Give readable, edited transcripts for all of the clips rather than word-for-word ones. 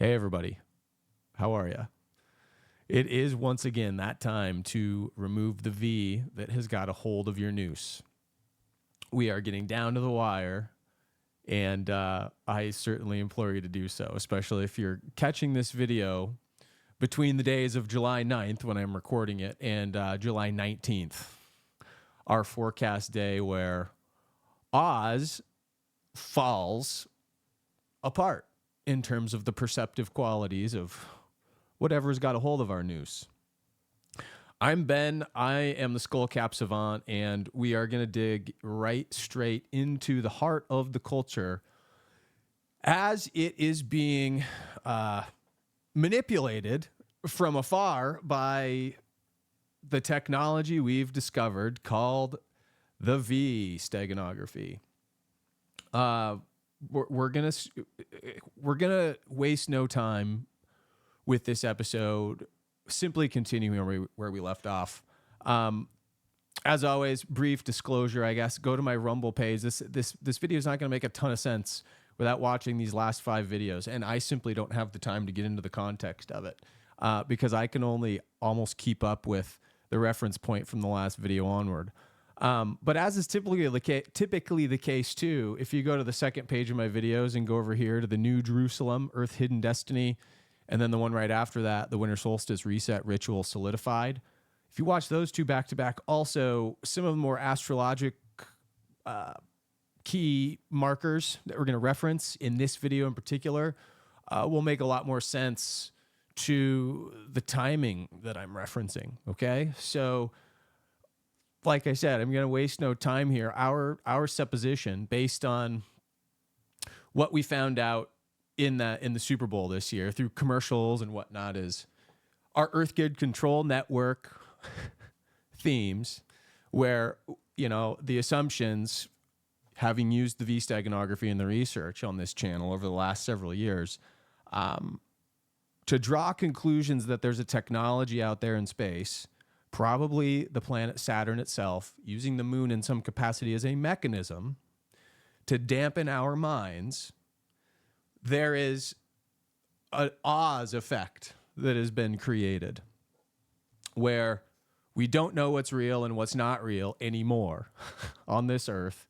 Hey, everybody. How are you? It is once again that time to remove the V that has got a hold of your noose. We are getting down to the wire, and I certainly implore you to do so, especially if you're catching this video between the days of July 9th, when I'm recording it, and July 19th, our forecast day where Oz falls apart in terms of the perceptive qualities of whatever's got a hold of our noose. I'm Ben. I am the Skullcap Savant, and we are going to dig right straight into the heart of the culture as it is being manipulated from afar by the technology we've discovered called the V steganography. We're gonna waste no time with this episode, simply continuing where we left off. As always, brief disclosure, I guess, go to my Rumble page. This video is not going to make a ton of sense without watching these last 5 videos, and I simply don't have the time to get into the context of it because I can only almost keep up with the reference point from the last video onward. But as is typically the case too, if you go to the second page of my videos and go over here to the New Jerusalem, Earth Hidden Destiny, and then the one right after that, the Winter Solstice Reset Ritual Solidified. If you watch those two back to back, also some of the more astrologic key markers that we're going to reference in this video in particular will make a lot more sense to the timing that I'm referencing. Okay, so like I said, I'm going to waste no time here. Our supposition, based on what we found out in the Super Bowl this year through commercials and whatnot, is our Earth Grid Control Network themes, where the assumptions, having used the V steganography and the research on this channel over the last several years, to draw conclusions that there's a technology out there in space, probably the planet Saturn itself, using the moon in some capacity as a mechanism to dampen our minds. There is an Oz effect that has been created where we don't know what's real and what's not real anymore on this earth.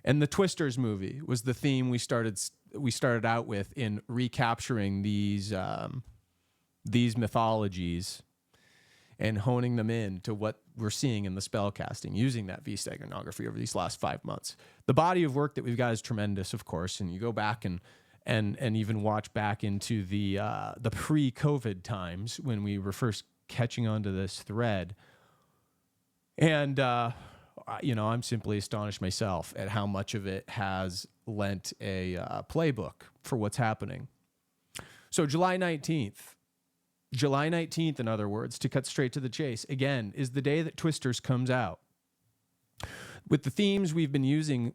And the Twisters movie was the theme we started out with in recapturing these mythologies and honing them in to what we're seeing in the spellcasting using that V steganography over these last 5 months. The body of work that we've got is tremendous, of course, and you go back and even watch back into the pre-COVID times when we were first catching onto this thread. And, I'm simply astonished myself at how much of it has lent a playbook for what's happening. So July 19th, in other words, to cut straight to the chase, again, is the day that Twisters comes out. With the themes we've been using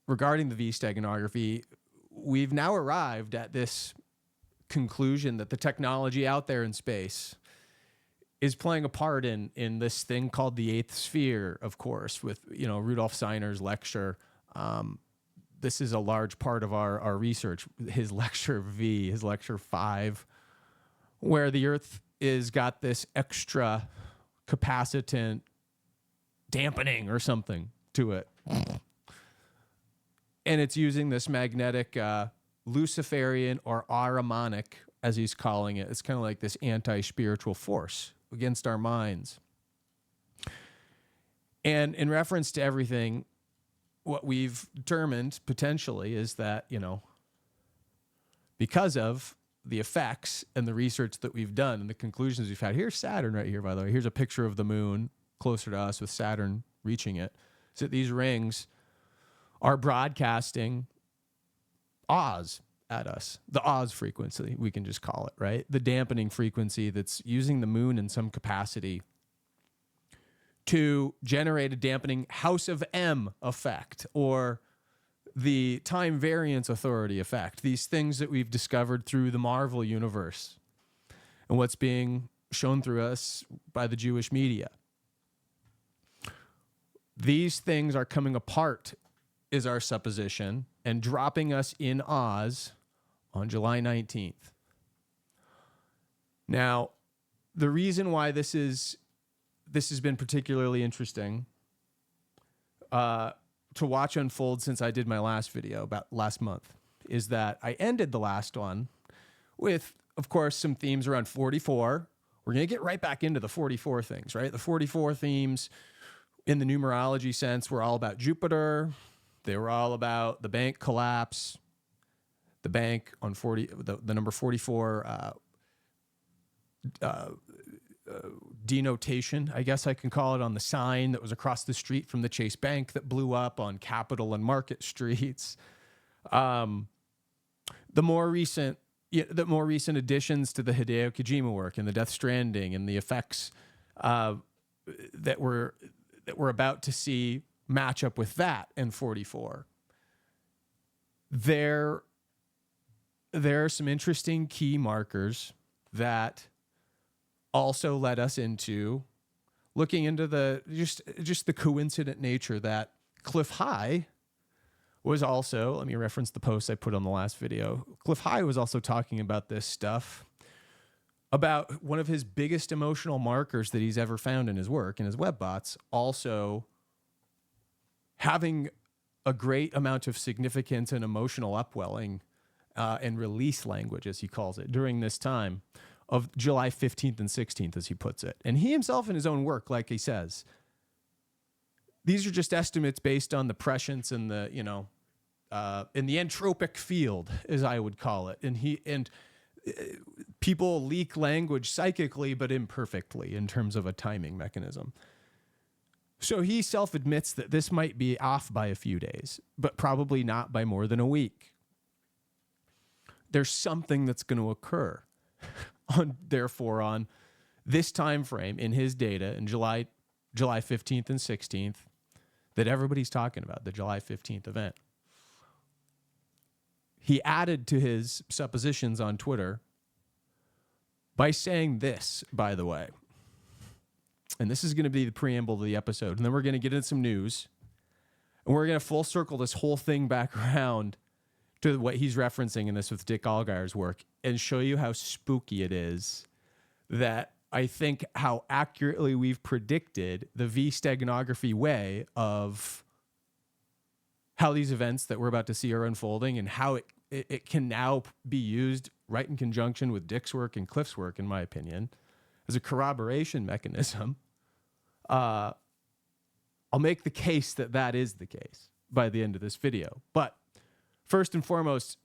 regarding the V steganography, we've now arrived at this conclusion that the technology out there in space is playing a part in this thing called the eighth sphere, of course, with Rudolf Steiner's lecture. This is a large part of our research, his lecture V, his lecture 5, where the Earth is got this extra capacitant dampening or something to it. And it's using this magnetic Luciferian or Ahrimanic, as he's calling it. It's kind of like this anti-spiritual force against our minds. And in reference to everything, what we've determined potentially is that, because of the effects and the research that we've done and the conclusions we've had. Here's Saturn right here, by the way. Here's a picture of the moon closer to us with Saturn reaching it. So these rings are broadcasting Oz at us. The Oz frequency, we can just call it, right? The dampening frequency that's using the moon in some capacity to generate a dampening House of M effect, or the time variance authority effect, these things that we've discovered through the Marvel universe and what's being shown through us by the Jewish media. These things are coming apart, is our supposition, and dropping us in Oz on July 19th. Now, the reason why this has been particularly interesting to watch unfold since I did my last video about last month is that I ended the last one with, of course, some themes around 44. We're going to get right back into the 44 things, right? The 44 themes in the numerology sense were all about Jupiter. They were all about the bank collapse, the bank on the number 44 denotation, I guess I can call it, on the sign that was across the street from the Chase Bank that blew up on Capitol and Market Streets. The more recent additions to the Hideo Kojima work and the Death Stranding and the effects that we're about to see match up with that in 44. There are some interesting key markers that also led us into looking into the just the coincident nature that Cliff High was also, let me reference the post I put on the last video. Cliff High was also talking about this stuff, about one of his biggest emotional markers that he's ever found in his work, in his web bots, also having a great amount of significance and emotional upwelling and release language, as he calls it, during this time of July 15th and 16th, as he puts it. And he himself in his own work, like he says, these are just estimates based on the prescience and the, in the entropic field, as I would call it. And people leak language psychically, but imperfectly in terms of a timing mechanism. So he self-admits that this might be off by a few days, but probably not by more than a week. There's something that's going to occur on this time frame in his data in July 15th and 16th that everybody's talking about, the July 15th event. He added to his suppositions on Twitter by saying this, by the way, and this is going to be the preamble to the episode, and then we're going to get into some news, and we're going to full circle this whole thing back around to what he's referencing in this with Dick Allgire's work and show you how spooky it is that I think how accurately we've predicted the V steganography way of how these events that we're about to see are unfolding and how it can now be used right in conjunction with Dick's work and Cliff's work, in my opinion, as a corroboration mechanism. I'll make the case that is the case by the end of this video. But first and foremost,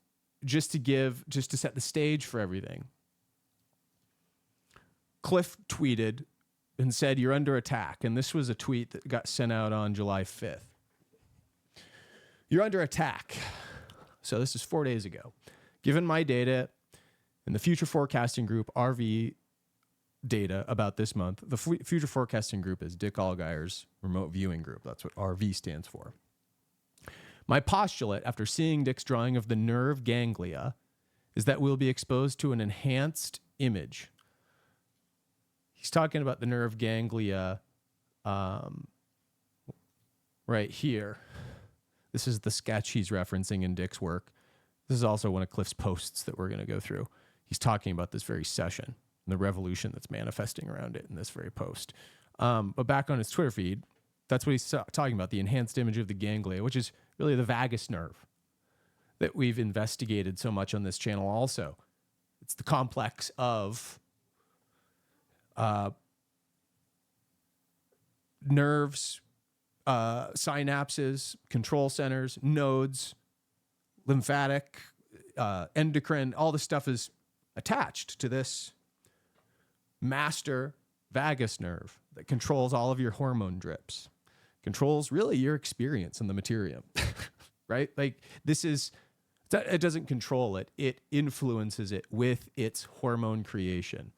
just to set the stage for everything, Cliff tweeted and said, "You're under attack." And this was a tweet that got sent out on July 5th. "You're under attack." So this is 4 days ago. "Given my data and the future forecasting group RV data about this month," the future forecasting group is Dick Allgire's remote viewing group. That's what RV stands for. "My postulate after seeing Dick's drawing of the nerve ganglia is that we'll be exposed to an enhanced image." He's talking about the nerve ganglia right here. This is the sketch he's referencing in Dick's work. This is also one of Cliff's posts that we're going to go through. He's talking about this very session and the revolution that's manifesting around it in this very post. But back on his Twitter feed, that's what he's talking about, the enhanced image of the ganglia, which is really the vagus nerve that we've investigated so much on this channel also. It's the complex of nerves, synapses, control centers, nodes, lymphatic, endocrine, all this stuff is attached to this master vagus nerve that controls all of your hormone drips, controls really your experience in the materium, right? Like it doesn't control it. It influences it with its hormone creation.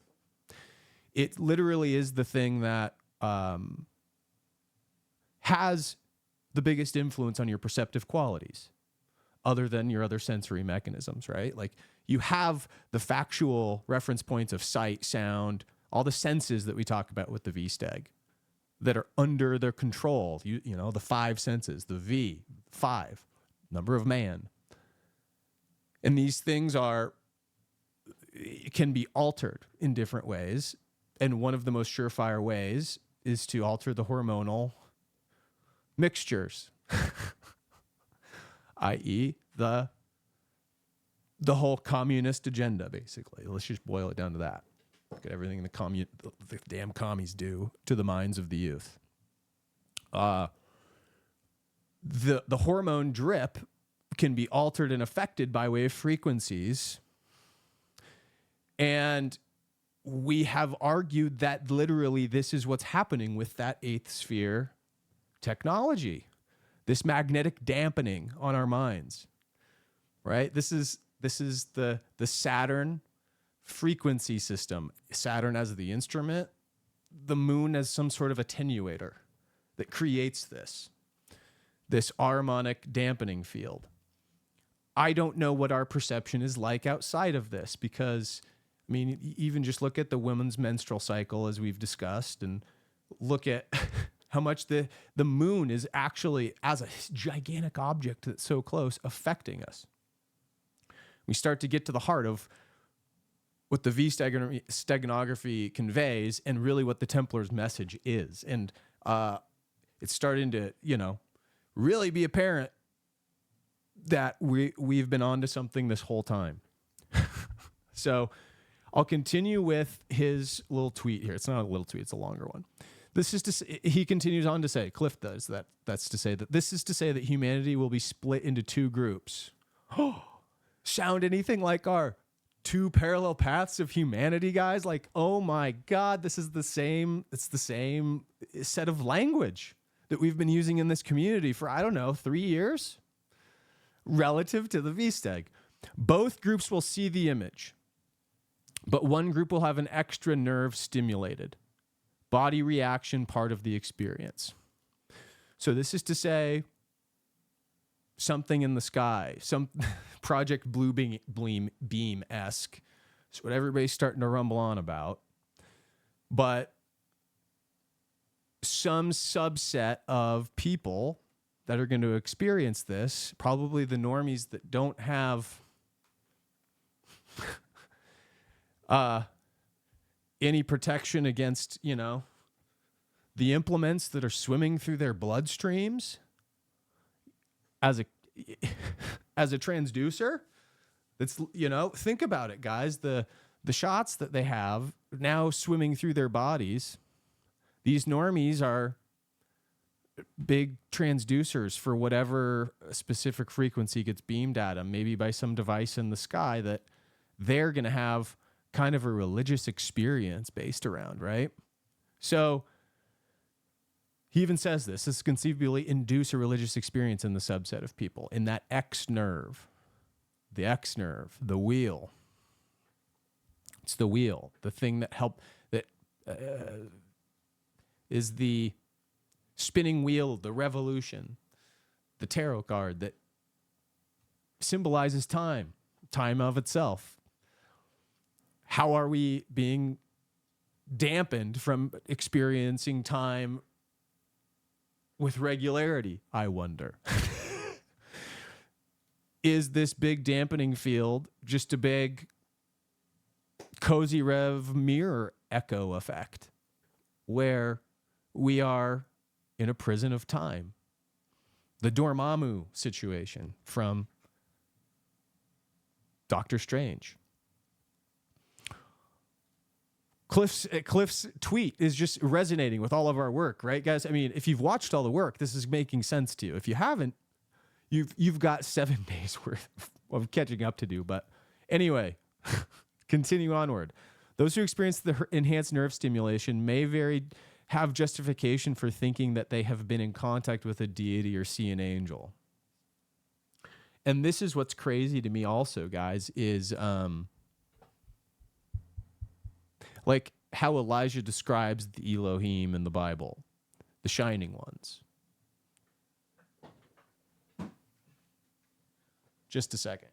It literally is the thing that has the biggest influence on your perceptive qualities other than your other sensory mechanisms, right? Like you have the factual reference points of sight, sound, all the senses that we talk about with the V-Steg that are under their control. You know, the 5 senses, the V, 5, number of man. And these things are can be altered in different ways. And one of the most surefire ways is to alter the hormonal mixtures, i.e. the whole communist agenda, basically. Let's just boil it down to that. Look at everything the damn commies do to the minds of the youth. The hormone drip can be altered and affected by way of frequencies. And we have argued that literally this is what's happening with that eighth sphere technology, this magnetic dampening on our minds, right? This is the Saturn frequency system. Saturn as the instrument, the moon as some sort of attenuator that creates this harmonic dampening field. I don't know what our perception is like outside of this, because I mean, even just look at the women's menstrual cycle, as we've discussed, and look at how much the moon is actually, as a gigantic object that's so close, affecting us. We start to get to the heart of what the V steganography conveys and really what the Templar's message is. And it's starting to, really be apparent that we've been onto something this whole time. So I'll continue with his little tweet here. It's not a little tweet, it's a longer one. This is to say, he continues on to say, Cliff does that. That's to say that this is to say that humanity will be split into two groups. Sound anything like our two parallel paths of humanity, guys? Like, oh my God, it's the same set of language that we've been using in this community for, 3 years relative to the V-Steg. Both groups will see the image, but one group will have an extra nerve stimulated. Body reaction part of the experience. So this is to say something in the sky, some Project Blue Beam-esque. It's what everybody's starting to rumble on about. But some subset of people that are going to experience this, probably the normies that don't have any protection against, the implements that are swimming through their bloodstreams as a transducer. That's, think about it, guys. The shots that they have now swimming through their bodies, these normies are big transducers for whatever specific frequency gets beamed at them, maybe by some device in the sky that they're going to have kind of a religious experience based around, right? So he even says this conceivably induce a religious experience in the subset of people, in that X nerve, the wheel. It's the wheel, the thing that is the spinning wheel, the revolution, the tarot card that symbolizes time of itself. How are we being dampened from experiencing time with regularity, I wonder? Is this big dampening field just a big cozy rev mirror echo effect where we are in a prison of time? The Dormammu situation from Doctor Strange. Cliff's tweet is just resonating with all of our work, right, guys? I mean, if you've watched all the work, this is making sense to you. If you haven't, you've got 7 days worth of catching up to do. But anyway, continue onward. Those who experience the enhanced nerve stimulation may have justification for thinking that they have been in contact with a deity or see an angel. And this is what's crazy to me also, guys, is like how Elijah describes the Elohim in the Bible, the shining ones. Just a second.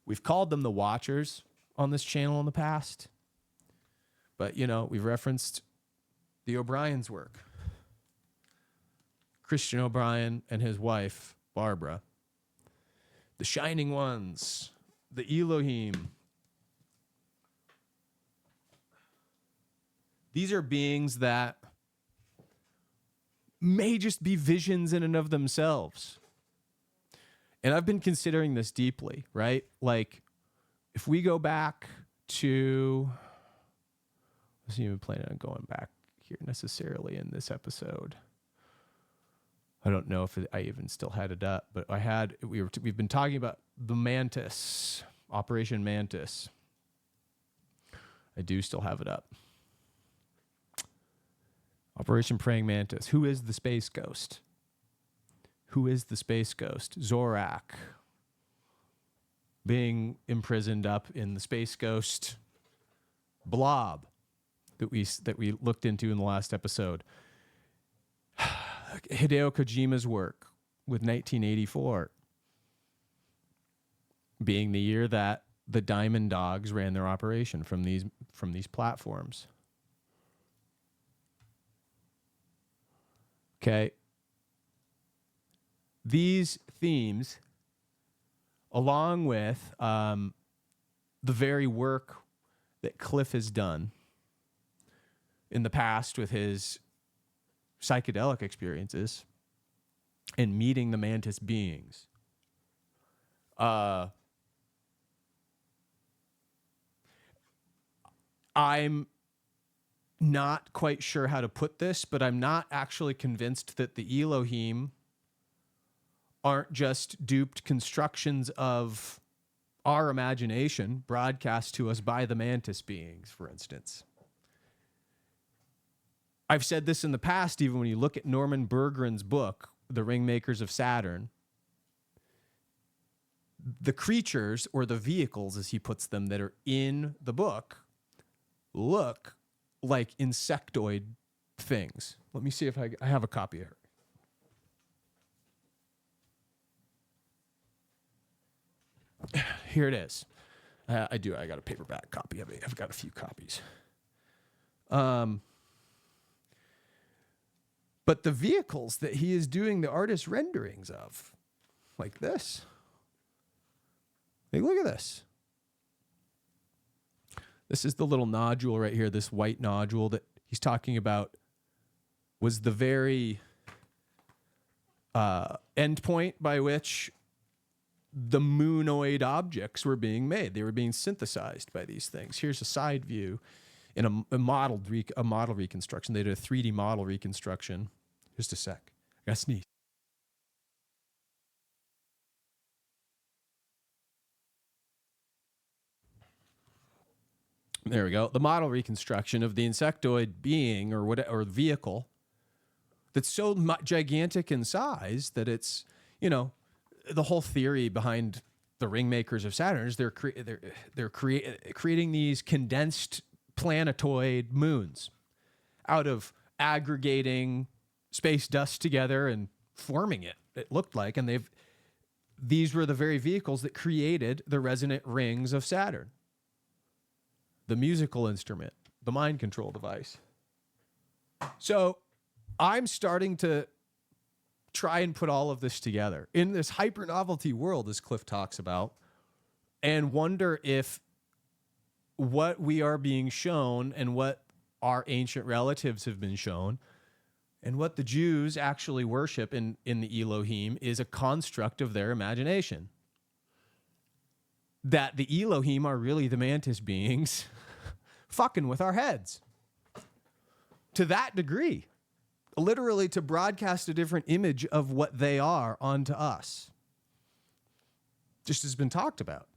We've called them the Watchers on this channel in the past, but, we've referenced the O'Brien's work. Christian O'Brien and his wife Barbara. The Shining Ones, the Elohim. These are beings that may just be visions in and of themselves. And I've been considering this deeply, right? Like, if we go back to, I wasn't even planning on going back here necessarily in this episode. I don't know if I even still had it up, but we've been talking about the Mantis, Operation Mantis. I do still have it up. Operation Praying Mantis. Who is the Space Ghost? Who is the Space Ghost? Zorak. Being imprisoned up in the Space Ghost blob that we looked into in the last episode. Hideo Kojima's work with 1984 being the year that the Diamond Dogs ran their operation from these platforms. Okay. These themes, along with the very work that Cliff has done in the past with his psychedelic experiences and meeting the Mantis beings, I'm not quite sure how to put this, but I'm not actually convinced that the Elohim aren't just duped constructions of our imagination broadcast to us by the Mantis beings, for instance. I've said this in the past, even when you look at Norman Berggren's book, The Ringmakers of Saturn, the creatures, or the vehicles, as he puts them, that are in the book look like insectoid things. Let me see if I have a copy of her. Here it is. I do. I got a paperback copy of it. I've got a few copies. But the vehicles that he is doing the artist renderings of, like this. Like, look at this. This is the little nodule right here, this white nodule that he's talking about was the very endpoint by which the moonoid objects were being made. They were being synthesized by these things. Here's a side view in a model reconstruction. They did a 3D model reconstruction. Just a sec. I gotta sneeze. There we go. The model reconstruction of the insectoid being or vehicle that's so gigantic in size that it's, the whole theory behind the Ringmakers of Saturn is they're creating these condensed planetoid moons out of aggregating space dust together and forming it. It looked like, and these were the very vehicles that created the resonant rings of Saturn. The musical instrument, the mind control device. So I'm starting to try and put all of this together in this hyper novelty world, as Cliff talks about, and wonder if what we are being shown and what our ancient relatives have been shown and what the Jews actually worship in the Elohim is a construct of their imagination. That the Elohim are really the Mantis beings fucking with our heads. To that degree. Literally to broadcast a different image of what they are onto us. Just has been talked about.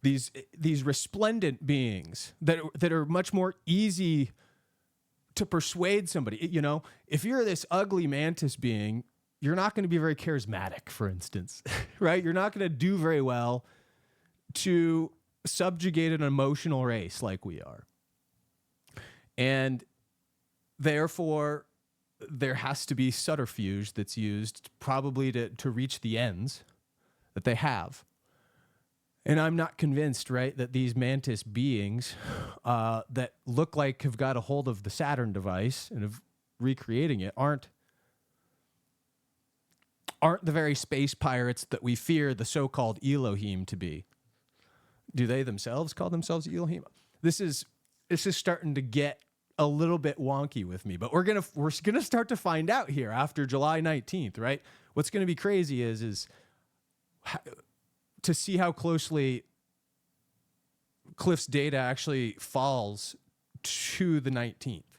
These resplendent beings that are much more easy to persuade somebody. If you're this ugly Mantis being, you're not going to be very charismatic, for instance, right? You're not going to do very well to subjugate an emotional race like we are. And therefore, there has to be subterfuge that's used probably to reach the ends that they have. And I'm not convinced, right, that these Mantis beings that look like have got a hold of the Saturn device and have recreating it aren't the very space pirates that we fear the so-called Elohim to be. Do they themselves call themselves Elohim? This is starting to get a little bit wonky with me, but we're gonna start to find out here after July 19th, right? What's gonna be crazy is to see how closely Cliff's data actually falls to the 19th.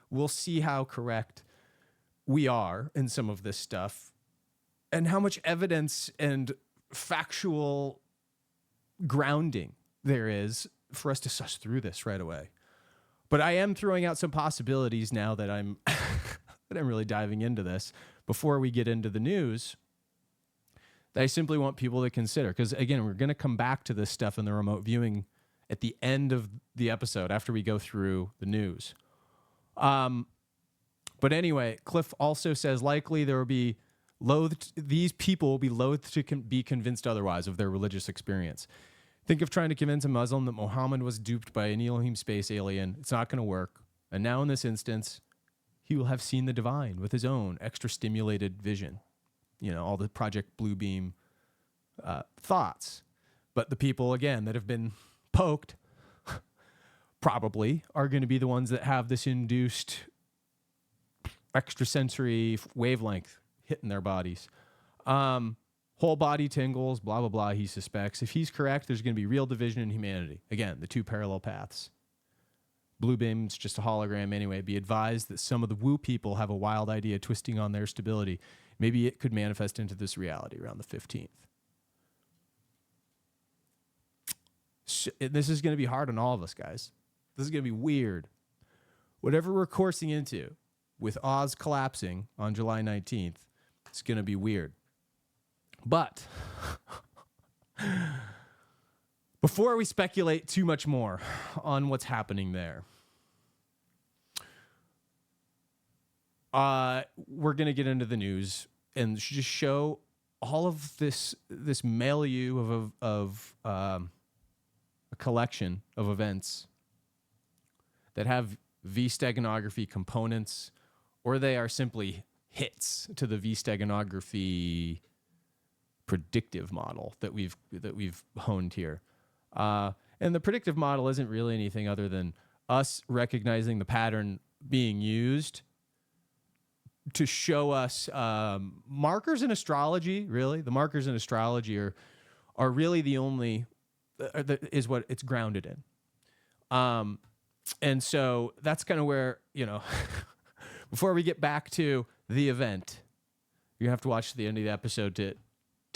We'll see how correct we are in some of this stuff and how much evidence and factual grounding there is for us to suss through this right away. But I am throwing out some possibilities now that I'm really diving into this before we get into the news that I simply want people to consider. Because again, we're going to come back to this stuff in the remote viewing at the end of the episode after we go through the news. But anyway, Cliff also says likely there will be these people will be loath to be convinced otherwise of their religious experience. Think of trying to convince a Muslim that Muhammad was duped by an Elohim space alien. It's not going to work. And now in this instance, he will have seen the divine with his own extra stimulated vision. You know, all the Project Bluebeam thoughts. But the people, again, that have been poked probably are going to be the ones that have this induced extrasensory wavelength hitting their bodies. Whole body tingles, blah, blah, blah, he suspects. If he's correct, there's going to be real division in humanity. Again, the two parallel paths. Bluebeam's just a hologram anyway. Be advised that some of the woo people have a wild idea twisting on their stability. Maybe it could manifest into this reality around the 15th. So, this is going to be hard on all of us, guys. This is going to be weird. Whatever we're coursing into with Oz collapsing on July 19th, it's going to be weird. But before we speculate too much more on what's happening there, we're going to get into the news and just show all of this milieu of a collection of events that have V-steganography components, or they are simply hits to the V-steganography predictive model that we've honed here. And the predictive model isn't really anything other than us recognizing the pattern being used to show us markers in astrology. Really, the markers in astrology are really the only is what it's grounded in. And so that's kind of where, you know, before we get back to the event, you have to watch the end of the episode to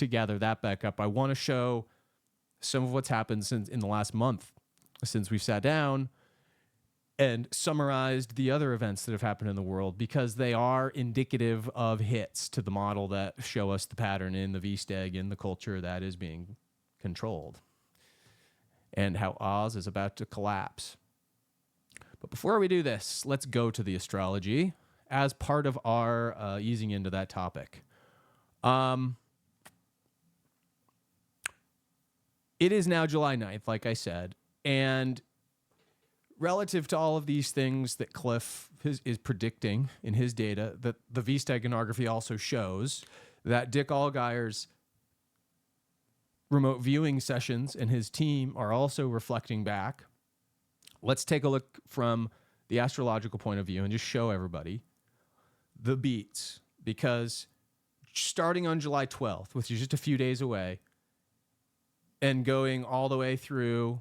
gather that back up. I want to show some of what's happened in the last month since we've sat down and summarized the other events that have happened in the world, because they are indicative of hits to the model that show us the pattern in the V-steg, in the culture that is being controlled, and how Oz is about to collapse. But before we do this, let's go to the astrology as part of our easing into that topic. It is now July 9th, like I said, and relative to all of these things that Cliff is predicting in his data, that the V-steganography also shows that Dick Allgire's remote viewing sessions and his team are also reflecting back. Let's take a look from the astrological point of view and just show everybody the beats, because starting on July 12th, which is just a few days away, and going all the way through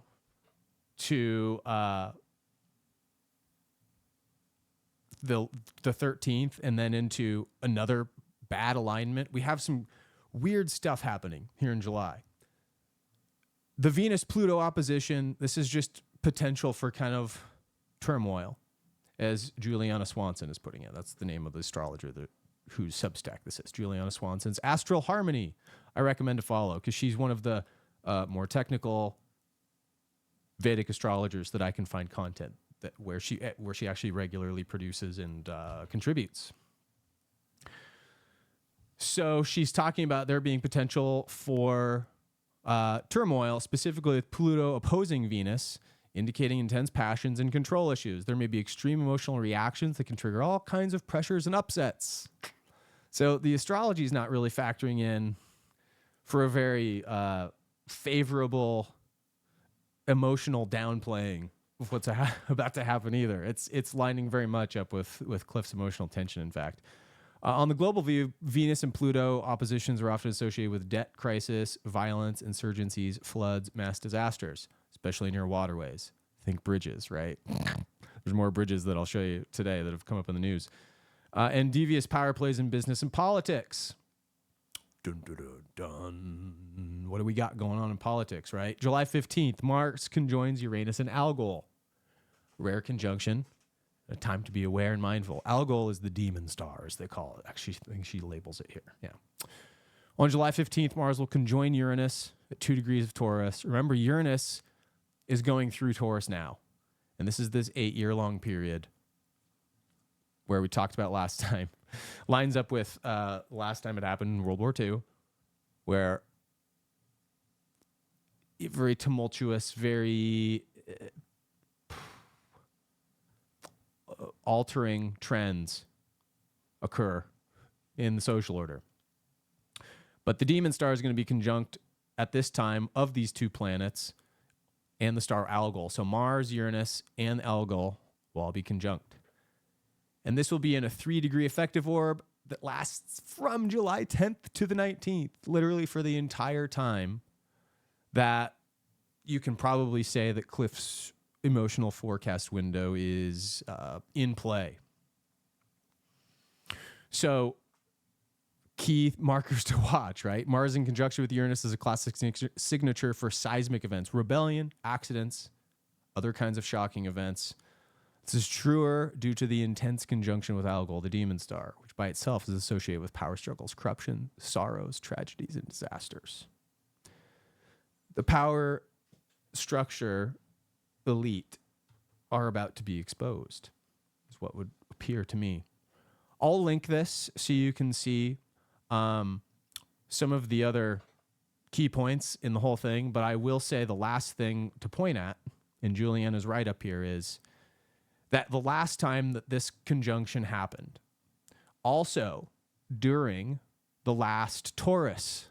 to the 13th, and then into another bad alignment, we have some weird stuff happening here in July. The Venus-Pluto opposition, this is just potential for kind of turmoil, as Juliana Swanson is putting it. That's the name of the astrologer whose Substack this is. Juliana Swanson's Astral Harmony. I recommend to follow, because she's one of the more technical Vedic astrologers that I can find content where she actually regularly produces and contributes. So she's talking about there being potential for turmoil, specifically with Pluto opposing Venus indicating intense passions and control issues. There may be extreme emotional reactions that can trigger all kinds of pressures and upsets. So the astrology is not really factoring in for a very favorable emotional downplaying of what's about to happen either. It's lining very much up with Cliff's emotional tension, in fact. On the global view, Venus and Pluto oppositions are often associated with debt crisis, violence, insurgencies, floods, mass disasters, especially near waterways. Think bridges, right? There's more bridges that I'll show you today that have come up in the news. And devious power plays in business and politics. Dun, dun, dun, dun. What do we got going on in politics, right? July 15th, Mars conjoins Uranus and Algol. Rare conjunction. A time to be aware and mindful. Algol is the demon star, as they call it. Actually, I think she labels it here. Yeah. On July 15th, Mars will conjoin Uranus at 2 degrees of Taurus. Remember, Uranus is going through Taurus now. And this is this 8-year-long period where we talked about last time. Lines up with last time it happened in World War II, where very tumultuous, very altering trends occur in the social order. But the demon star is going to be conjunct at this time of these two planets and the star Algol. So Mars, Uranus, and Algol will all be conjunct. And this will be in a 3-degree effective orb that lasts from July 10th to the 19th, literally for the entire time that you can probably say that Cliff's emotional forecast window is in play. So key markers to watch, right? Mars in conjunction with Uranus is a classic signature for seismic events, rebellion, accidents, other kinds of shocking events. This is truer due to the intense conjunction with Algol, the demon star, which by itself is associated with power struggles, corruption, sorrows, tragedies, and disasters. The power structure elite are about to be exposed, is what would appear to me. I'll link this so you can see some of the other key points in the whole thing, but I will say the last thing to point at, and Juliana's right up here, is that the last time that this conjunction happened, also during the last Taurus,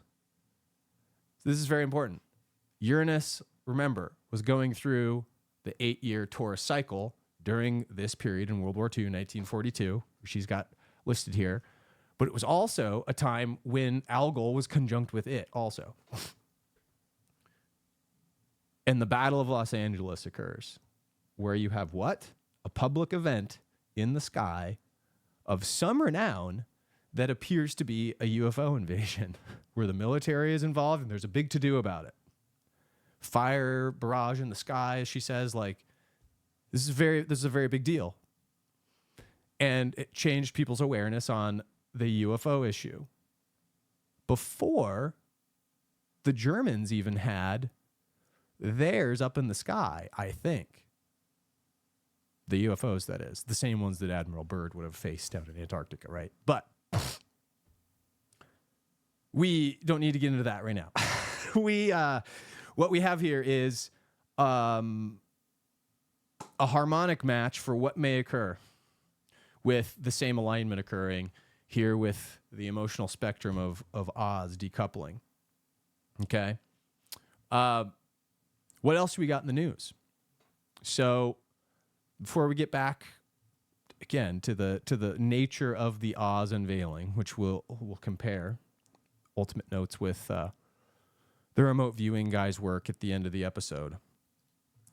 this is very important. Uranus, remember, was going through the 8-year Taurus cycle during this period in World War II, 1942, she's got listed here. But it was also a time when Algol was conjunct with it also. And the Battle of Los Angeles occurs, where you have what? A public event in the sky of some renown that appears to be a UFO invasion, where the military is involved and there's a big to-do about it. Fire barrage in the sky, as she says, like, this is a very big deal. And it changed people's awareness on the UFO issue. Before the Germans even had theirs up in the sky, I think. The UFOs, that is. The same ones that Admiral Byrd would have faced out in Antarctica, right? But we don't need to get into that right now. What we have here is a harmonic match for what may occur with the same alignment occurring here with the emotional spectrum of Oz decoupling. Okay. What else we got in the news? So before we get back again to the nature of the Oz unveiling, which we'll compare ultimate notes with the remote viewing guy's work at the end of the episode.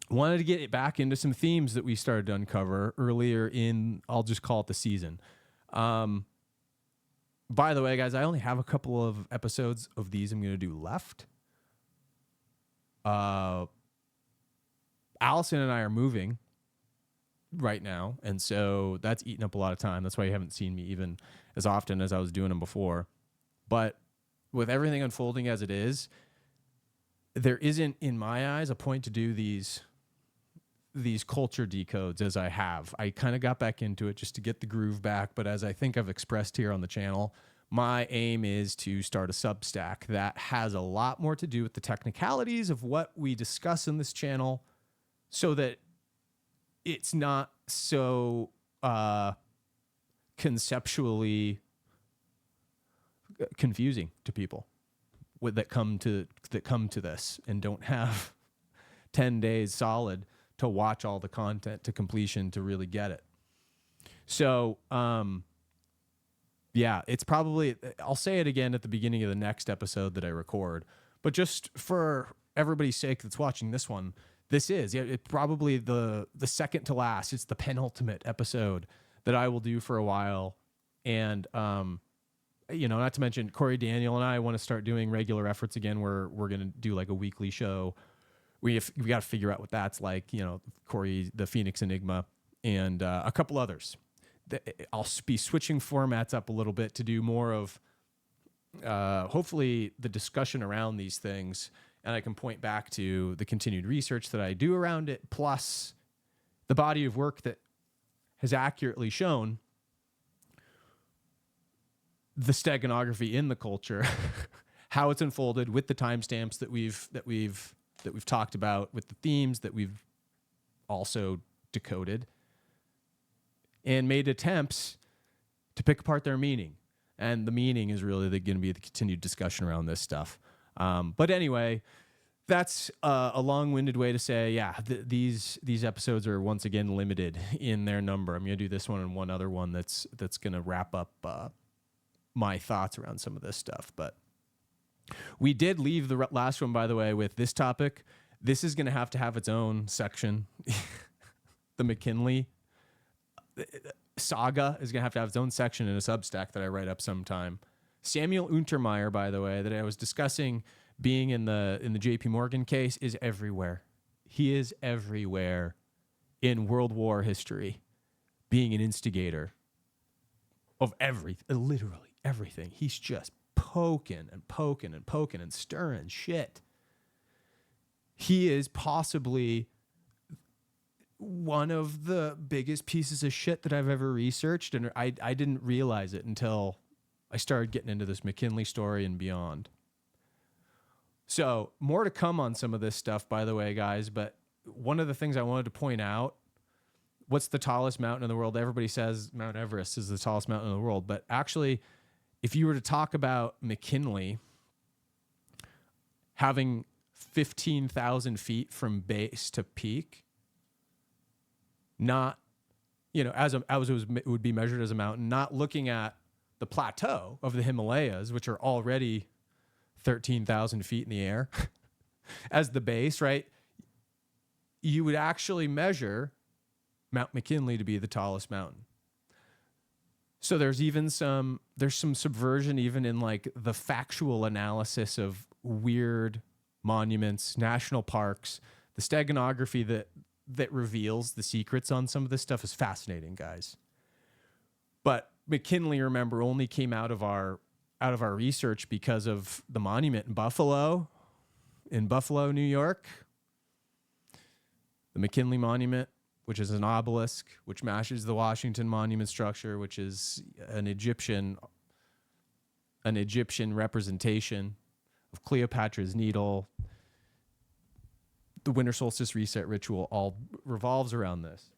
Wanted to get it back into some themes that we started to uncover earlier in, I'll just call it the season. By the way, guys, I only have a couple of episodes of these I'm going to do left. Allison and I are moving right now, and so that's eating up a lot of time. That's why you haven't seen me even as often as I was doing them before. But with everything unfolding as it is, there isn't, in my eyes, a point to do these culture decodes as I have. I kind of got back into it just to get the groove back, but as I think I've expressed here on the channel, my aim is to start a Substack that has a lot more to do with the technicalities of what we discuss in this channel so that it's not so conceptually confusing to people that come to this and don't have 10 days solid to watch all the content to completion to really get it. So, yeah, it's probably, I'll say it again at the beginning of the next episode that I record, but just for everybody's sake that's watching this one, this is probably the second to last. It's the penultimate episode that I will do for a while. And, not to mention Corey Daniel and I want to start doing regular efforts again, where we're going to do like a weekly show. We got to figure out what that's like, Corey, the Phoenix Enigma, and a couple others. I'll be switching formats up a little bit to do more of hopefully the discussion around these things. And I can point back to the continued research that I do around it, plus the body of work that has accurately shown the steganography in the culture, how it's unfolded with the timestamps that we've talked about, with the themes that we've also decoded, and made attempts to pick apart their meaning. And the meaning is really going to be the continued discussion around this stuff. But anyway, that's a long-winded way to say, these episodes are once again limited in their number. I'm going to do this one and one other one that's going to wrap up my thoughts around some of this stuff. But we did leave the last one, by the way, with this topic. This is going to have its own section. The McKinley Saga is going to have its own section in a Substack that I write up sometime. Samuel Untermeyer, by the way, that I was discussing being in the JP Morgan case, is everywhere. He is everywhere in World War history, being an instigator of literally everything. He's just poking and stirring shit. He is possibly one of the biggest pieces of shit that I've ever researched, and I didn't realize it until I started getting into this McKinley story and beyond. So more to come on some of this stuff, by the way, guys. But one of the things I wanted to point out, what's the tallest mountain in the world? Everybody says Mount Everest is the tallest mountain in the world. But actually, if you were to talk about McKinley having 15,000 feet from base to peak, not, as it would be measured as a mountain, not looking at the plateau of the Himalayas, which are already 13,000 feet in the air as the base, right? You would actually measure Mount McKinley to be the tallest mountain. So there's some subversion even in like the factual analysis of weird monuments, national parks. The steganography that reveals the secrets on some of this stuff is fascinating, guys. But McKinley, remember, only came out of our research because of the monument in Buffalo, New York. The McKinley Monument, which is an obelisk, which matches the Washington Monument structure, which is an Egyptian representation of Cleopatra's Needle. The winter solstice reset ritual all revolves around this.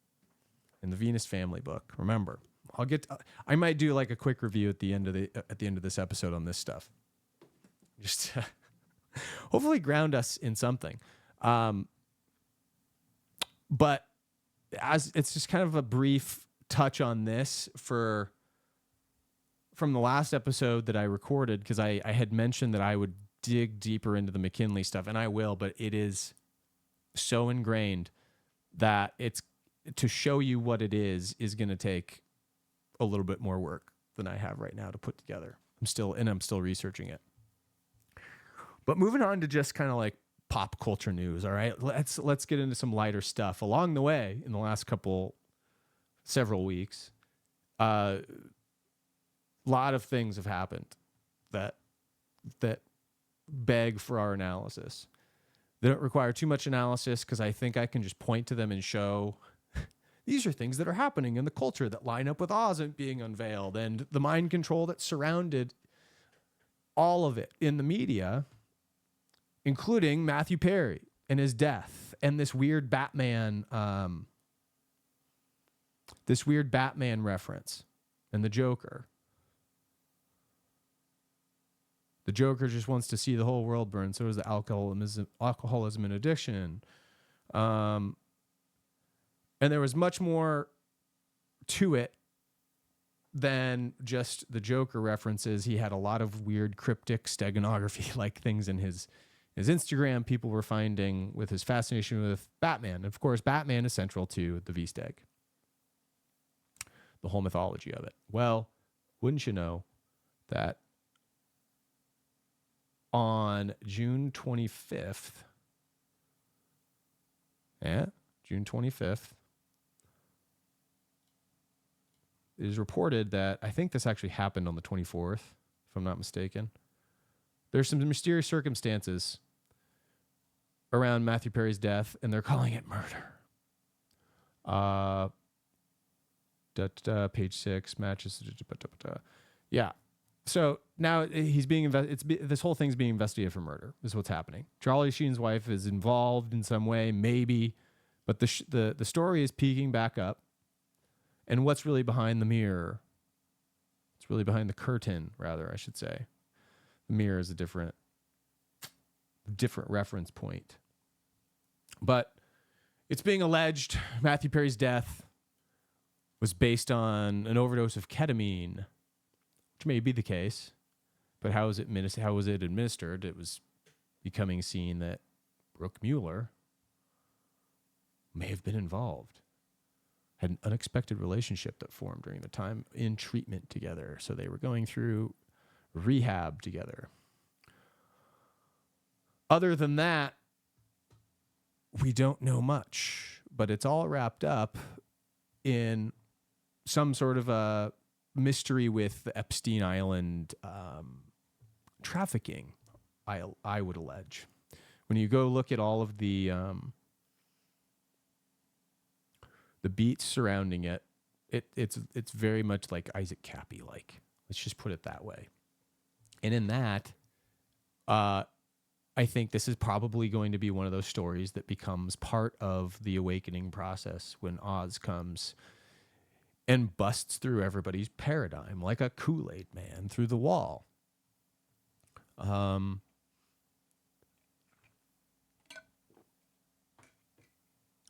In the Venus Family book, remember. I might do like a quick review at the end of this episode on this stuff. Just hopefully ground us in something. But as it's just kind of a brief touch on this from the last episode that I recorded, because I had mentioned that I would dig deeper into the McKinley stuff, and I will, but it is so ingrained that it's to show you what it is going to take a little bit more work than I have right now to put together. I'm still researching it. But moving on to just kind of like pop culture news. All right, let's get into some lighter stuff. Along the way, in the last several weeks, a lot of things have happened that beg for our analysis. They don't require too much analysis because I think I can just point to them and show these are things that are happening in the culture that line up with Oz being unveiled and the mind control that surrounded all of it in the media, including Matthew Perry and his death and this weird Batman reference and the Joker. The Joker just wants to see the whole world burn. So does the alcoholism and addiction. And there was much more to it than just the Joker references. He had a lot of weird cryptic steganography like things in his Instagram people were finding with his fascination with Batman. Of course, Batman is central to the V-Steg, the whole mythology of it. Well, wouldn't you know that on June 25th, June 25th, it is reported that, I think this actually happened on the 24th, if I'm not mistaken. There's some mysterious circumstances around Matthew Perry's death, and they're calling it murder. Page 6 matches. Yeah. So now he's being this whole thing's being investigated for murder. This is what's happening. Charlie Sheen's wife is involved in some way, maybe, but the story is peaking back up. And what's really behind the mirror? It's really behind the curtain, rather, I should say. The mirror is a different reference point. But it's being alleged Matthew Perry's death was based on an overdose of ketamine, which may be the case. But how was it administered? It was becoming seen that Brooke Mueller may have been involved. Had an unexpected relationship that formed during the time in treatment together. So they were going through rehab together. Other than that, we don't know much, but it's all wrapped up in some sort of a mystery with the Epstein Island trafficking, I would allege. When you go look at all of the beats surrounding it, it's very much like Isaac Cappy like. Let's just put it that way. And in that, I think this is probably going to be one of those stories that becomes part of the awakening process when Oz comes and busts through everybody's paradigm like a Kool-Aid man through the wall.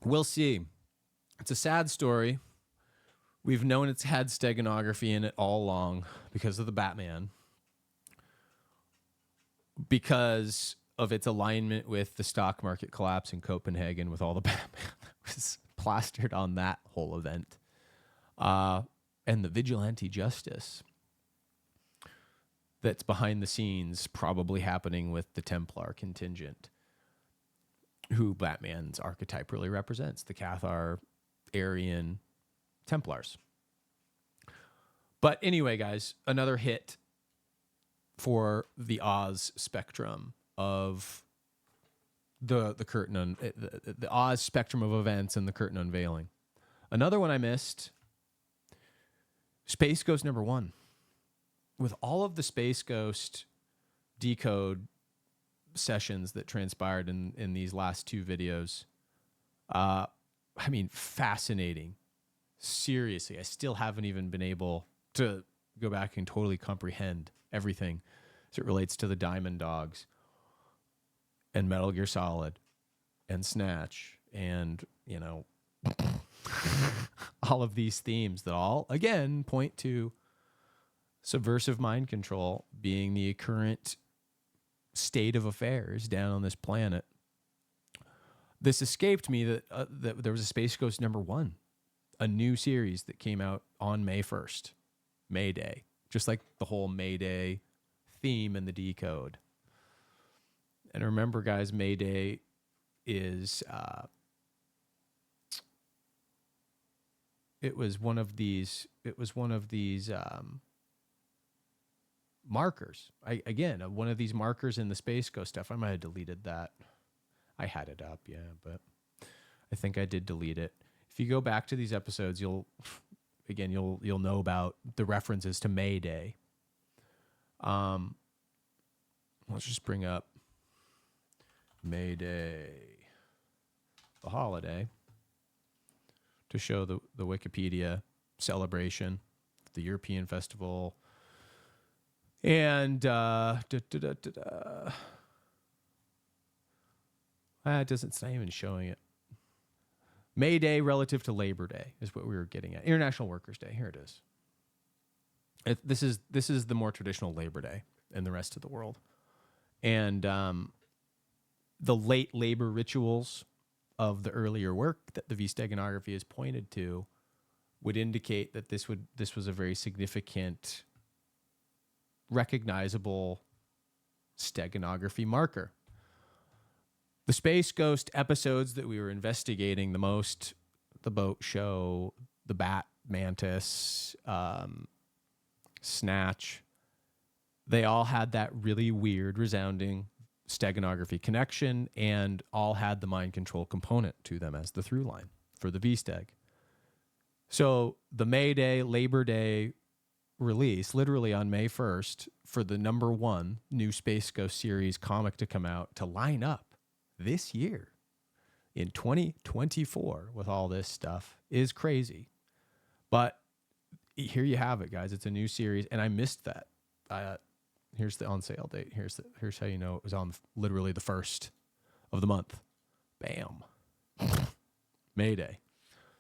We'll see. It's a sad story. We've known it's had steganography in it all along because of the Batman. Because of its alignment with the stock market collapse in Copenhagen with all the Batman that was plastered on that whole event. And the vigilante justice that's behind the scenes probably happening with the Templar contingent, who Batman's archetype really represents, the Cathar Aryan Templars. But anyway, guys, another hit for the Oz spectrum of the curtain, the Oz spectrum of events and the curtain unveiling. Another one I missed, Space Ghost #1. With all of the Space Ghost decode sessions that transpired in these last two videos, I mean, fascinating. Seriously, I still haven't even been able to go back and totally comprehend everything as it relates to the Diamond Dogs and Metal Gear Solid and Snatch and, you know, all of these themes that all, again, point to subversive mind control being the current state of affairs down on this planet. This escaped me that there was a Space Ghost #1, a new series that came out on May 1st, May Day, just like the whole May Day theme in the decode. And remember, guys, May Day is it was one of these markers. One of these markers in the Space Ghost stuff. I might have deleted that. I had it up, yeah, but I think I did delete it. If you go back to these episodes, you'll know about the references to May Day. Let's just bring up May Day the holiday to show the Wikipedia celebration, the European festival. And it doesn't, it's not even showing it. May Day relative to Labor Day is what we were getting at. International Workers' Day. Here it is. This is the more traditional Labor Day in the rest of the world. And the late labor rituals of the earlier work that the V steganography is pointed to would indicate that this was a very significant, recognizable steganography marker. The Space Ghost episodes that we were investigating the most, the boat show, the bat mantis, Snatch, they all had that really weird, resounding steganography connection and all had the mind control component to them as the through line for the V-Steg. So the May Day, Labor Day release, literally on May 1st, for the #1 new Space Ghost series comic to come out to line up this year in 2024 with all this stuff is crazy. But here you have it, guys. It's a new series, and I missed that. Here's the on sale date. Here's how you know it was on literally the 1st of the month. Bam. May Day.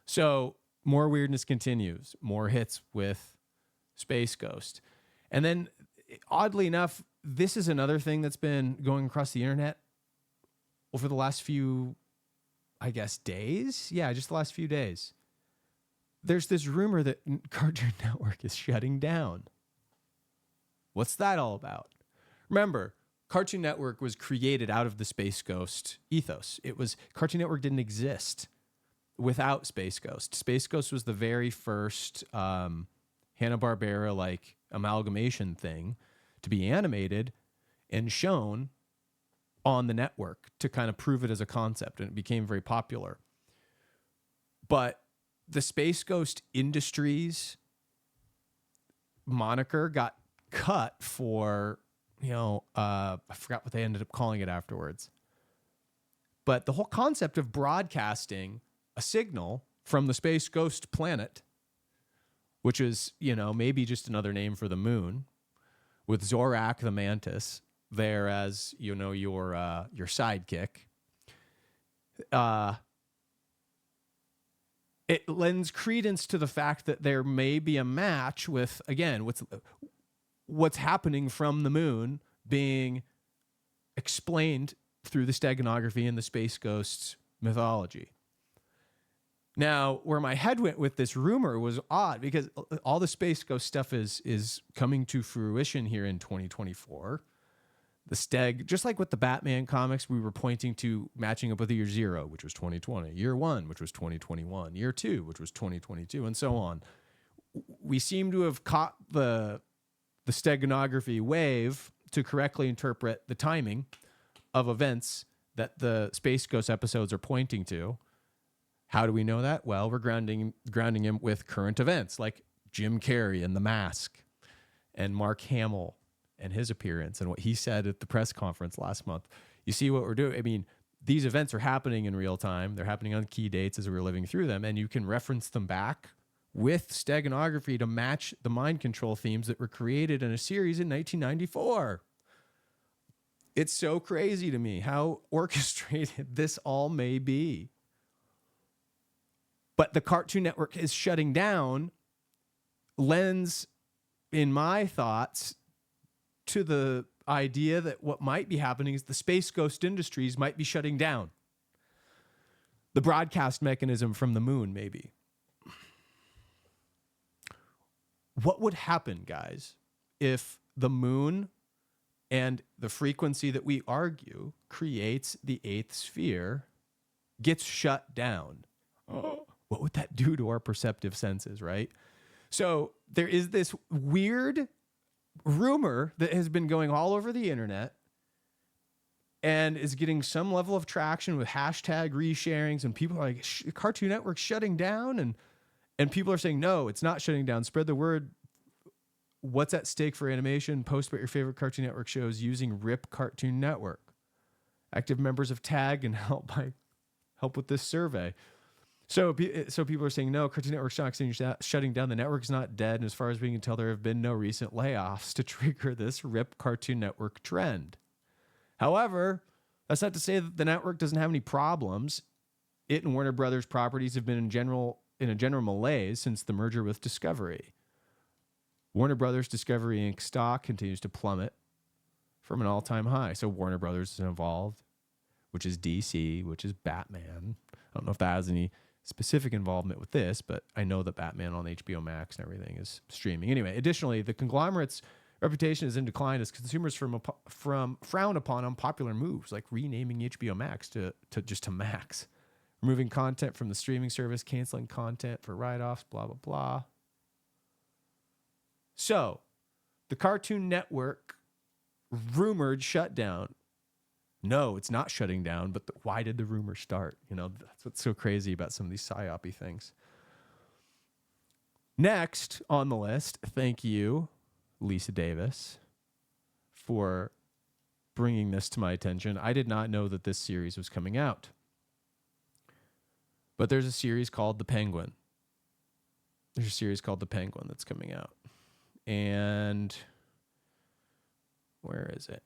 So more weirdness continues. More hits with Space Ghost. And then, oddly enough, this is another thing that's been going across the internet over the last few, I guess, days. Yeah, just the last few days. There's this rumor that Cartoon Network is shutting down. What's that all about? Remember, Cartoon Network was created out of the Space Ghost ethos. Cartoon Network didn't exist without Space Ghost. Space Ghost was the very first Hanna-Barbera like amalgamation thing to be animated and shown on the network to kind of prove it as a concept, and it became very popular. But the Space Ghost Industries moniker got cut for, I forgot what they ended up calling it afterwards. But the whole concept of broadcasting a signal from the Space Ghost planet, which is, maybe just another name for the moon, with Zorak the mantis there as, your sidekick. It lends credence to the fact that there may be a match with, again, what's happening from the moon being explained through the steganography and the Space Ghost's mythology. Now, where my head went with this rumor was odd because all the Space Ghost stuff is coming to fruition here in 2024. The Steg, just like with the Batman comics, we were pointing to matching up with year 0, which was 2020, year 1, which was 2021, year 2, which was 2022, and so on. We seem to have caught the steganography wave to correctly interpret the timing of events that the Space Ghost episodes are pointing to. How do we know that? Well, we're grounding him with current events like Jim Carrey and The Mask and Mark Hamill and his appearance and what he said at the press conference last month. You see what we're doing? I mean, these events are happening in real time. They're happening on key dates as we're living through them, and you can reference them back with steganography to match the mind control themes that were created in a series in 1994. It's so crazy to me how orchestrated this all may be. But the Cartoon Network is shutting down lends, in my thoughts, to the idea that what might be happening is the Space Ghost Industries might be shutting down. The broadcast mechanism from the moon, maybe. What would happen, guys, if the moon and the frequency that we argue creates the 8th sphere gets shut down? What would that do to our perceptive senses, right? So there is this weird rumor that has been going all over the internet and is getting some level of traction with hashtag resharings, and people are like, Cartoon Network shutting down, and people are saying, no, it's not shutting down. Spread the word. What's at stake for animation? Post about your favorite Cartoon Network shows using RIP Cartoon Network. Active members of TAG and help by help with this survey. So people are saying, no, Cartoon Network's not shutting down. The network's not dead. And as far as we can tell, there have been no recent layoffs to trigger this RIP Cartoon Network trend. However, that's not to say that the network doesn't have any problems. It and Warner Brothers properties have been in a general malaise since the merger with Discovery. Warner Brothers Discovery Inc. stock continues to plummet from an all-time high. So Warner Brothers is involved, which is DC, which is Batman. I don't know if that has any specific involvement with this, but I know that Batman on HBO Max and everything is streaming. Anyway, additionally, the conglomerate's reputation is in decline as consumers frown upon unpopular moves like renaming HBO Max to Max, removing content from the streaming service, canceling content for write-offs, blah, blah, blah. So, the Cartoon Network rumored shutdown. No, it's not shutting down, but why did the rumor start? You know, that's what's so crazy about some of these psyop-y things. Next on the list, thank you, Lisa Davis, for bringing this to my attention. I did not know that this series was coming out. But there's a series called The Penguin. There's a series called The Penguin that's coming out. And where is it?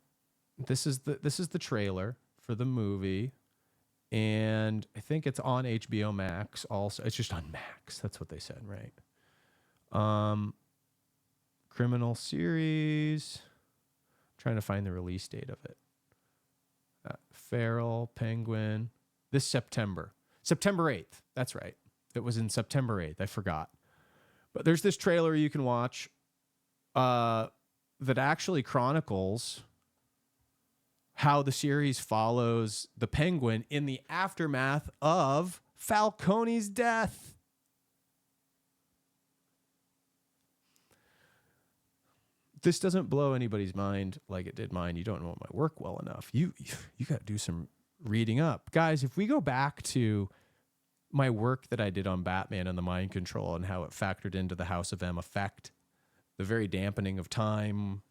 This is the trailer for the movie, and I think it's on HBO Max also. It's just on Max. That's what they said, right? Criminal series. I'm trying to find the release date of it. Feral Penguin. This September 8th. That's right. It was in September 8th. I forgot. But there's this trailer you can watch that actually chronicles how the series follows the Penguin in the aftermath of Falcone's death. This doesn't blow anybody's mind like it did mine. You don't know my work well enough. You got to do some reading up. Guys, if we go back to my work that I did on Batman and the mind control and how it factored into the House of M effect, the very dampening of time,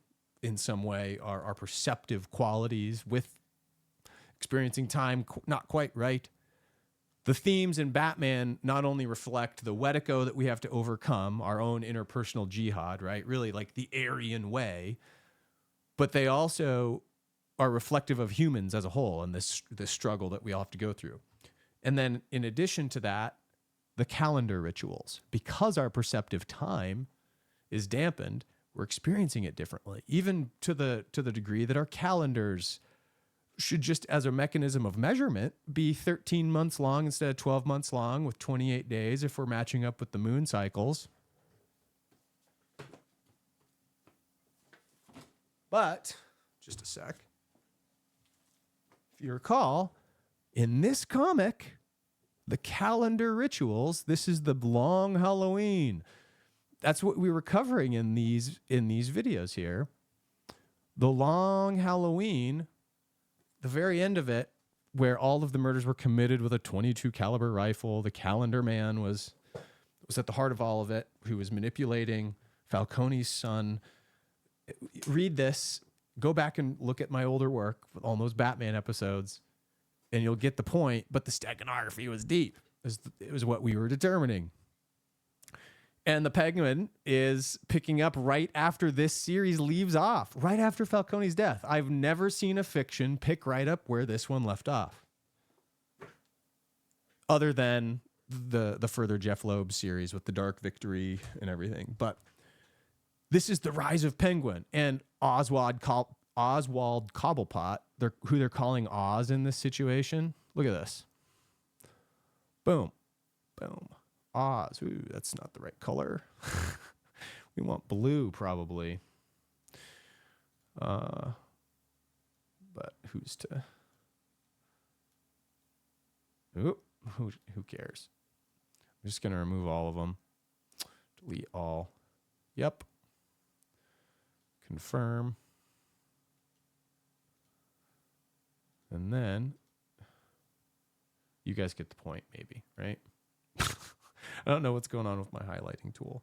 in some way, our perceptive qualities with experiencing time not quite right. The themes in Batman not only reflect the Wetico that we have to overcome, our own interpersonal jihad, right? Really like the Aryan way, but they also are reflective of humans as a whole and this struggle that we all have to go through. And then in addition to that, the calendar rituals. Because our perceptive time is dampened, we're experiencing it differently, even to the degree that our calendars should just as a mechanism of measurement be 13 months long instead of 12 months long with 28 days if we're matching up with the moon cycles. But, just a sec. If you recall, in this comic, the calendar rituals, this is the long Halloween. That's what we were covering in these videos here. The long Halloween, the very end of it, where all of the murders were committed with a .22 caliber rifle. The calendar man was at the heart of all of it, who was manipulating Falcone's son. Read this. Go back and look at my older work with all those Batman episodes, and you'll get the point. But the steganography was deep. It was what we were determining. And the Penguin is picking up right after this series leaves off, right after Falcone's death. I've never seen a fiction pick right up where this one left off, other than the further Jeff Loeb series with the Dark Victory and everything. But this is the rise of Penguin and Oswald Cobblepot, who they're calling Oz in this situation. Look at this. Boom. Boom. Oz. Ooh, that's not the right color. We want blue, probably. But who's to... Ooh, who cares? I'm just going to remove all of them. Delete all. Yep. Confirm. And then... You guys get the point, maybe, right? I don't know what's going on with my highlighting tool,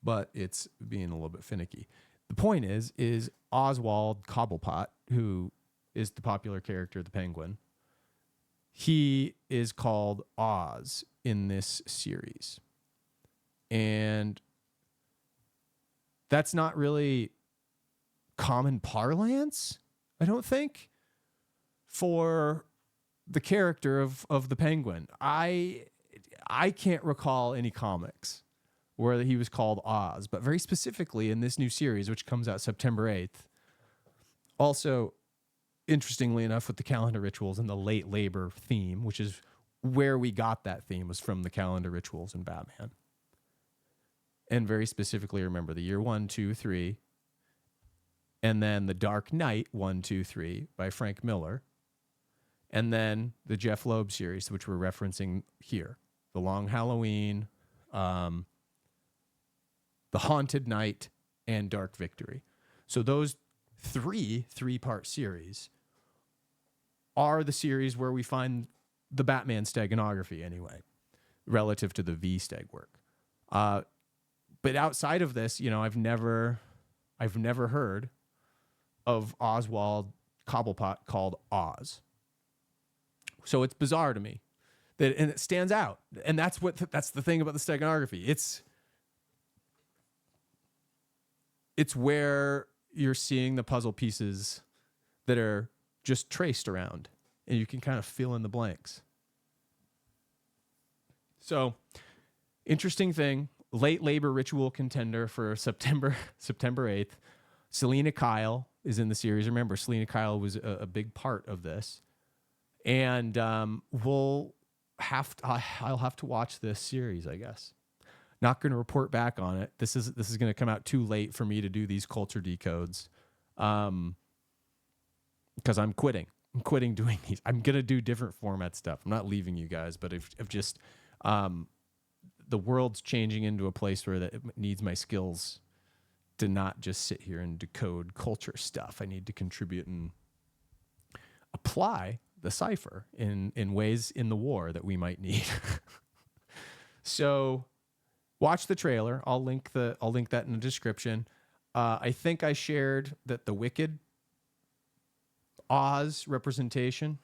but it's being a little bit finicky. The point is Oswald Cobblepot, who is the popular character, the Penguin. he is called Oz in this series. And that's not really common parlance, I don't think, for the character of the Penguin. I can't recall any comics where he was called Oz, but very specifically in this new series, which comes out September 8th. Also, interestingly enough, with the calendar rituals and the late labor theme, which is where we got that theme, was from the calendar rituals in Batman. And very specifically, remember the year 1, 2, 3, and then the Dark Knight 1, 2, 3 by Frank Miller, and then the Jeff Loeb series, which we're referencing here, the Long Halloween, the Haunted Night, and Dark Victory. So those three-part series are the series where we find the Batman steganography anyway, relative to the V-steg work. But outside of this, I've never heard of Oswald Cobblepot called Oz. So it's bizarre to me and it stands out. And that's the thing about the steganography. It's where you're seeing the puzzle pieces that are just traced around, and you can kind of fill in the blanks. So, interesting thing, late labor ritual contender for September 8th. Selena Kyle is in the series. Remember, Selena Kyle was a big part of this. And I'll have to watch this series, I guess. Not going to report back on it. This is going to come out too late for me to do these culture decodes, because I'm quitting. I'm quitting doing these. I'm going to do different format stuff. I'm not leaving you guys, but I've just the world's changing into a place where it needs my skills to not just sit here and decode culture stuff. I need to contribute and apply the cipher in ways in the war that we might need. So watch the trailer. I'll link that in the description. I think I shared that the Wicked Oz representation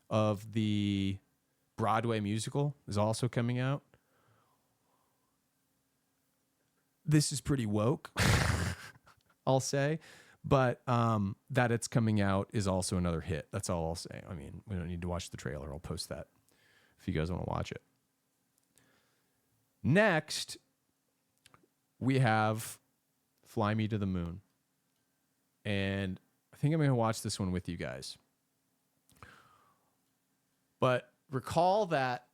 of the Broadway musical is also coming out. This is pretty woke, I'll say, but that it's coming out is also another hit. That's all I'll say. I mean, we don't need to watch the trailer. I'll post that if you guys want to watch it. Next, we have Fly Me to the Moon. And I think I'm going to watch this one with you guys. But recall that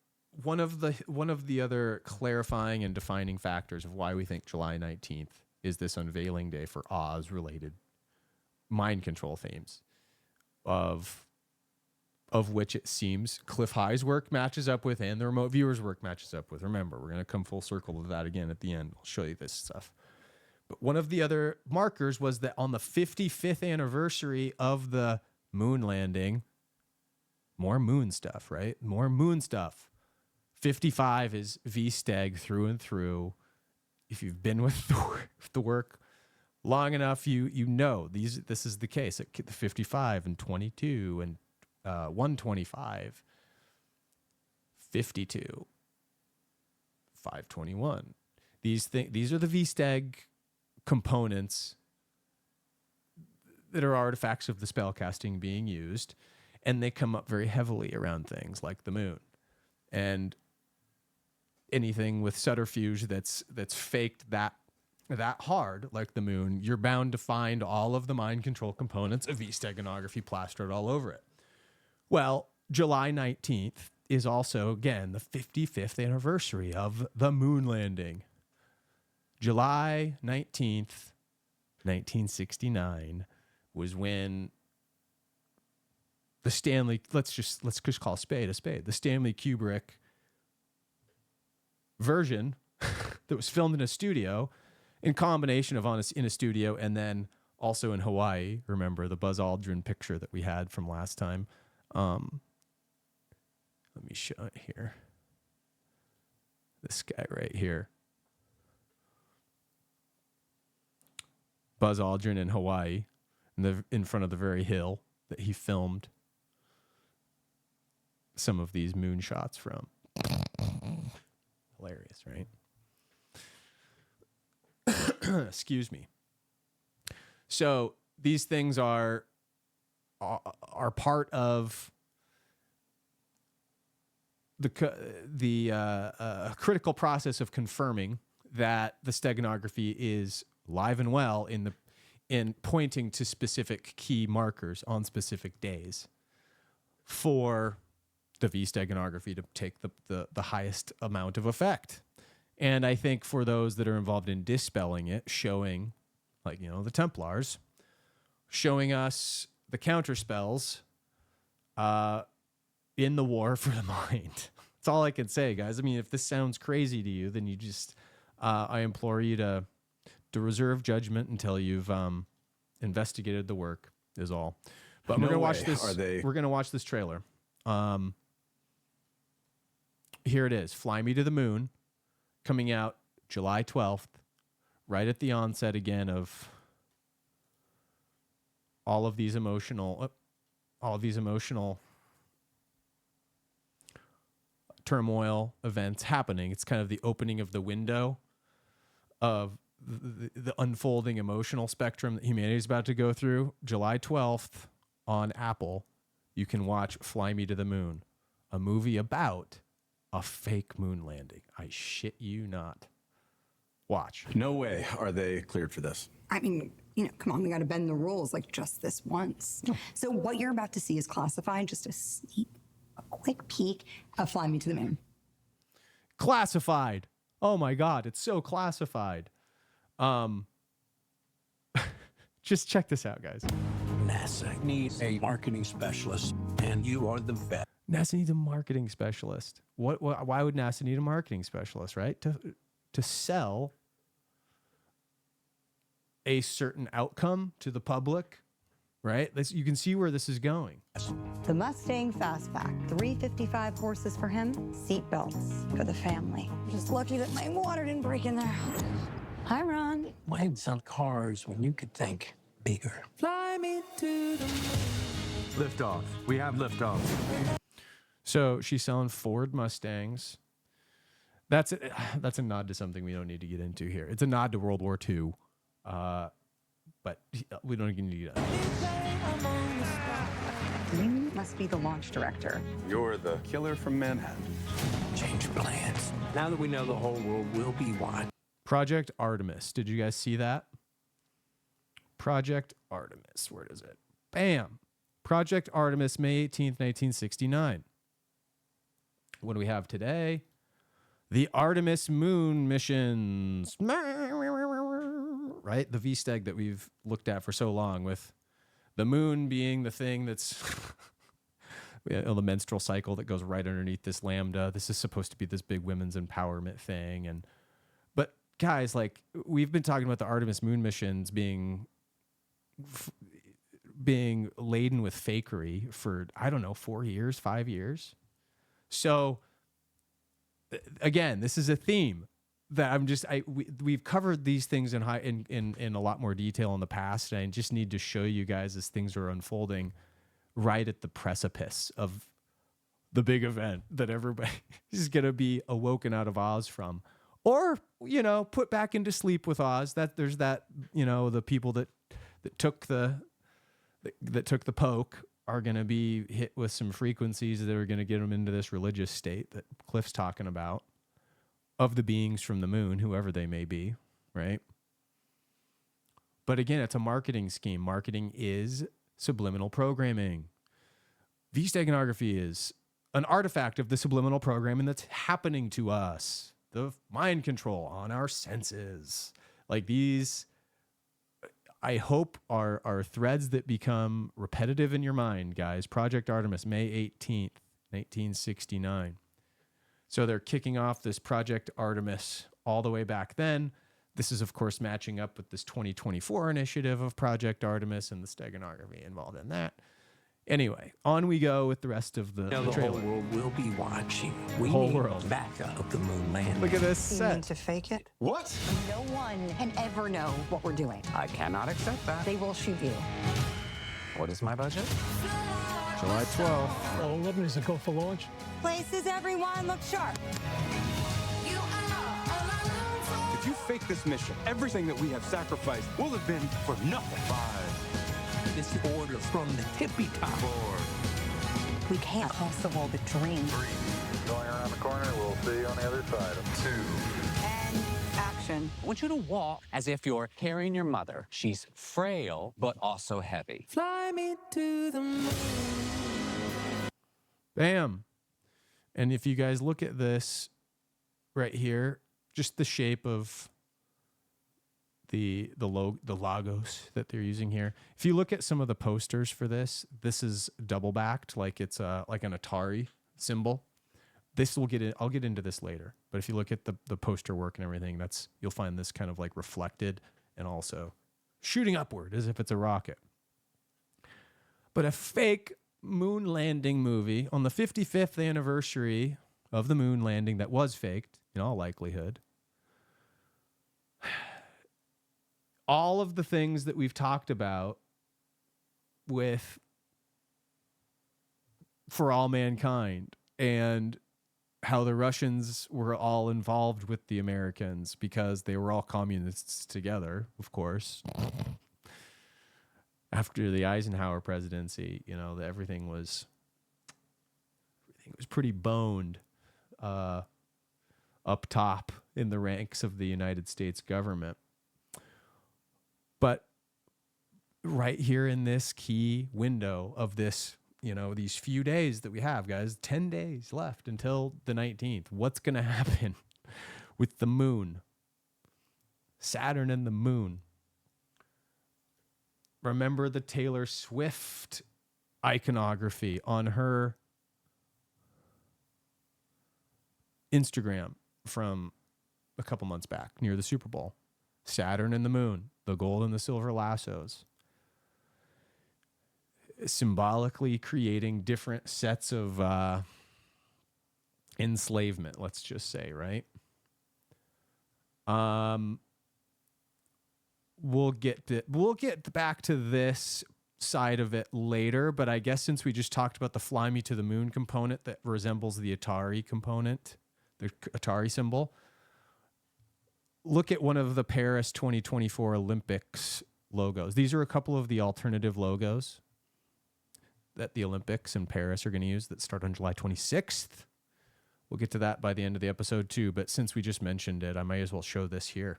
one of the other clarifying and defining factors of why we think July 19th is this unveiling day for Oz-related mind control themes, of which it seems Cliff High's work matches up with and the remote viewer's work matches up with. Remember, we're going to come full circle to that again at the end. I'll show you this stuff. But one of the other markers was that on the 55th anniversary of the moon landing, more moon stuff, right? More moon stuff. 55 is V-steg through and through. If you've been with the work long enough, you know this is the case. At the 55 and 22 and 125, 52, 521. These are the V-steg components that are artifacts of the spellcasting being used, and they come up very heavily around things like the moon and anything with subterfuge that's faked that hard, like the moon. You're bound to find all of the mind control components of V-steganography plastered all over it. Well, July 19th is also, again, the 55th anniversary of the moon landing. July 19th, 1969 was when let's just call a spade a spade. The Stanley Kubrick version that was filmed in a studio, in combination of in a studio and then also in Hawaii. Remember the Buzz Aldrin picture that we had from last time? Let me show it here. This guy right here. Buzz Aldrin in Hawaii, in front of the very hill that he filmed. some of these moon shots from. Hilarious, right? Excuse me. So these things are part of the critical process of confirming that the steganography is live and well in pointing to specific key markers on specific days for the V steganography to take the highest amount of effect. And I think for those that are involved in dispelling it, showing, like, you know, the Templars, showing us the counter spells in the war for the mind. That's all I can say, guys. I mean, if this sounds crazy to you, then you just, I implore you to reserve judgment until you've investigated the work, is all. But we're gonna watch this. We're gonna watch this trailer. Here it is, Fly Me to the Moon, coming out July 12th, right at the onset again of all of these emotional turmoil events happening. It's kind of the opening of the window of the unfolding emotional spectrum that humanity is about to go through. July 12th on Apple, you can watch Fly Me to the Moon, a movie about a fake moon landing. I shit you not. Watch. No way are they cleared for this. I mean, you know, come on, we got to bend the rules like just this once. No. So what you're about to see is classified, just a quick peek of Fly Me to the Moon. Classified. Oh my God, it's so classified. Just check this out, guys. NASA needs a marketing specialist, and you are the best. NASA needs a marketing specialist. Why would NASA need a marketing specialist, right? To sell a certain outcome to the public, right? You can see where this is going. The Mustang Fastback, 355 horses for him, seat belts for the family. Just lucky that my water didn't break in there. Hi, Ron. Why sell cars when you could think bigger? Fly me to the moon. Lift off. We have lift off. So she's selling Ford Mustangs. That's a nod to something we don't need to get into here. It's a nod to World War II, but we don't even need to. You must be the launch director. You're the killer from Manhattan. Change plans. Now that we know the whole world will be one. Project Artemis. Did you guys see that? Project Artemis. Where is it? Bam. Project Artemis, May 18th, 1969. What do we have today? The Artemis moon missions. Right? The V-steg that we've looked at for so long, with the moon being the thing that's the menstrual cycle that goes right underneath this lambda. This is supposed to be this big women's empowerment thing. But guys, like, we've been talking about the Artemis moon missions being laden with fakery for, I don't know, 4 years, 5 years. So again, this is a theme that we've covered these things in a lot more detail in the past, and I just need to show you guys as things are unfolding right at the precipice of the big event that everybody is going to be awoken out of Oz from, or, you know, put back into sleep with Oz. That there's that, you know, the people that took the poke are going to be hit with some frequencies that are going to get them into this religious state that Cliff's talking about, of the beings from the moon, whoever they may be, right? But again, it's a marketing scheme. Marketing is subliminal programming. V-steganography is an artifact of the subliminal programming that's happening to us. The mind control on our senses. Like, these, I hope, are threads that become repetitive in your mind, guys. Project Artemis, May 18th, 1969. So they're kicking off this Project Artemis all the way back then. This is, of course, matching up with this 2024 initiative of Project Artemis and the steganography involved in that. Anyway, on we go with the rest of the The trailer. whole world will be watching. We Whole need world. backup of the moon landing. Look at this You mean set. to fake it? What? No one can ever know what we're doing. I cannot accept that. They will shoot you. What is my budget? July 12th. All 11 is a go for launch. Places, everyone, look sharp. If you fake this mission, everything that we have sacrificed will have been for nothing. 5, This order from the tippy top. 4, We can't cross the wall between. 3, Going around the corner, we'll see you on the other side. 2. And action. I want you to walk as if you're carrying your mother. She's frail, but also heavy. Fly me to the moon. Bam. And if you guys look at this right here, just the shape of the logos that they're using here. If you look at some of the posters for this, this is double backed, like it's like an Atari symbol. This will I'll get into this later. But if you look at the poster work and everything, you'll find this kind of like reflected and also shooting upward as if it's a rocket. But a fake moon landing movie on the 55th anniversary of the moon landing that was faked in all likelihood. All of the things that we've talked about with For All Mankind and how the Russians were all involved with the Americans because they were all communists together, of course. After the Eisenhower presidency, everything was pretty boned up top in the ranks of the United States government. But right here in this key window of this, these few days that we have, guys, 10 days left until the 19th. What's going to happen with the moon? Saturn and the moon. Remember the Taylor Swift iconography on her Instagram from a couple months back near the Super Bowl. Saturn and the moon, the gold and the silver lassos. Symbolically creating different sets of enslavement, let's just say, right? We'll get back to this side of it later, but I guess since we just talked about the Fly Me to the Moon component that resembles the Atari component, the Atari symbol, look at one of the Paris 2024 Olympics logos. These are a couple of the alternative logos that the Olympics in Paris are going to use that start on July 26th. We'll get to that by the end of the episode too, but since we just mentioned it, I might as well show this here.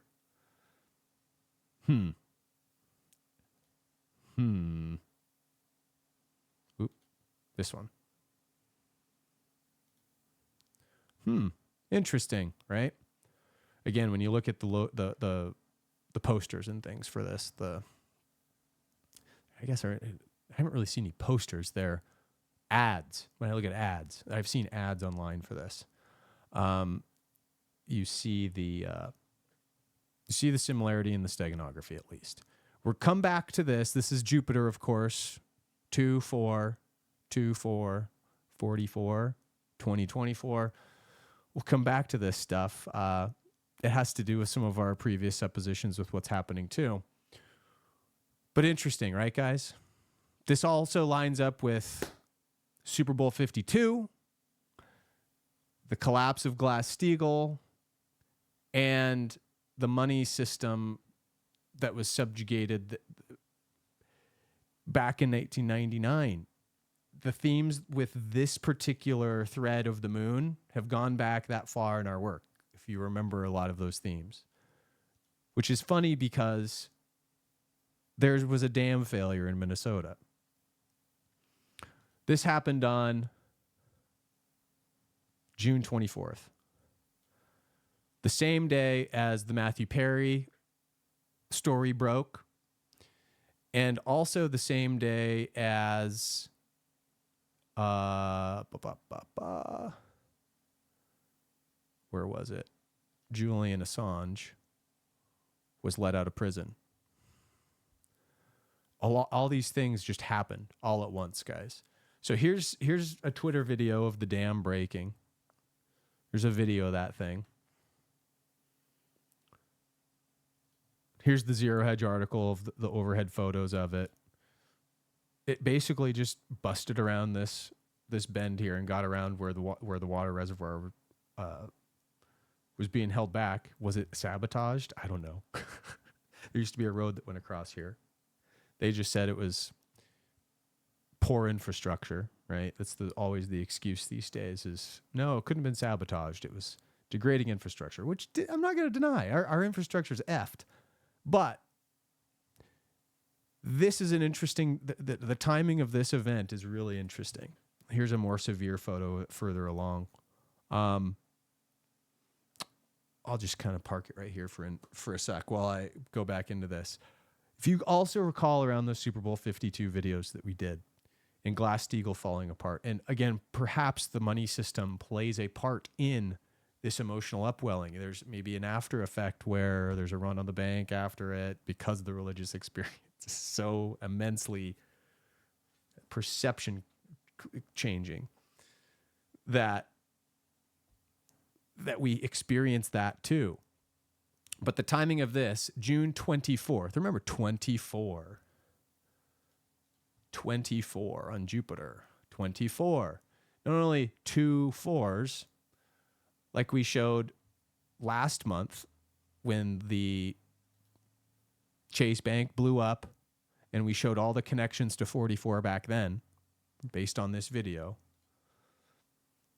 Oop, this one. Interesting, right? Again, when you look at the posters and things for this, I haven't really seen any posters. They're ads. When I look at ads, I've seen ads online for this. You see the similarity in the steganography, at least. We'll come back to this. This is Jupiter, of course. 2-4, 2-4, 44, 2024. We'll come back to this stuff. It has to do with some of our previous suppositions with what's happening too. But interesting, right, guys? This also lines up with Super Bowl 52, the collapse of Glass-Steagall, and the money system that was subjugated back in 1999. The themes with this particular thread of the moon have gone back that far in our work, if you remember a lot of those themes. Which is funny because there was a dam failure in Minnesota. This happened on June 24th. The same day as the Matthew Perry story broke, and also the same day as where was it? Julian Assange was let out of prison. All these things just happened all at once, guys. So here's a Twitter video of the dam breaking. There's a video of that thing. Here's the Zero Hedge article of the overhead photos of it. it basically just busted around this bend here and got around where the water reservoir was being held back. Was it sabotaged? I don't know. There used to be a road that went across here. They just said it was poor infrastructure, right? That's always the excuse these days is, no, it couldn't have been sabotaged. It was degrading infrastructure, which I'm not going to deny. Our infrastructure is effed. But this is an interesting, the timing of this event is really interesting. Here's a more severe photo further along. I'll just kind of park it right here for a sec while I go back into this. If you also recall around those Super Bowl 52 videos that we did and Glass-Steagall falling apart, and again, perhaps the money system plays a part in this emotional upwelling. There's maybe an after effect where there's a run on the bank after it because the religious experience is so immensely perception changing that we experience that too. But the timing of this, June 24th, remember 24 on Jupiter, 24. Not only 2 4s, like we showed last month when the Chase Bank blew up, and we showed all the connections to 44 back then, based on this video.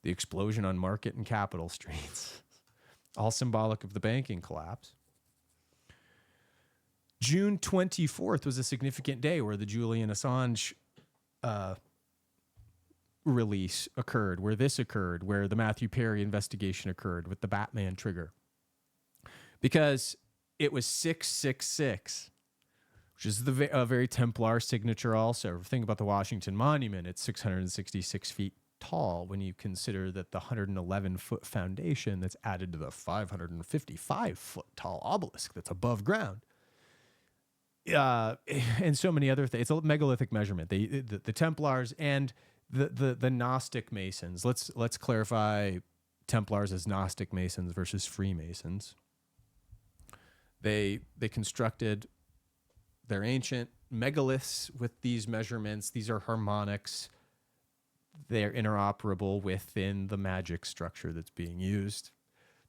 The explosion on Market and Capitol Streets, all symbolic of the banking collapse. June 24th was a significant day where the Julian Assange release occurred, where this occurred, where the Matthew Perry investigation occurred with the Batman trigger. Because it was 666, which is a very Templar signature also. Think about the Washington Monument. It's 666 feet tall when you consider that the 111-foot foundation that's added to the 555-foot tall obelisk that's above ground. And so many other things. It's a megalithic measurement. The Templars and the Gnostic Masons. Let's clarify Templars as Gnostic Masons versus Freemasons. They constructed their ancient megaliths with these measurements. These are harmonics. They're interoperable within the magic structure that's being used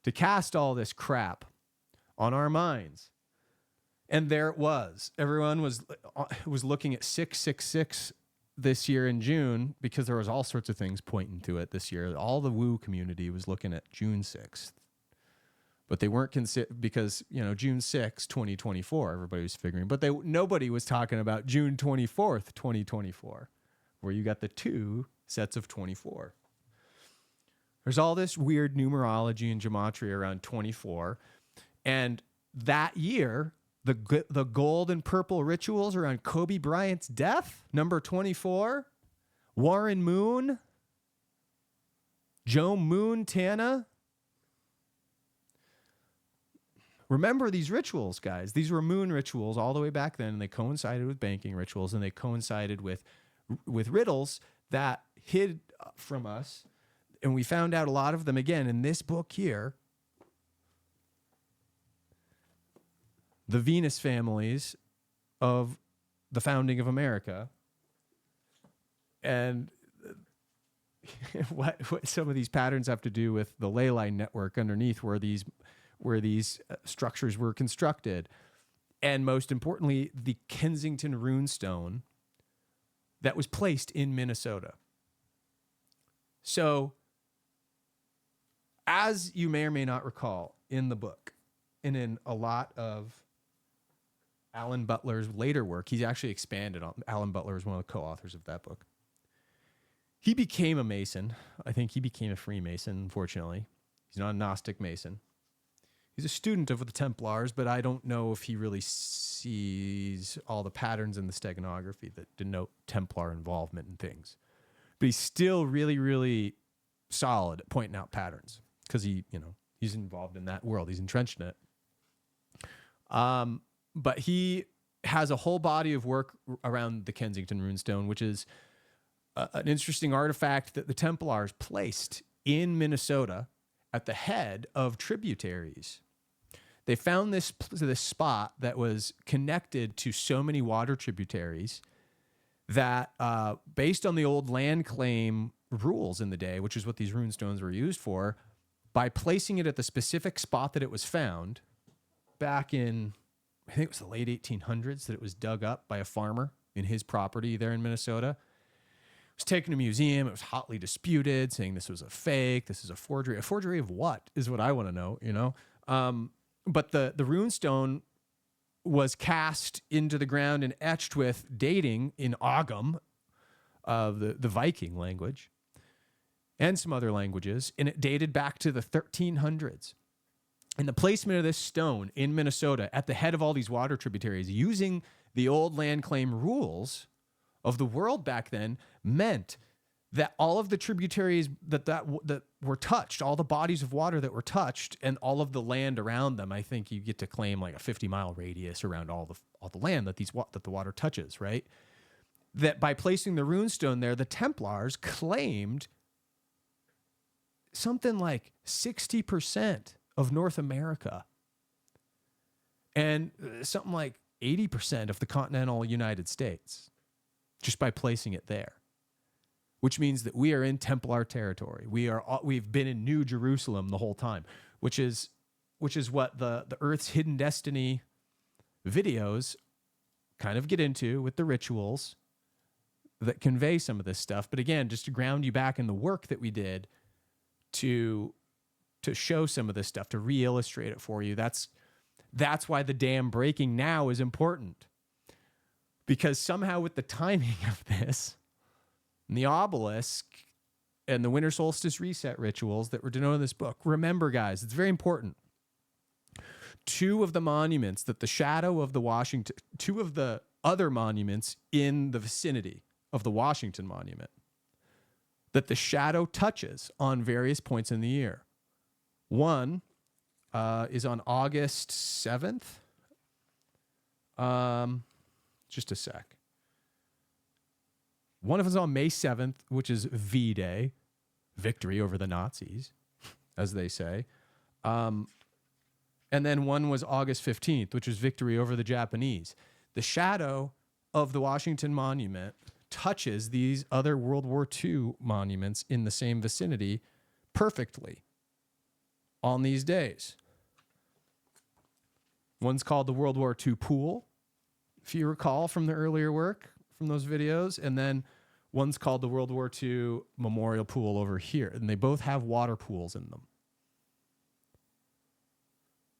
to cast all this crap on our minds. And there it was. Everyone was looking at 666 this year in June because there was all sorts of things pointing to it this year. All the woo community was looking at June 6th. But they weren't because, June 6th, 2024, everybody was figuring. But nobody was talking about June 24th, 2024, where you got the 2 sets of 24. There's all this weird numerology and gematria around 24. And that year, the gold and purple rituals around Kobe Bryant's death, number 24, Warren Moon, Joe Montana. Remember these rituals, guys. These were moon rituals all the way back then, and they coincided with banking rituals, and they coincided with riddles that hid from us. And we found out a lot of them, again, in this book here. The Venus families of the founding of America. And what some of these patterns have to do with the ley line network underneath where these structures were constructed. And most importantly, the Kensington runestone that was placed in Minnesota. So, as you may or may not recall in the book, and in a lot of Alan Butler's later work, he's actually expanded on. Alan Butler is one of the co-authors of that book. He became a Mason. I think he became a Freemason, unfortunately. He's not a Gnostic Mason. He's a student of the Templars, but I don't know if he really sees all the patterns in the steganography that denote Templar involvement in things. But he's still really, really solid at pointing out patterns because he's involved in that world. He's entrenched in it. But he has a whole body of work around the Kensington runestone, which is an interesting artifact that the Templars placed in Minnesota at the head of tributaries. They found this spot that was connected to so many water tributaries that based on the old land claim rules in the day, which is what these rune stones were used for, by placing it at the specific spot that it was found back in, I think it was the late 1800s, that it was dug up by a farmer in his property there in Minnesota. It was taken to a museum. It was hotly disputed, saying this was a fake, this is a forgery. A forgery of what is what I want to know, you know? But the rune stone was cast into the ground and etched with dating in Ogham of the Viking language and some other languages, and it dated back to the 1300s. And the placement of this stone in Minnesota at the head of all these water tributaries using the old land claim rules of the world back then meant that all of the tributaries that were touched, all the bodies of water that were touched, and all of the land around them, I think you get to claim like a 50-mile radius around all the land that the water touches, right? That by placing the runestone there, the Templars claimed something like 60% of North America and something like 80% of the continental United States just by placing it there. Which means that we are in Templar territory. We've been in New Jerusalem the whole time, which is what the Earth's Hidden Destiny videos kind of get into with the rituals that convey some of this stuff. But again, just to ground you back in the work that we did to show some of this stuff, to re-illustrate it for you. That's why the dam breaking now is important. Because somehow with the timing of this, and the obelisk and the winter solstice reset rituals that were denoted in this book. Remember, guys, it's very important. Two of the monuments that the shadow of the Washington, two of the other monuments in the vicinity of the Washington Monument that the shadow touches on various points in the year. One is on August 7th. Just a sec. One of them is on May 7th, which is V-Day, victory over the Nazis, as they say. And then one was August 15th, which was victory over the Japanese. The shadow of the Washington Monument touches these other World War II monuments in the same vicinity perfectly on these days. One's called the World War II Pool, if you recall from the earlier work, from those videos, and then one's called the World War II Memorial Pool over here, and they both have water pools in them.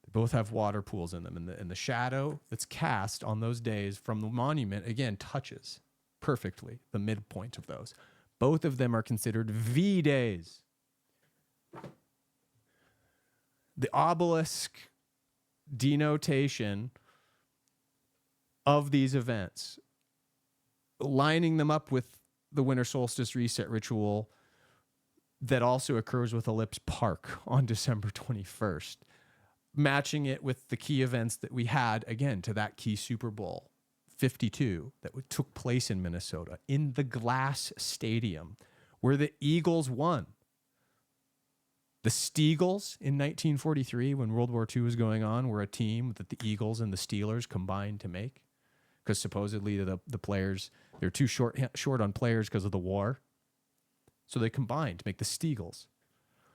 They both have water pools in them, and the shadow that's cast on those days from the monument, again, touches perfectly the midpoint of those. Both of them are considered V-days. The obelisk denotation of these events, lining them up with the winter solstice reset ritual that also occurs with Ellipse Park on December 21st, matching it with the key events that we had, again, to that key Super Bowl 52 that took place in Minnesota in the glass stadium where the Eagles won. The Steagles in 1943, when World War II was going on, were a team that the Eagles and the Steelers combined to make, because supposedly the players, they're too short on players because of the war. So they combined to make the Steagles.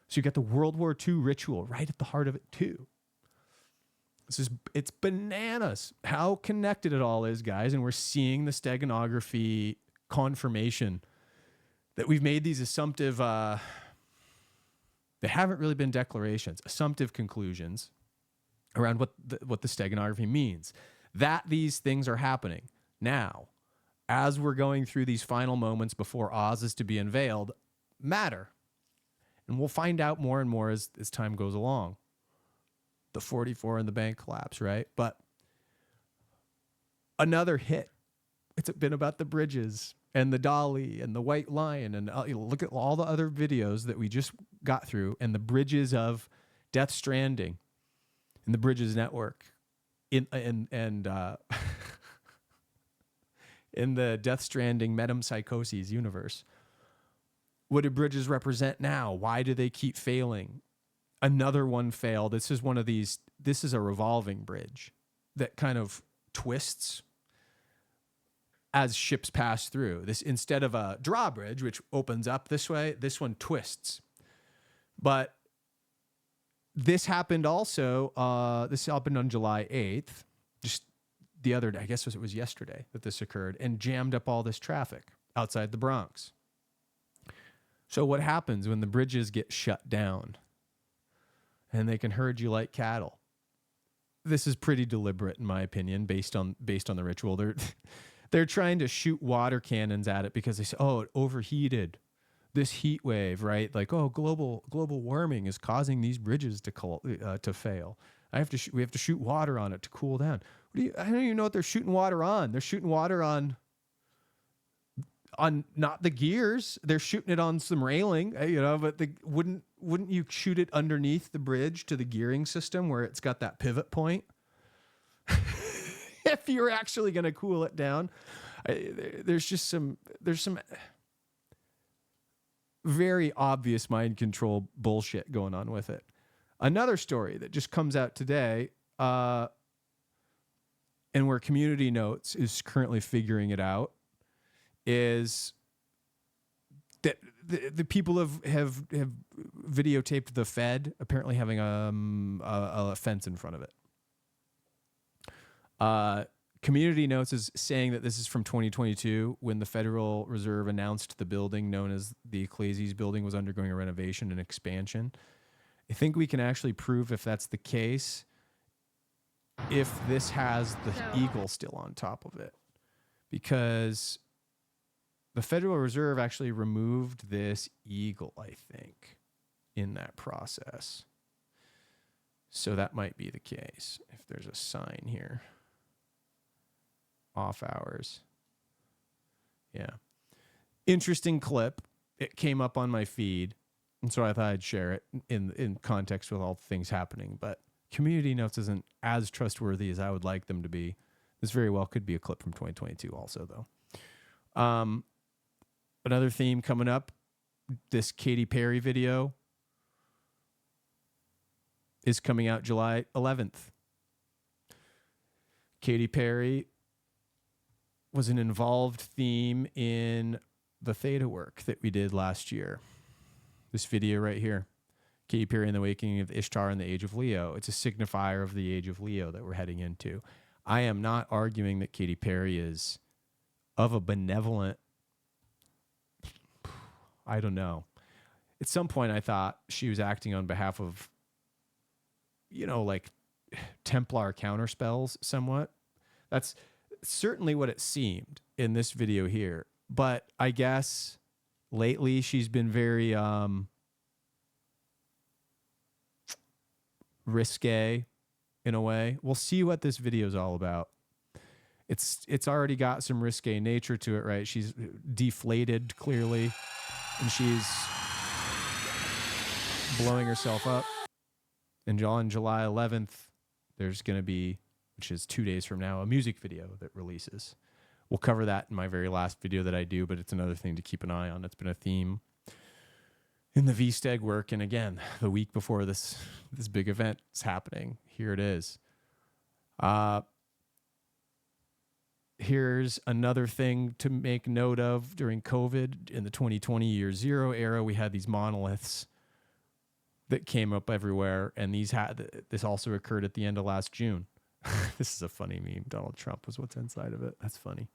So you got the World War II ritual right at the heart of it too. It's bananas how connected it all is, guys. And we're seeing the steganography confirmation that we've made these assumptive, they haven't really been declarations, assumptive conclusions around what the steganography means. That these things are happening now, as we're going through these final moments before Oz is to be unveiled, matter. And we'll find out more and more as time goes along. The 44 and the bank collapse, right? But another hit. It's been about the bridges and the dolly and the white lion. And look at all the other videos that we just got through and the bridges of Death Stranding and the Bridges Network in the Death Stranding metempsychoses universe. What do bridges represent now? Why do they keep failing? Another one failed. This is one of these. This is a revolving bridge that kind of twists as ships pass through. This, instead of a drawbridge, which opens up this way, this one twists. But this happened also, this happened on July 8th, just the other day, I guess it was yesterday that this occurred, and jammed up all this traffic outside the Bronx. So what happens when the bridges get shut down and they can herd you like cattle? This is pretty deliberate, in my opinion, based on the ritual. They're trying to shoot water cannons at it because they say, oh, it overheated. This heat wave, right? Like, oh, global warming is causing these bridges to fail. We have to shoot water on it to cool down. I don't even know what they're shooting water on. They're shooting water on not the gears. They're shooting it on some railing, but wouldn't you shoot it underneath the bridge to the gearing system where it's got that pivot point? If you're actually going to cool it down, there's some very obvious mind control bullshit going on with it. Another story that just comes out today, and where Community Notes is currently figuring it out, is that the people have videotaped the Fed apparently having a fence in front of it. Community Notes is saying that this is from 2022 when the Federal Reserve announced the building known as the Ecclesias building was undergoing a renovation and expansion. I think we can actually prove if that's the case if this has the eagle still on top of it, because the Federal Reserve actually removed this eagle, I think, in that process. So that might be the case if there's a sign here. Off hours. Yeah. Interesting clip. It came up on my feed, and so I thought I'd share it in context with all the things happening. But Community Notes isn't as trustworthy as I would like them to be. This very well could be a clip from 2022 also, though. Another theme coming up, this Katy Perry video is coming out July 11th. Katy Perry was an involved theme in the Theta work that we did last year. This video right here, Katy Perry and the Awakening of Ishtar and the Age of Leo. It's a signifier of the Age of Leo that we're heading into. I am not arguing that Katy Perry is of a benevolent, I don't know. At some point I thought she was acting on behalf of, like Templar counterspells somewhat. That's certainly what it seemed in this video here. But I guess lately she's been very risque in a way. We'll see what this video is all about. It's already got some risque nature to it, right? She's deflated clearly, and she's blowing herself up. And on July 11th, there's going to be, which is 2 days from now, a music video that releases. We'll cover that in my very last video that I do, but it's another thing to keep an eye on. It's been a theme in the VSTEG work. And again, the week before this big event is happening, here it is. Here's another thing to make note of during COVID. In the 2020 year zero era, we had these monoliths that came up everywhere. And this also occurred at the end of last June. This is a funny meme. Donald Trump was what's inside of it. That's funny.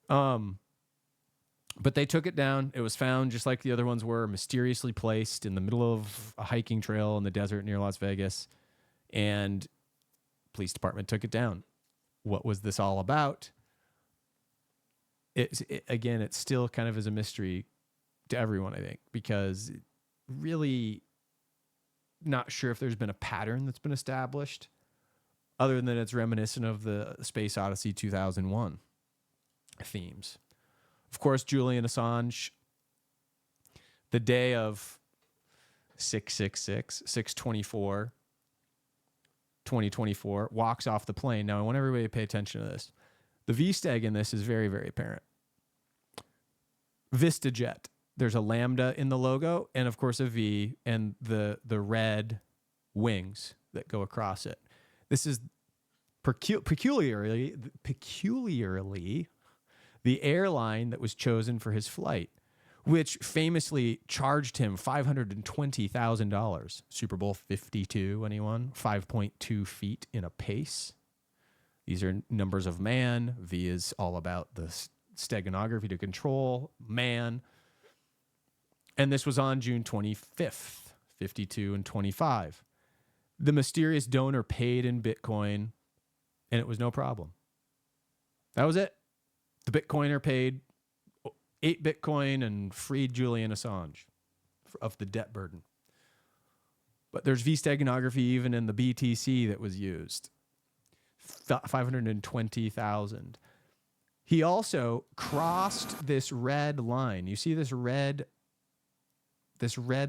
But they took it down. It was found just like the other ones were, mysteriously placed in the middle of a hiking trail in the desert near Las Vegas. And police department took it down. What was this all about? Again, it still kind of is a mystery to everyone, I think, because really not sure if there's been a pattern that's been established other than it's reminiscent of the Space Odyssey 2001 themes. Of course, Julian Assange, the day of 6/24, 2024, walks off the plane. Now, I want everybody to pay attention to this. The VSTEG in this is very, very apparent. VistaJet. There's a lambda in the logo, and of course a V, and the red wings that go across it. This is Peculiarly, the airline that was chosen for his flight, which famously charged him $520,000. Super Bowl 52, anyone? 5.2 feet in a pace. These are numbers of man. V is all about the steganography to control man. And this was on June 25th, 52 and 25. The mysterious donor paid in Bitcoin, and it was no problem. That was it. The Bitcoiner paid 8 Bitcoin and freed Julian Assange of the debt burden. But there's V-steganography even in the BTC that was used. 520,000. He also crossed this red line. You see this red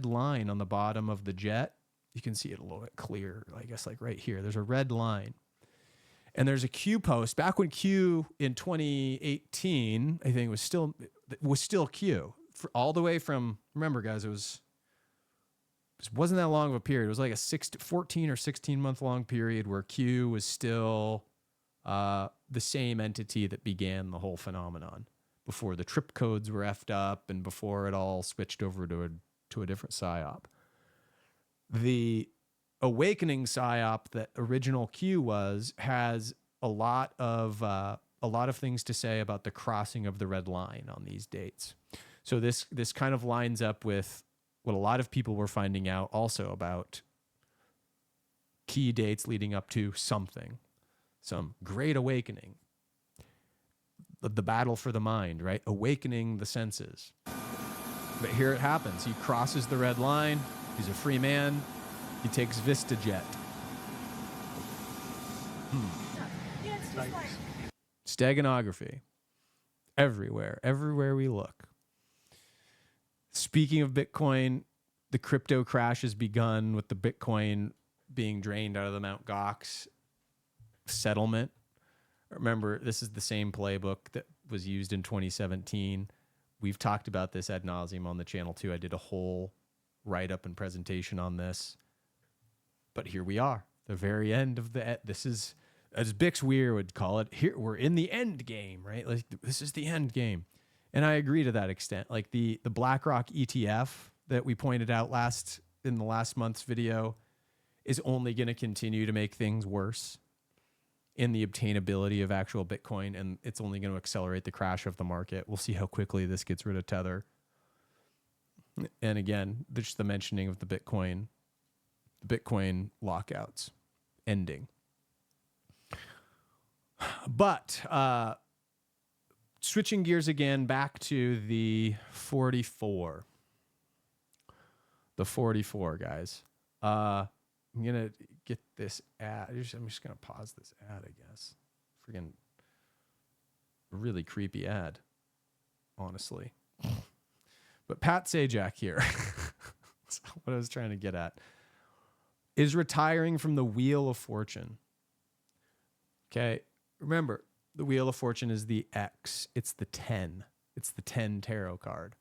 line on the bottom of the jet? You can see it a little bit clearer, I guess, like right here. There's a red line. And there's a Q post. Back when Q in 2018, I think was still Q. For all the way from, remember guys, it wasn't that long of a period. It was like a 14 or 16 month long period where Q was still the same entity that began the whole phenomenon before the trip codes were effed up and before it all switched over to a different psyop. The awakening psyop that original Q has a lot of things to say about the crossing of the red line on these dates. So this kind of lines up with what a lot of people were finding out also about key dates leading up to something, some great awakening, the battle for the mind, right? Awakening the senses. But here it happens. He crosses the red line. He's a free man. He takes VistaJet. Steganography. Everywhere we look. Speaking of Bitcoin, the crypto crash has begun with the Bitcoin being drained out of the Mt. Gox settlement. Remember, this is the same playbook that was used in 2017. We've talked about this ad nauseum on the channel too. I did a whole write-up and presentation on this. But here we are, the very end of this is, as Bix Weir would call it, here we're in the end game, right? Like this is the end game. And I agree to that extent. Like the BlackRock ETF that we pointed out in the last month's video is only going to continue to make things worse in the obtainability of actual Bitcoin, and it's only going to accelerate the crash of the market. We'll see how quickly this gets rid of Tether. And again, just the mentioning of the Bitcoin lockouts ending. But switching gears again back to the 44. The 44, guys. I'm going to get this ad. I'm just going to pause this ad, I guess. Freaking really creepy ad, honestly. But Pat Sajak here, that's what I was trying to get at, is retiring from the Wheel of Fortune. Okay, remember, the Wheel of Fortune is the X. It's the 10. It's the 10 tarot card.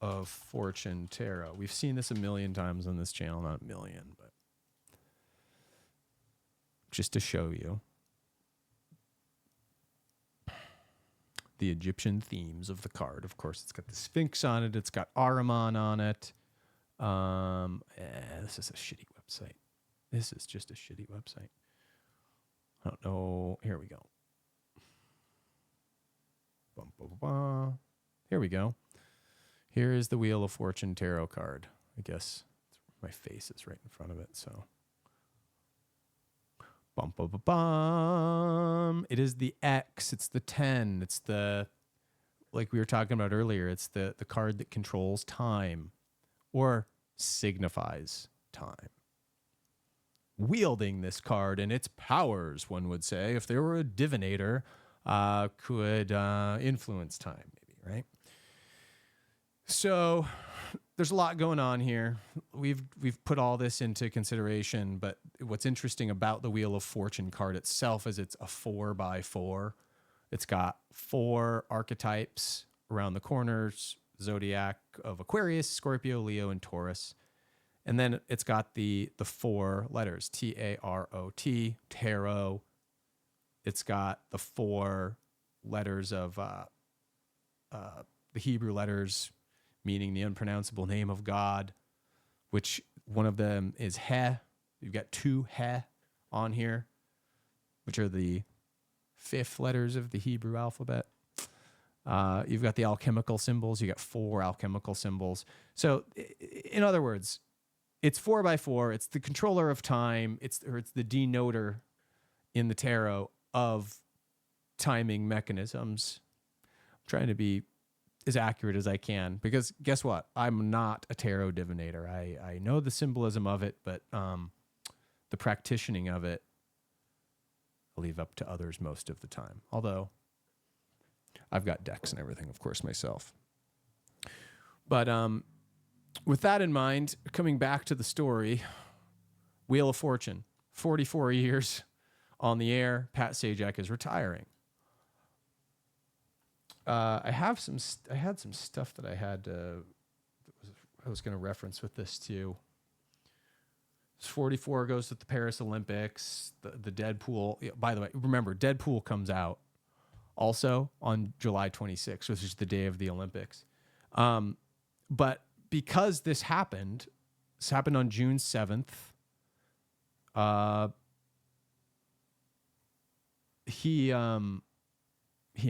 Of Fortune Tarot. We've seen this a million times on this channel. Not a million, but just to show you the Egyptian themes of the card. Of course, it's got the Sphinx on it. It's got Ahriman on it. This is a shitty website. This is just a shitty website. I don't know. Here we go. Here we go. Here is the Wheel of Fortune Tarot card. I guess my face is right in front of it, so. It is the X. It's the 10. It's the, like we were talking about earlier, it's the card that controls time or signifies time. Wielding this card and its powers, one would say, if there were a divinator, could influence time, maybe, right? So there's a lot going on here. We've put all this into consideration, but what's interesting about the Wheel of Fortune card itself is it's a 4x4. It's got 4 archetypes around the corners, zodiac of Aquarius, Scorpio, Leo, and Taurus. And then it's got the 4 letters, T-A-R-O-T, tarot. It's got the 4 letters of the Hebrew letters, meaning the unpronounceable name of God, which one of them is He. You've got 2 He on here, which are the 5th letters of the Hebrew alphabet. You've got the alchemical symbols. You got 4 alchemical symbols. So in other words, it's 4x4. It's the controller of time. It's the denoter in the tarot of timing mechanisms. I'm trying to be as accurate as I can, because guess what? I'm not a tarot divinator. I know the symbolism of it, but the practicing of it, I leave up to others most of the time. Although I've got decks and everything, of course, myself. But with that in mind, coming back to the story, Wheel of Fortune, 44 years on the air. Pat Sajak is retiring. I had some stuff that I was going to reference with this too. 44 goes with the Paris Olympics, the Deadpool. By the way, remember, Deadpool comes out also on July 26th, which is the day of the Olympics. But because this happened on June 7th. He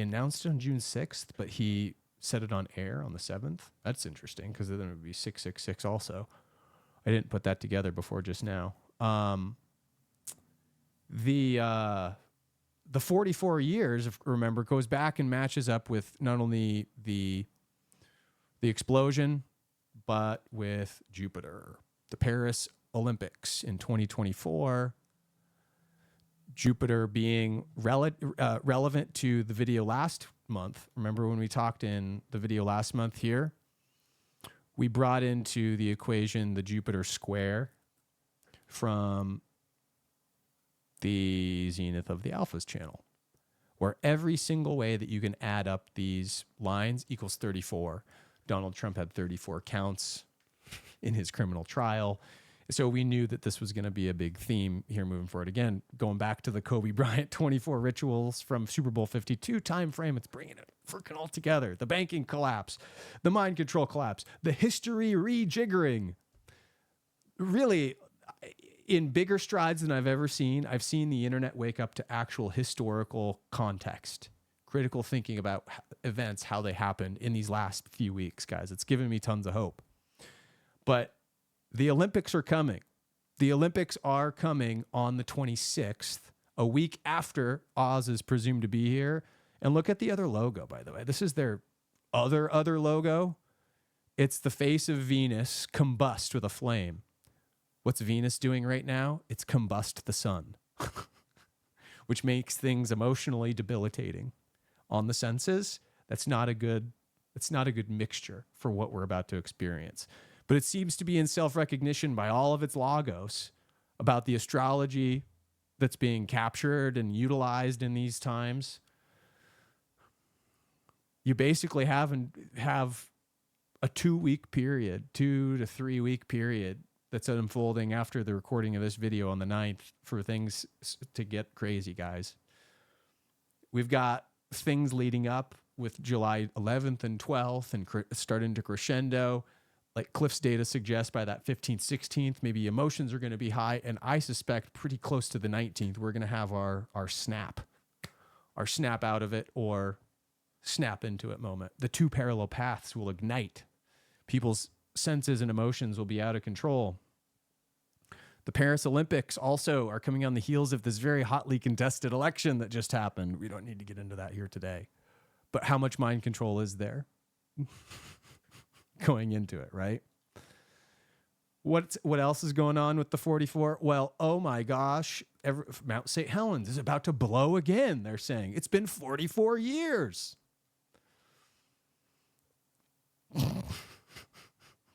announced it on June 6th, but he set it on air on the 7th. That's interesting, because then it would be 666 also. I didn't put that together before just now. The 44 years, remember, goes back and matches up with not only the explosion, but with Jupiter. The Paris Olympics in 2024, Jupiter being relevant to the video last month. Remember when we talked in the video last month here? We brought into the equation the Jupiter square from the zenith of the alphas channel, where every single way that you can add up these lines equals 34. Donald Trump had 34 counts in his criminal trial. So we knew that this was going to be a big theme here moving forward. Again, going back to the Kobe Bryant 24 rituals from Super Bowl 52 time frame, it's bringing it freaking all together. The banking collapse, the mind control collapse, the history rejiggering. Really, in bigger strides than I've ever seen, I've seen the internet wake up to actual historical context, critical thinking about events, how they happened in these last few weeks, guys. It's given me tons of hope. But the Olympics are coming. The Olympics are coming on the 26th, a week after Oz is presumed to be here. And look at the other logo, by the way. This is their other logo. It's the face of Venus combust with a flame. What's Venus doing right now? It's combust the sun, which makes things emotionally debilitating on the senses. That's not a good mixture for what we're about to experience. But it seems to be in self-recognition by all of its logos about the astrology that's being captured and utilized in these times. You basically have a 2-week period, 2 to 3 week period that's unfolding after the recording of this video on the 9th for things to get crazy, guys. We've got things leading up with July 11th and 12th and starting to crescendo. Like Cliff's data suggests, by that 15th, 16th, maybe emotions are going to be high. And I suspect pretty close to the 19th, we're going to have our snap out of it or snap into it moment. The 2 parallel paths will ignite. People's senses and emotions will be out of control. The Paris Olympics also are coming on the heels of this very hotly contested election that just happened. We don't need to get into that here today. But how much mind control is there? Going into it, right? What else is going on with the 44? Well, oh my gosh, Mount St. Helens is about to blow again, they're saying. It's been 44 years.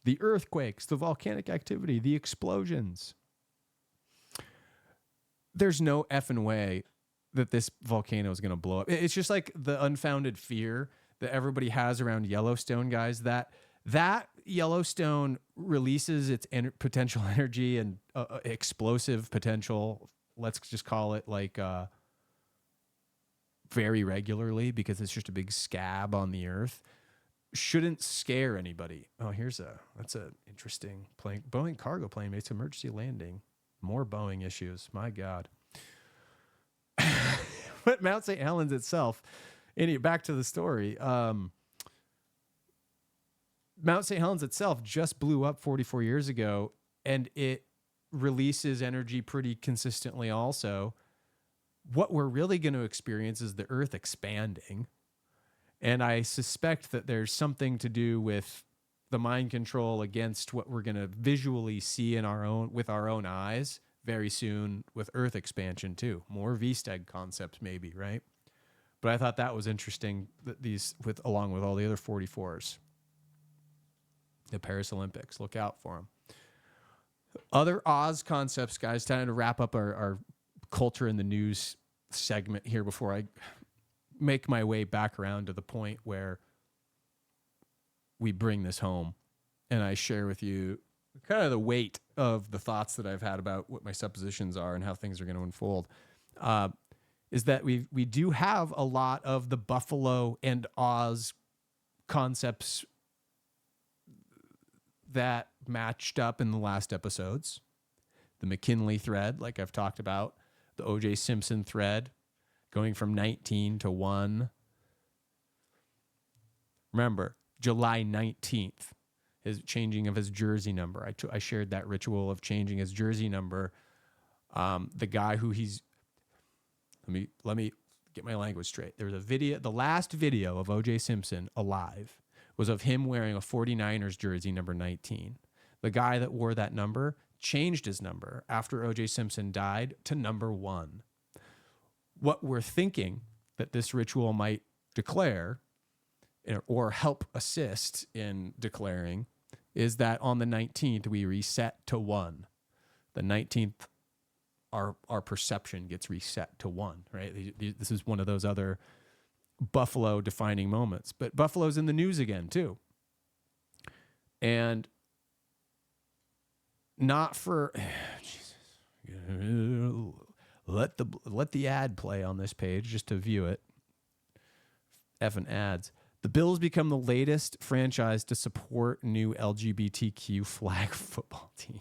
The earthquakes, the volcanic activity, the explosions. There's no effing way that this volcano is going to blow up. It's just like the unfounded fear that everybody has around Yellowstone, guys, that That Yellowstone releases its potential energy and explosive potential. Let's just call it like very regularly because it's just a big scab on the earth. Shouldn't scare anybody. Oh, that's an interesting plane. Boeing cargo plane makes emergency landing. More Boeing issues. My God. But Mount St. Helens itself, back to the story. Mount St. Helens itself just blew up 44 years ago, and it releases energy pretty consistently also. What we're really going to experience is the Earth expanding. And I suspect that there's something to do with the mind control against what we're going to visually see with our own eyes very soon with Earth expansion too. More VSTEG concepts maybe, right? But I thought that was interesting that along with all the other 44s. The Paris Olympics. Look out for them. Other Oz concepts, guys, time to wrap up our culture in the news segment here before I make my way back around to the point where we bring this home and I share with you kind of the weight of the thoughts that I've had about what my suppositions are and how things are going to unfold. Is that we do have a lot of the Buffalo and Oz concepts that matched up in the last episodes. The McKinley thread, like I've talked about, the O.J. Simpson thread, going from 19 to 1. Remember, July 19th, his changing of his jersey number. I shared that ritual of changing his jersey number. The guy who let me get my language straight. There was a video, the last video of O.J. Simpson alive was of him wearing a 49ers jersey, number 19. The guy that wore that number changed his number after O.J. Simpson died to number 1. What we're thinking that this ritual might declare or help assist in declaring is that on the 19th, we reset to 1. The 19th, our perception gets reset to 1, right? This is one of those other Buffalo defining moments, but Buffalo's in the news again too. And not for let the ad play on this page just to view it. Effing ads. The Bills become the latest franchise to support new LGBTQ flag football team.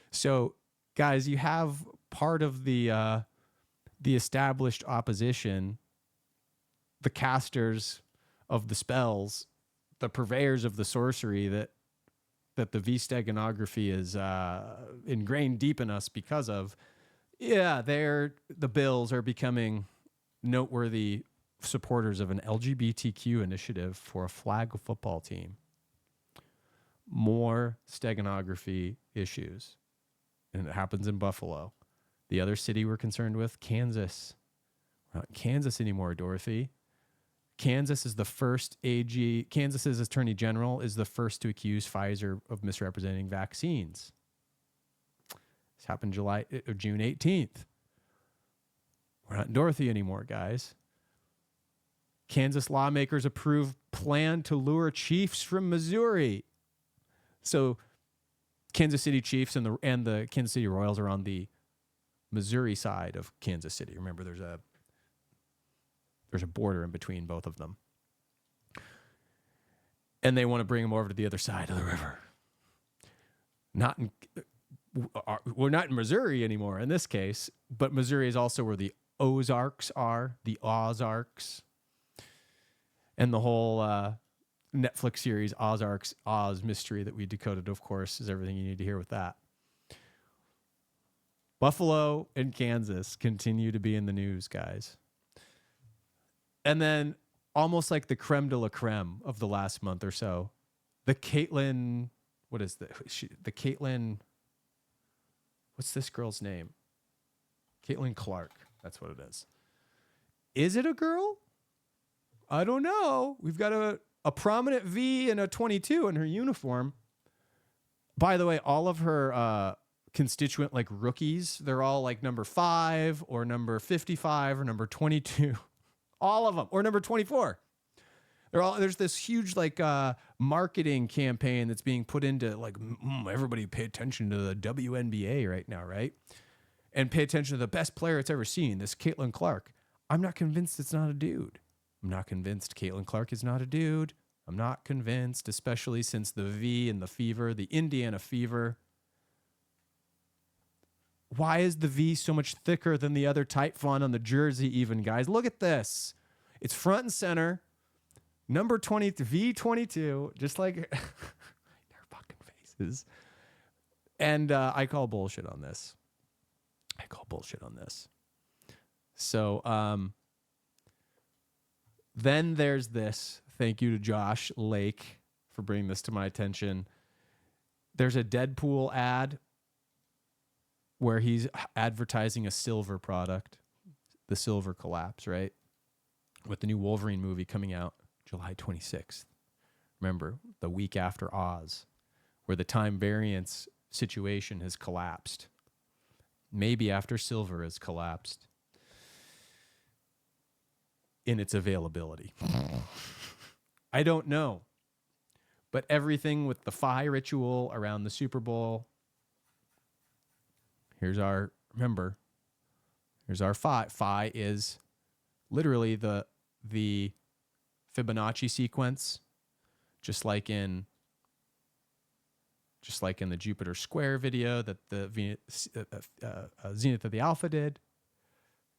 So, guys, you have part of the established opposition, the casters of the spells, the purveyors of the sorcery that the V-steganography is ingrained deep in us because of. Yeah, the Bills are becoming noteworthy supporters of an LGBTQ initiative for a flag football team. More steganography issues. And it happens in Buffalo. The other city we're concerned with, Kansas. We're not in Kansas anymore, Dorothy. Kansas is the first Kansas's attorney general is the first to accuse Pfizer of misrepresenting vaccines. This happened June 18th. We're not in Dorothy anymore, guys. Kansas lawmakers approve plan to lure Chiefs from Missouri. So Kansas City Chiefs and the Kansas City Royals are on the Missouri side of Kansas City. Remember, there's a border in between both of them. And they want to bring them over to the other side of the river. We're not in Missouri anymore in this case, but Missouri is also where the Ozarks are, the Ozarks. And the whole Netflix series Ozarks, Oz Mystery that we decoded, of course, is everything you need to hear with that. Buffalo and Kansas continue to be in the news, guys. And then almost like the creme de la creme of the last month or so, the Caitlin, what's this girl's name? Caitlin Clark. That's what it is. Is it a girl? I don't know. We've got a prominent V and a 22 in her uniform. By the way, all of her constituent like rookies, they're all like number 5 or number 55 or number 22. All of them. Or number 24. There's this huge like marketing campaign that's being put into like everybody pay attention to the WNBA right now, right? And pay attention to the best player it's ever seen, this Caitlin Clark. I'm not convinced it's not a dude. I'm not convinced Caitlin Clark is not a dude. I'm not convinced, especially since the V and the fever, the Indiana fever. Why is the V so much thicker than the other type font on the jersey even, guys? Look at this. It's front and center. Number 20, V22, just like their fucking faces. And I call bullshit on this. So then there's this. Thank you to Josh Lake for bringing this to my attention. There's a Deadpool ad where he's advertising a silver product, the silver collapse, right? With the new Wolverine movie coming out July 26th. Remember, the week after Oz, where the time variance situation has collapsed. Maybe after silver has collapsed in its availability. I don't know. But everything with the Phi ritual around the Super Bowl. Here's our Phi. Phi is literally the Fibonacci sequence, just like in the Jupiter Square video that the Zenith of the Alpha did,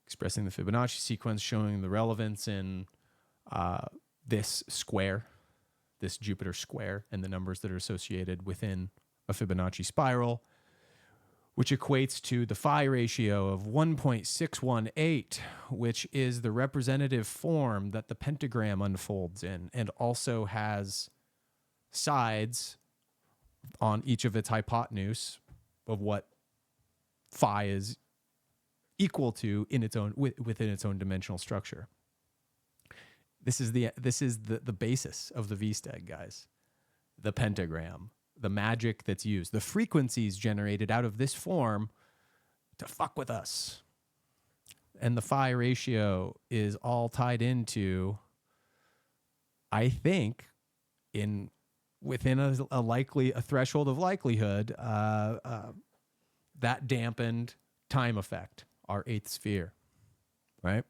expressing the Fibonacci sequence, showing the relevance in this square, this Jupiter square, and the numbers that are associated within a Fibonacci spiral, which equates to the Phi ratio of 1.618, which is the representative form that the pentagram unfolds in, and also has sides on each of its hypotenuse of what Phi is equal to in its own within its own dimensional structure. This is the basis of the V-steg, guys. The pentagram, the magic that's used, the frequencies generated out of this form to fuck with us. And the Phi ratio is all tied into, I think, within a threshold of likelihood, that dampened time effect, our eighth sphere, right?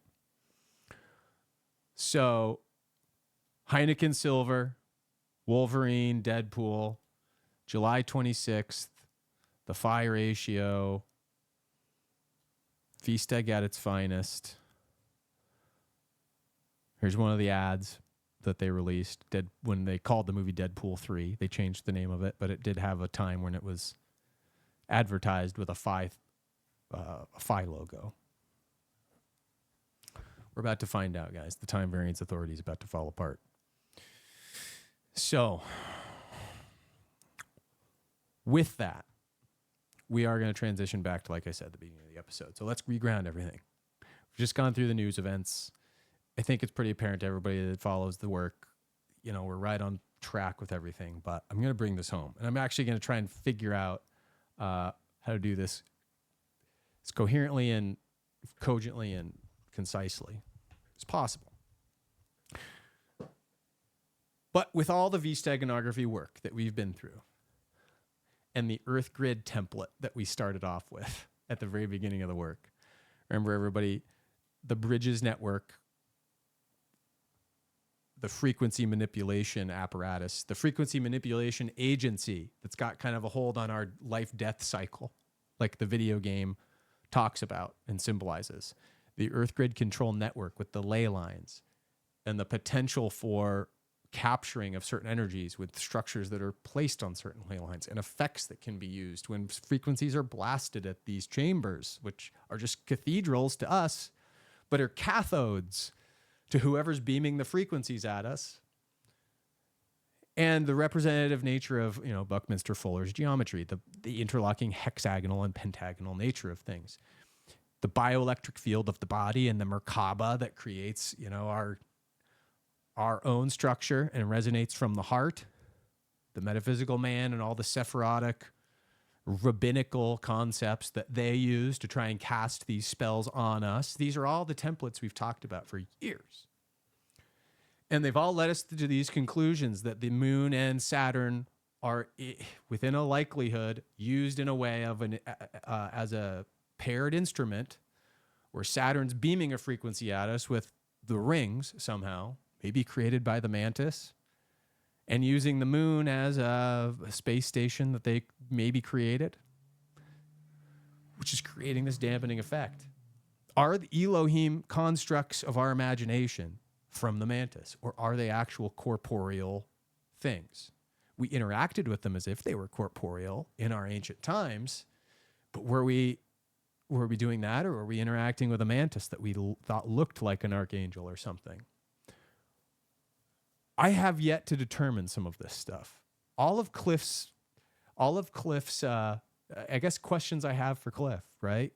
So, Heineken Silver, Wolverine, Deadpool, July 26th, the Phi ratio, V-steg at its finest. Here's one of the ads that they released when they called the movie Deadpool 3. They changed the name of it, but it did have a time when it was advertised with a Phi logo. We're about to find out, guys. The time variance authority is about to fall apart. So, with that, we are going to transition back to, like I said at the beginning of the episode. So let's reground everything. We've just gone through the news events. I think it's pretty apparent to everybody that follows the work. You know, we're right on track with everything, but I'm going to bring this home. And I'm actually going to try and figure out how to do this as coherently and cogently and concisely as possible. But with all the V-steganography work that we've been through and the Earth grid template that we started off with at the very beginning of the work, remember everybody, the Bridges network, the frequency manipulation apparatus, the frequency manipulation agency that's got kind of a hold on our life-death cycle, like the video game talks about and symbolizes. The Earth grid control network with the ley lines and the potential for capturing of certain energies with structures that are placed on certain ley lines and effects that can be used when frequencies are blasted at these chambers, which are just cathedrals to us, but are cathodes to whoever's beaming the frequencies at us. And the representative nature of, Buckminster Fuller's geometry, the interlocking hexagonal and pentagonal nature of things. The bioelectric field of the body and the Merkaba that creates, our own structure and resonates from the heart, the metaphysical man and all the Sephirotic rabbinical concepts that they use to try and cast these spells on us. These are all the templates we've talked about for years. And they've all led us to these conclusions that the moon and Saturn are within a likelihood used in a way of as a paired instrument where Saturn's beaming a frequency at us with the rings somehow, maybe created by the mantis, and using the moon as a space station that they maybe created, which is creating this dampening effect. Are the Elohim constructs of our imagination from the mantis, or are they actual corporeal things? We interacted with them as if they were corporeal in our ancient times, but were we doing that, or were we interacting with a mantis that we thought looked like an archangel or something? I have yet to determine some of this stuff. All of Cliff's, I guess, questions I have for Cliff, right?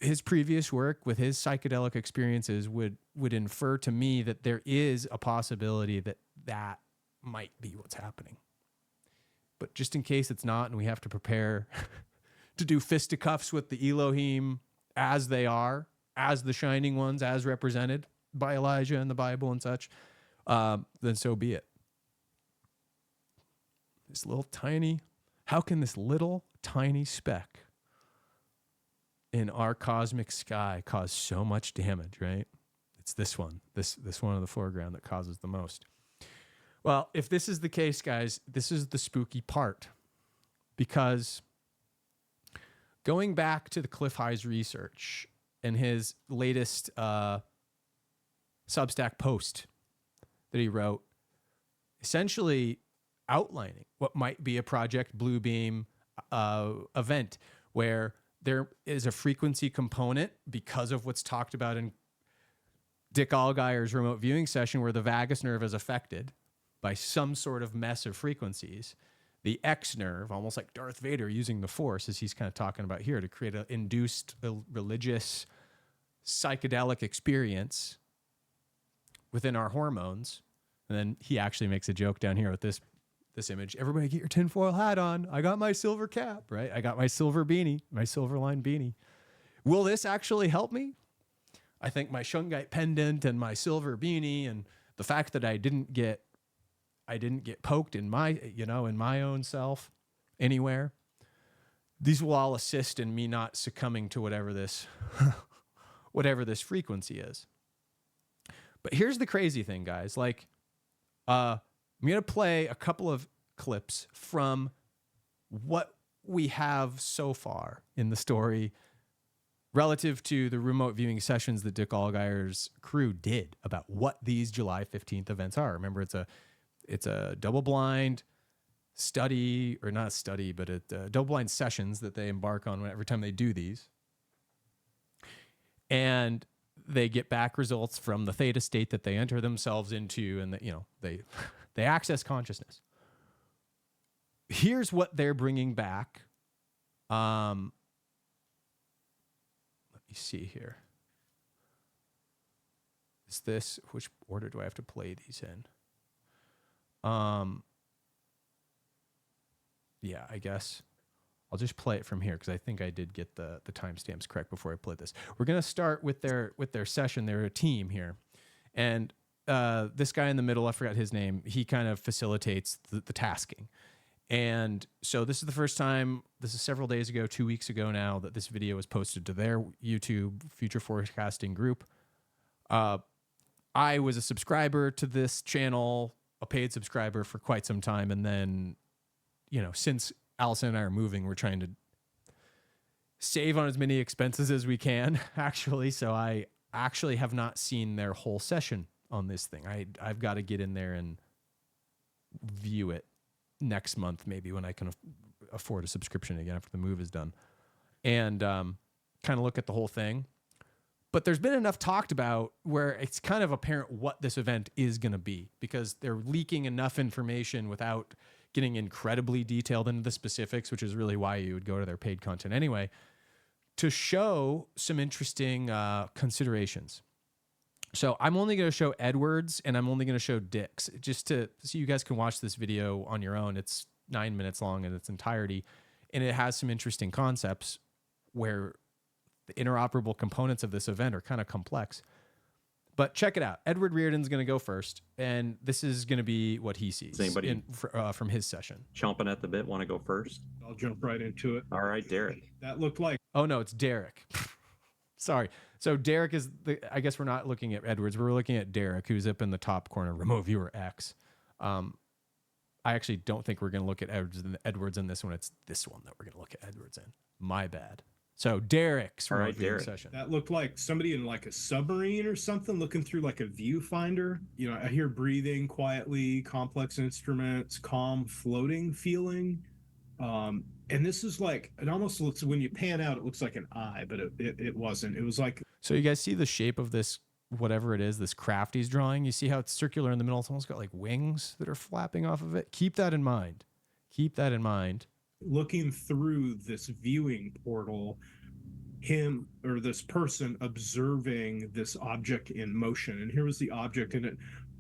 His previous work with his psychedelic experiences would infer to me that there is a possibility that that might be what's happening. But just in case it's not, and we have to prepare to do fisticuffs with the Elohim as they are, as the shining ones, as represented by Elijah in the Bible and such, then so be it. How can this little tiny speck in our cosmic sky cause so much damage, right? It's this one in the foreground that causes the most. Well, if this is the case, guys, this is the spooky part, because going back to the Cliff High's research and his latest Substack post that he wrote, essentially outlining what might be a Project Bluebeam event where there is a frequency component because of what's talked about in Dick Allgire's remote viewing session, where the vagus nerve is affected by some sort of mess of frequencies. The X nerve, almost like Darth Vader using the Force, as he's kind of talking about here, to create an induced religious psychedelic experience within our hormones. And then he actually makes a joke down here with this image. Everybody get your tinfoil hat on. I got my silver cap, right? I got my silver beanie, my silver line beanie. Will this actually help me? I think my shungite pendant and my silver beanie and the fact that I didn't get poked in my own self anywhere, these will all assist in me not succumbing to whatever this frequency is. But here's the crazy thing, guys. Like, I'm going to play a couple of clips from what we have so far in the story relative to the remote viewing sessions that Dick Allgire's crew did about what these July 15th events are. Remember, it's a double-blind study, or not a study, but double-blind sessions that they embark on every time they do these. And they get back results from the theta state that they enter themselves into, and they access consciousness. Here's what they're bringing back. Let me see here. Which order do I have to play these in? Yeah, I guess I'll just play it from here because I think I did get the timestamps correct before I played this. We're gonna start with their session. They're a team here, and this guy in the middle, I forgot his name. He kind of facilitates the tasking, and so this is the first time. This is several days ago, 2 weeks ago now, that this video was posted to their YouTube Future Forecasting group. I was a subscriber to this channel, a paid subscriber for quite some time, and then, since Allison and I are moving, we're trying to save on as many expenses as we can, actually. So I actually have not seen their whole session on this thing. I've got to get in there and view it next month, maybe, when I can afford a subscription again after the move is done, and kind of look at the whole thing. But there's been enough talked about where it's kind of apparent what this event is going to be, because they're leaking enough information without getting incredibly detailed into the specifics, which is really why you would go to their paid content anyway, to show some interesting considerations. So I'm only going to show Edward's, and I'm only going to show Dick's, just so you guys can watch this video on your own. It's 9 minutes long in its entirety, and it has some interesting concepts where the interoperable components of this event are kind of complex. But check it out. Edward Reardon's going to go first, and this is going to be what he sees from his session. Chomping at the bit, want to go first? I'll jump right into it. All right, Derek. That looked like... Oh, no, it's Derek. Sorry. So Derek is I guess we're not looking at Edwards. We're looking at Derek, who's up in the top corner, remote viewer X. I actually don't think we're going to look at Edwards in this one. It's this one that we're going to look at Edwards in. My bad. So Derek's remote viewing session. That looked like somebody in like a submarine or something looking through like a viewfinder. You know, I hear breathing quietly, complex instruments, calm floating feeling. And this is like, it almost looks, when you pan out, it looks like an eye, but it wasn't. It was like... So you guys see the shape of this, whatever it is, this craft he's drawing? You see how it's circular in the middle? It's almost got like wings that are flapping off of it. Keep that in mind. Keep that in mind. Looking through this viewing portal, him or this person observing this object in motion. And here was the object, and it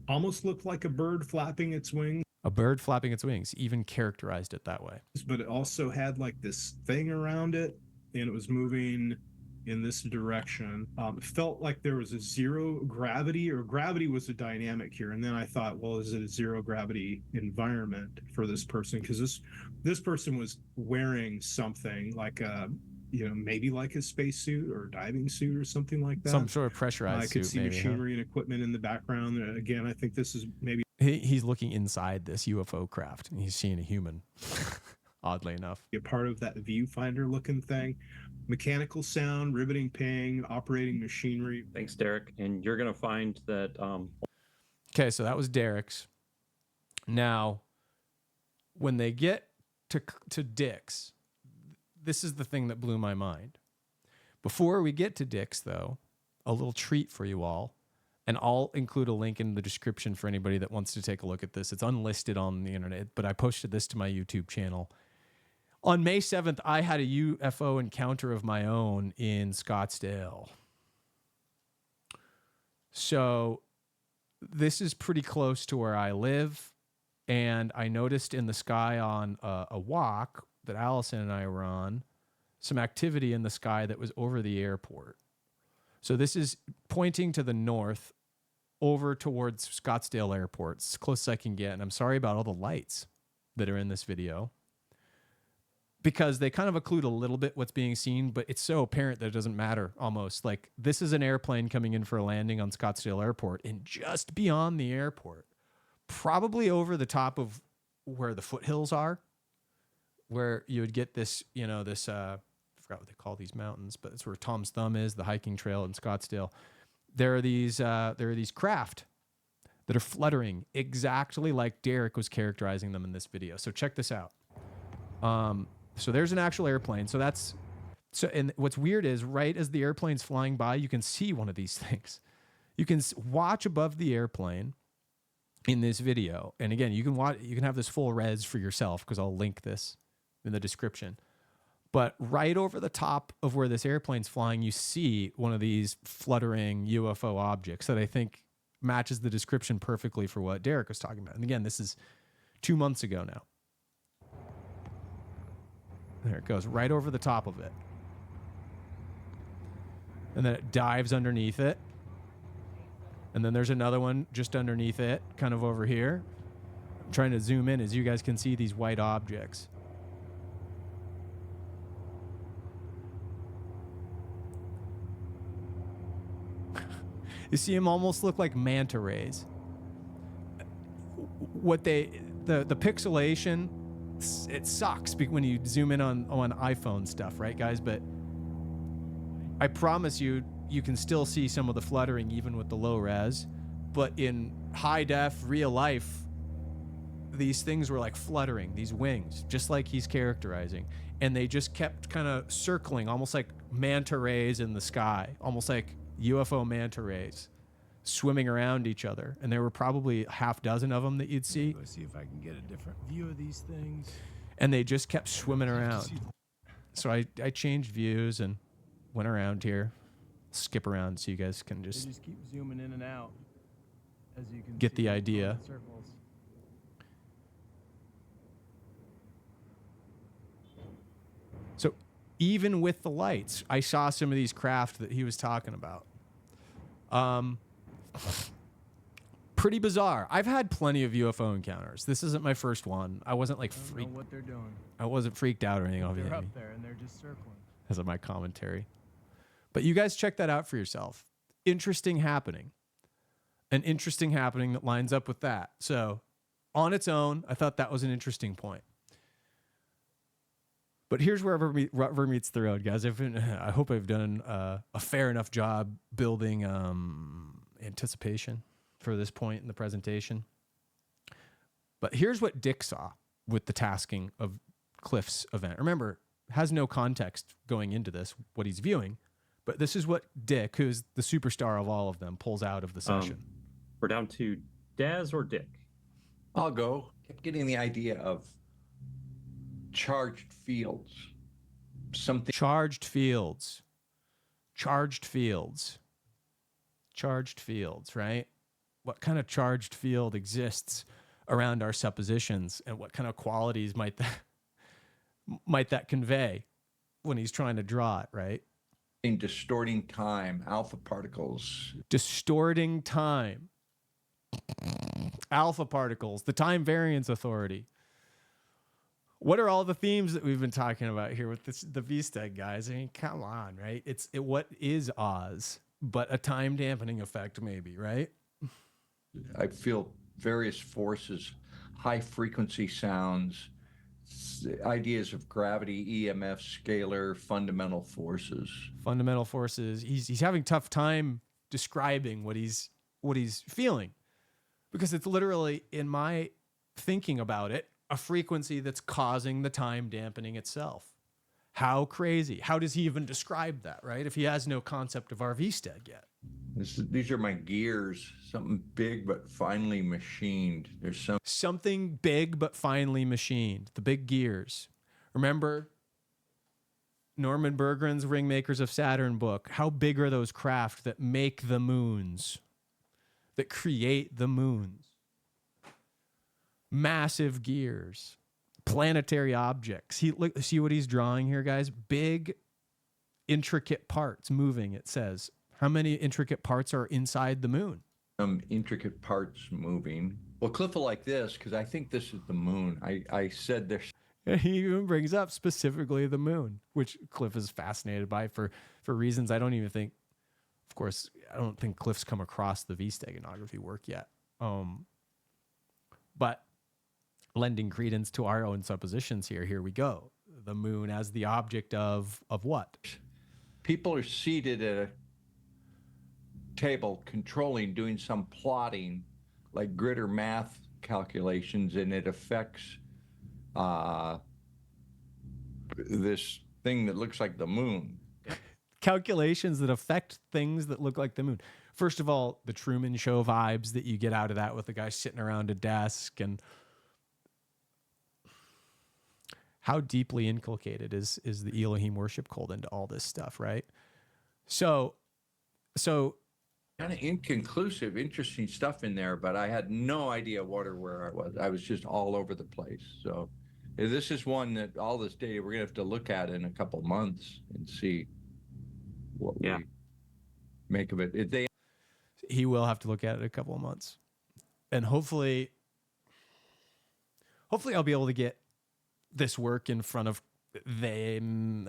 almost looked like a bird flapping its wings. A bird flapping its wings, even characterized it that way. But it also had like this thing around it, and it was moving in this direction. It felt like there was a zero gravity, or gravity was a dynamic here. And then I thought, well, is it a zero gravity environment for this person? Because this person was wearing something like a, you know, maybe like a spacesuit or a diving suit or something like that. Some sort of pressurized suit. I could see machinery and equipment in the background. Again, I think this is maybe... He's looking inside this UFO craft, and he's seeing a human, oddly enough. A part of that viewfinder looking thing. Mechanical sound, riveting ping, operating machinery. Thanks, Derek. And you're going to find that... Okay, so that was Derek's. Now, when they get to Dick's, this is the thing that blew my mind. Before we get to Dick's, though, a little treat for you all. And I'll include a link in the description for anybody that wants to take a look at this. It's unlisted on the internet, but I posted this to my YouTube channel. On May 7th, I had a UFO encounter of my own in Scottsdale. So this is pretty close to where I live. And I noticed in the sky on a walk that Allison and I were on, some activity in the sky that was over the airport. So this is pointing to the north over towards Scottsdale Airport. It's as close as I can get. And I'm sorry about all the lights that are in this video, because they kind of occlude a little bit what's being seen, but it's so apparent that it doesn't matter almost. Like, this is an airplane coming in for a landing on Scottsdale Airport, and just beyond the airport, probably over the top of where the foothills are, where you would get this, you know, this... I forgot what they call these mountains, but it's where Tom's Thumb is, the hiking trail in Scottsdale. There are these craft that are fluttering exactly like Derek was characterizing them in this video. So check this out. So there's an actual airplane. And what's weird is, right as the airplane's flying by, you can see one of these things. You can watch above the airplane in this video. And again, you can have this full res for yourself, because I'll link this in the description. But right over the top of where this airplane's flying, you see one of these fluttering UFO objects that I think matches the description perfectly for what Derek was talking about. And again, this is 2 months ago now. There it goes, right over the top of it. And then it dives underneath it. And then there's another one just underneath it, kind of over here. I'm trying to zoom in as you guys can see these white objects. You see them almost look like manta rays. The pixelation, it sucks when you zoom in on iPhone stuff, right, guys? But I promise you can still see some of the fluttering even with the low res. But in high def, real life, these things were like fluttering, these wings, just like he's characterizing. And they just kept kind of circling, almost like manta rays in the sky, almost like UFO manta rays swimming around each other. And there were probably half dozen of them that you'd see. Let's see if I can get a different view of these things. And they just kept swimming around. So I changed views and went around here, skip around so you guys can just keep zooming in and out as you can get the idea. Circles. So even with the lights, I saw some of these craft that he was talking about. Pretty bizarre. I've had plenty of UFO encounters. This isn't my first one. I wasn't like I don't know freaked. what they're doing. I wasn't freaked out or anything. They're Obviously, up there and they're just circling. as of my commentary. But you guys check that out for yourself. Interesting happening. An interesting happening that lines up with that. So, on its own, I thought that was an interesting point. But here's where rubber meets the road, guys. I hope I've done a fair enough job building anticipation for this point in the presentation. But here's what Dick saw with the tasking of Cliff's event. Remember, has no context going into this, what he's viewing. But this is what Dick, who's the superstar of all of them, pulls out of the session. We're down to Daz or Dick. I'll go. Kept getting the idea of charged fields. Something. Charged fields. Charged fields. Charged fields, right? What kind of charged field exists around our suppositions, and what kind of qualities might that convey when he's trying to draw it, right? In distorting time, alpha particles. Distorting time. Alpha particles, the time variance authority. What are all the themes that we've been talking about here with the VSTEG, guys? I mean, come on, right? What is Oz but a time dampening effect, maybe, right? I feel various forces, high frequency sounds, ideas of gravity, EMF, scalar, fundamental forces. Fundamental forces. He's having tough time describing what he's feeling, because it's literally, in my thinking about it, a frequency that's causing the time dampening itself. How crazy. How does he even describe that, right? If he has no concept of our VSTEG yet. These are my gears, something big but finely machined. There's something big but finely machined. The big gears. Remember Norman Berggren's Ringmakers of Saturn book. How big are those craft that make the moons, that create the moons? Massive gears, planetary objects. See what he's drawing here, guys? Big, intricate parts moving, it says. How many intricate parts are inside the moon? Intricate parts moving. Well, Cliff will like this, because I think this is the moon. I said there's... He even brings up specifically the moon, which Cliff is fascinated by for reasons I don't even think, of course, I don't think Cliff's come across the V-steganography work yet. But lending credence to our own suppositions here we go. The moon as the object of what? People are seated at a table controlling, doing some plotting, like grid or math calculations, and it affects this thing that looks like the moon. Calculations that affect things that look like the moon. First of all, the Truman Show vibes that you get out of that with the guy sitting around a desk, and how deeply inculcated is the Elohim worship cult into all this stuff, right? So kind of inconclusive, interesting stuff in there, but I had no idea what or where I was. I was just all over the place. So this is one that all this data we're gonna have to look at in a couple months and see what we make of it. He will have to look at it in a couple of months, and hopefully I'll be able to get this work in front of them.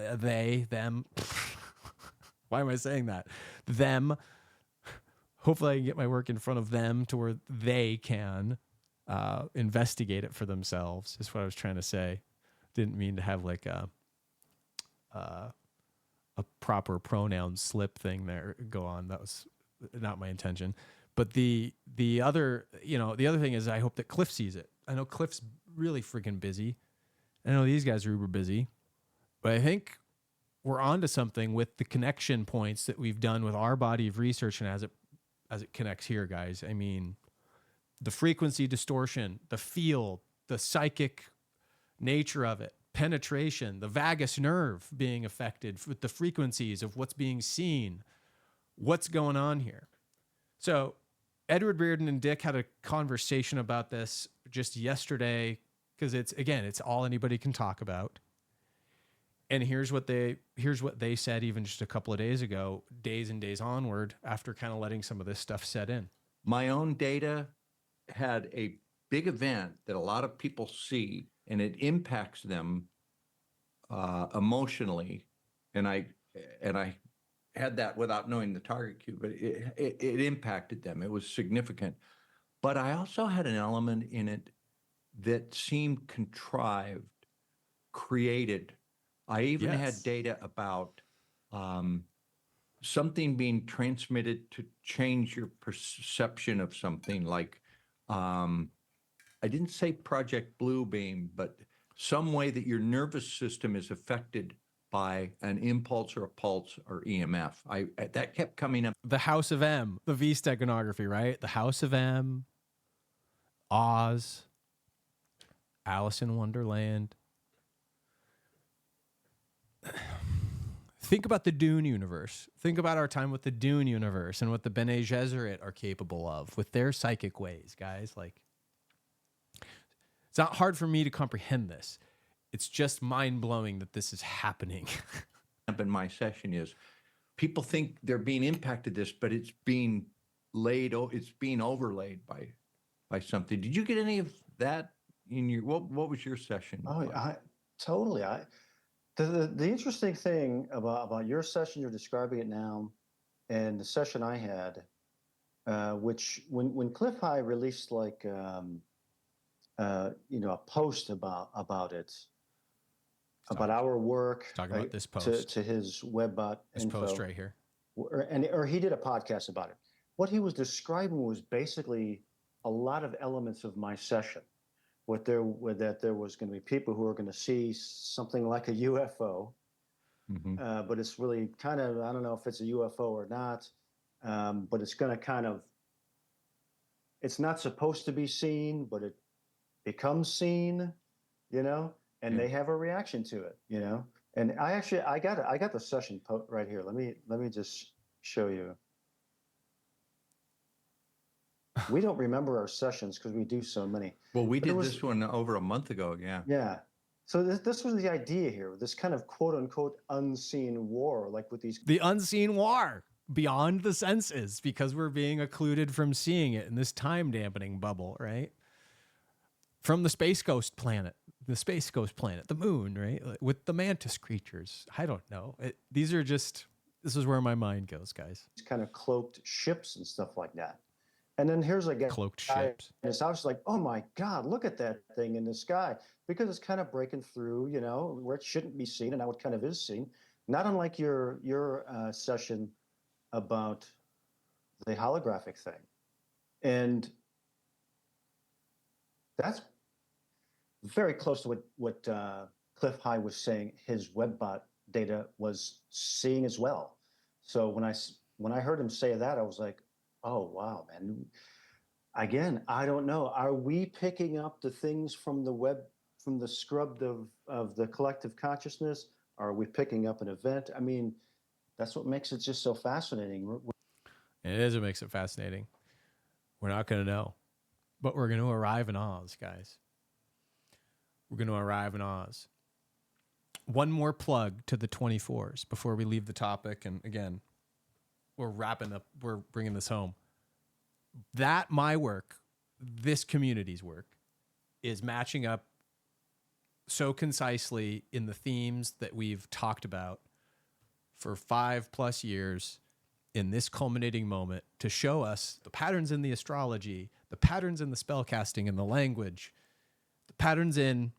Why am I saying that? Them. Hopefully I can get my work in front of them to where they can investigate it for themselves, is what I was trying to say. Didn't mean to have like a proper pronoun slip thing there go on. That was not my intention. But the other thing is, I hope that Cliff sees it. I know Cliff's really freaking busy. I know these guys are uber busy, but I think we're onto something with the connection points that we've done with our body of research, and as it connects here, guys. I mean, the frequency distortion, the field, the psychic nature of it, penetration, the vagus nerve being affected with the frequencies of what's being seen, what's going on here. So Edward Bearden and Dick had a conversation about this just yesterday, because it's all anybody can talk about. And here's what they said even just a couple of days ago, days and days onward, after kind of letting some of this stuff set in. My own data had a big event that a lot of people see, and it impacts them emotionally. And I had that without knowing the target cube, but it impacted them. It was significant. But I also had an element in it that seemed contrived, created. I even had data about something being transmitted to change your perception of something, like I didn't say Project Blue Beam, but some way that your nervous system is affected by an impulse or a pulse or EMF. That kept coming up. The House of M, the V steganography, right? The House of M, Oz, Alice in Wonderland. Think about the Dune universe. Think about our time with the Dune universe and what the Bene Gesserit are capable of with their psychic ways, guys. Like, it's not hard for me to comprehend this. It's just mind-blowing that this is happening. In my session is people think they're being impacted this, but it's being it's being overlaid by something. Did you get any of that in your, what was your session? Oh, totally. The interesting thing about your session, you're describing it now, and the session I had, which when Cliff High released like a post about it, about our work, talking about this post to his webbot info, post right here, or he did a podcast about it. What he was describing was basically a lot of elements of my session. That there was going to be people who are going to see something like a UFO, but it's really kind of, I don't know if it's a UFO or not, but it's going to kind of, it's not supposed to be seen, but it becomes seen, and they have a reaction to it, And I got the session right here. Let me just show you. We don't remember our sessions because we do so many. Well, we did this one over a month ago. Yeah. Yeah. So this was the idea here, this kind of quote unquote unseen war, like with these. The unseen war beyond the senses, because we're being occluded from seeing it in this time dampening bubble, right? From the Space Ghost planet, the moon, right? With the mantis creatures. I don't know. This is where my mind goes, guys. These kind of cloaked ships and stuff like that. And then here's like cloaked ships. And it's obviously like, oh my God, look at that thing in the sky, because it's kind of breaking through, where it shouldn't be seen, and now it kind of is seen. Not unlike your session about the holographic thing, and that's very close to what Cliff High was saying his webbot data was seeing as well. So when I heard him say that, I was like, oh, wow, man. Again, I don't know. Are we picking up the things from the web, from the scrub of the collective consciousness? Are we picking up an event? I mean, that's what makes it just so fascinating. It is what makes it fascinating. We're not going to know, but we're going to arrive in Oz, guys. We're going to arrive in Oz. One more plug to the 24s before we leave the topic. And again, we're wrapping up. We're bringing this home. My work, this community's work, is matching up so concisely in the themes that we've talked about for 5+ years in this culminating moment to show us the patterns in the astrology, the patterns in the spellcasting and the language, the patterns in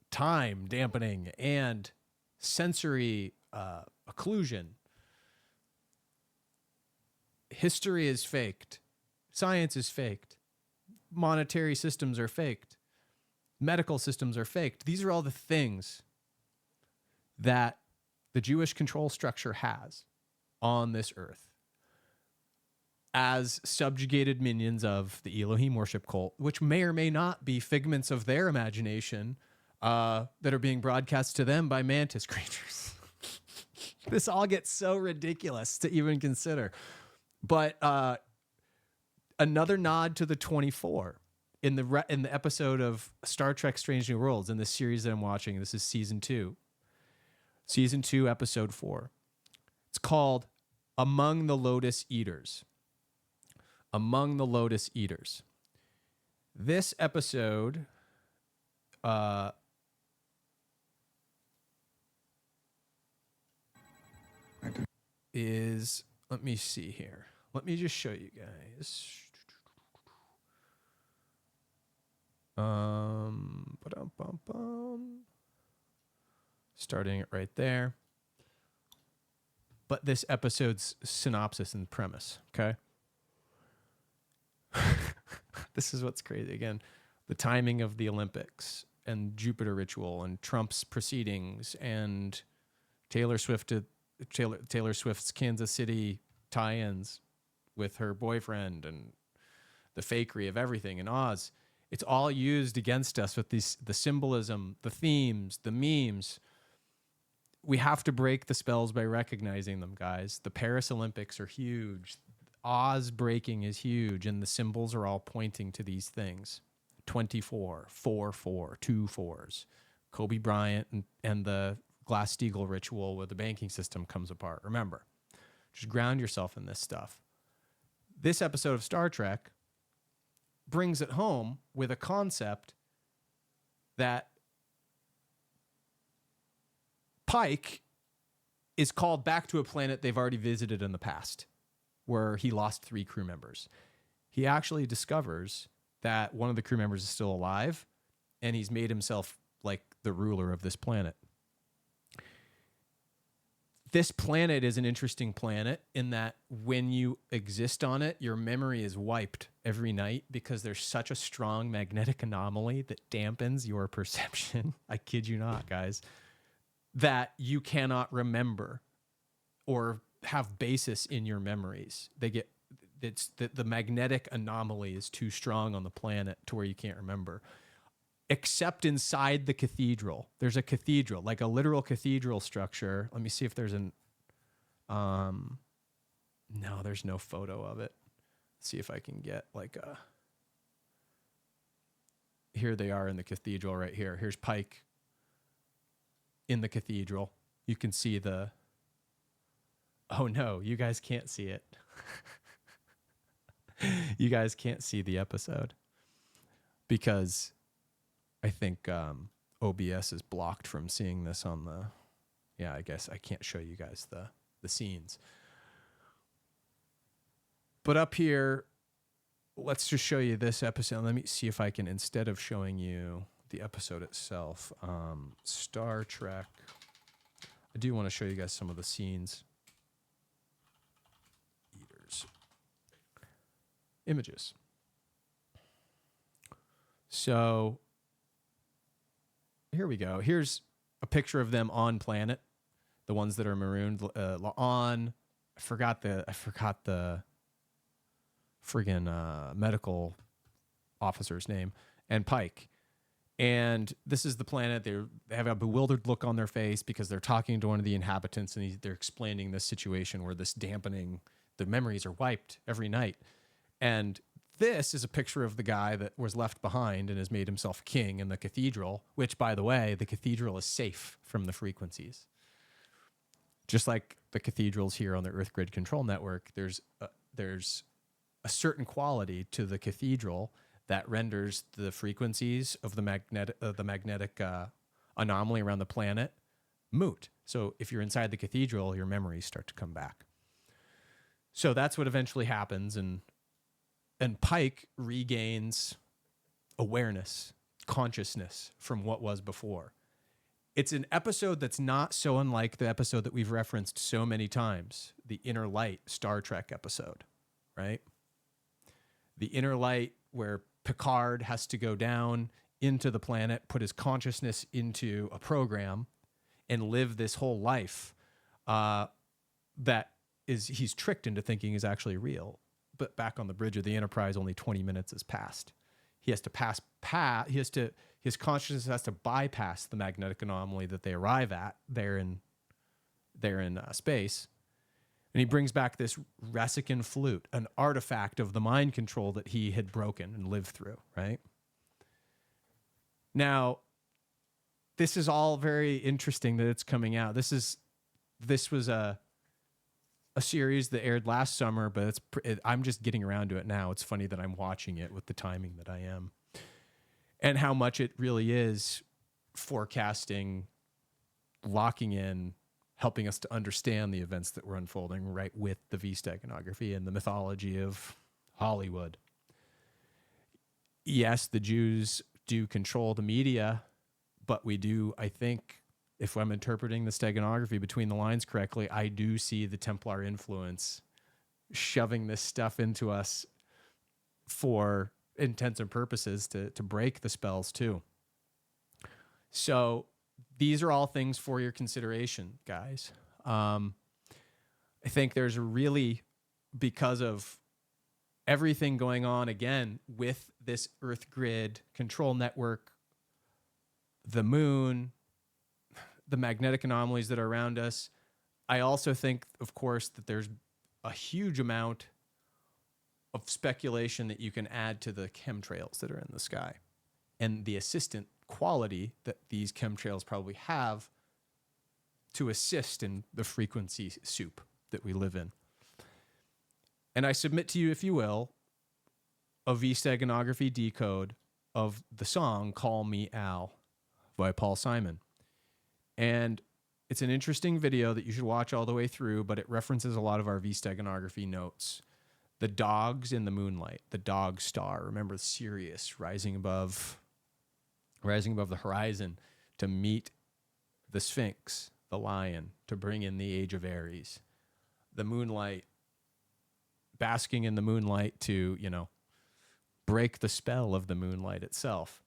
time dampening and sensory occlusion. History is faked. Science is faked. Monetary systems are faked. Medical systems are faked. These are all the things that the Jewish control structure has on this earth as subjugated minions of the Elohim worship cult, which may or may not be figments of their imagination that are being broadcast to them by mantis creatures. This all gets so ridiculous to even consider. But another nod to the 24 in the episode of Star Trek Strange New Worlds in this series that I'm watching. This is season 2. Season 2, episode 4. It's called Among the Lotus Eaters. Among the Lotus Eaters. This episode is, let me see here. Let me just show you guys. Starting it right there. But this episode's synopsis and premise, okay? This is what's crazy. Again, the timing of the Olympics and Jupiter ritual and Trump's proceedings and Taylor Swift's Kansas City tie-ins with her boyfriend and the fakery of everything in Oz. It's all used against us with the symbolism, the themes, the memes. We have to break the spells by recognizing them, guys. The Paris Olympics are huge. Oz breaking is huge, and the symbols are all pointing to these things. 24, 4-4, 2 4s. Kobe Bryant and the Glass-Steagall ritual where the banking system comes apart. Remember, just ground yourself in this stuff. This episode of Star Trek brings it home with a concept that Pike is called back to a planet they've already visited in the past, where he lost 3 crew members. He actually discovers that one of the crew members is still alive, and he's made himself like the ruler of this planet. This planet is an interesting planet in that when you exist on it, your memory is wiped every night because there's such a strong magnetic anomaly that dampens your perception. I kid you not, guys, that you cannot remember or have basis in your memories. The magnetic anomaly is too strong on the planet to where you can't remember. Except inside the cathedral. There's a cathedral, like a literal cathedral structure. Let me see if there's no, there's no photo of it. Let's see if I can get like a, here they are in the cathedral right here. Here's Pike in the cathedral. You can see the, oh no, you guys can't see it. You guys can't see the episode because I think OBS is blocked from seeing this on the, yeah, I guess I can't show you guys the scenes. But up here, let's just show you this episode. Let me see if I can, instead of showing you the episode itself, Star Trek, I do want to show you guys some of the scenes. Eaters. Images. So here we go. Here's a picture of them on planet, the ones that are marooned on. I forgot the friggin' medical officer's name, and Pike. And this is the planet. They have a bewildered look on their face because they're talking to one of the inhabitants, and they're explaining this situation where this dampening, the memories are wiped every night. And this is a picture of the guy that was left behind and has made himself king in the cathedral, which, by the way, the cathedral is safe from the frequencies. Just like the cathedrals here on the Earth Grid Control Network, there's a certain quality to the cathedral that renders the frequencies of the magnetic anomaly around the planet moot. So if you're inside the cathedral, your memories start to come back. So that's what eventually happens, and Pike regains awareness, consciousness from what was before. It's an episode that's not so unlike the episode that we've referenced so many times, the Inner Light Star Trek episode, right? The Inner Light, where Picard has to go down into the planet, put his consciousness into a program, and live this whole life that he's tricked into thinking is actually real. But back on the bridge of the Enterprise, only 20 minutes has passed. He has to his consciousness has to bypass the magnetic anomaly that they arrive at there in space. And he brings back this Rasican flute, an artifact of the mind control that he had broken and lived through, right? Now, this is all very interesting that it's coming out. This was a series that aired last summer, but I'm just getting around to it now. It's funny that I'm watching it with the timing that I am, and how much it really is forecasting, locking in, helping us to understand the events that were unfolding right with the V steganography and the mythology of Hollywood. Yes, the Jews do control the media, but we do, I think, if I'm interpreting the steganography between the lines correctly, I do see the Templar influence shoving this stuff into us for intents and purposes to break the spells too. So these are all things for your consideration, guys. I think there's really, because of everything going on again with this Earth grid control network, the moon, the magnetic anomalies that are around us. I also think, of course, that there's a huge amount of speculation that you can add to the chemtrails that are in the sky and the assistant quality that these chemtrails probably have to assist in the frequency soup that we live in. And I submit to you, if you will, a V-steganography decode of the song Call Me Al by Paul Simon. And it's an interesting video that you should watch all the way through, but it references a lot of our V-steganography notes. The dogs in the moonlight, the dog star. Remember Sirius rising above the horizon to meet the Sphinx, the lion, to bring in the age of Aries. The moonlight, basking in the moonlight to, break the spell of the moonlight itself.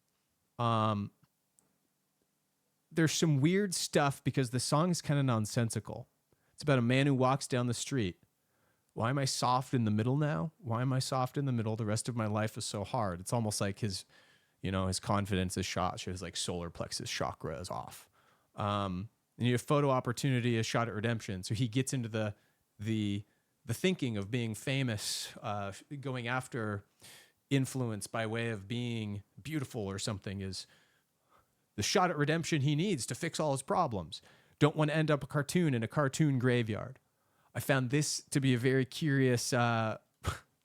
There's some weird stuff because the song is kind of nonsensical. It's about a man who walks down the street. Why am I soft in the middle now? Why am I soft in the middle? The rest of my life is so hard. It's almost like his confidence is shot. His solar plexus chakra is off. And you have photo opportunity, a shot at redemption. So he gets into the thinking of being famous, going after influence by way of being beautiful or something is the shot at redemption he needs to fix all his problems. Don't want to end up a cartoon in a cartoon graveyard. I found this to be a very curious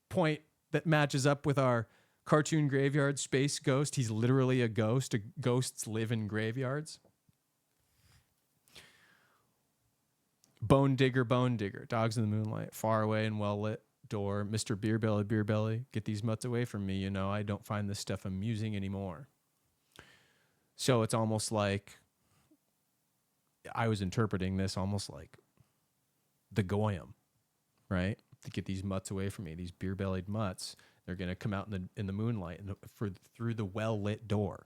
point that matches up with our cartoon graveyard space ghost. He's literally a ghost. Ghosts live in graveyards. Bone digger, dogs in the moonlight, far away and well lit door. Mr. Beer Belly, get these mutts away from me. I don't find this stuff amusing anymore. So it's almost like I was interpreting this almost like the Goyim, right? To get these mutts away from me, these beer-bellied mutts. They're going to come out in the moonlight and through the well-lit door.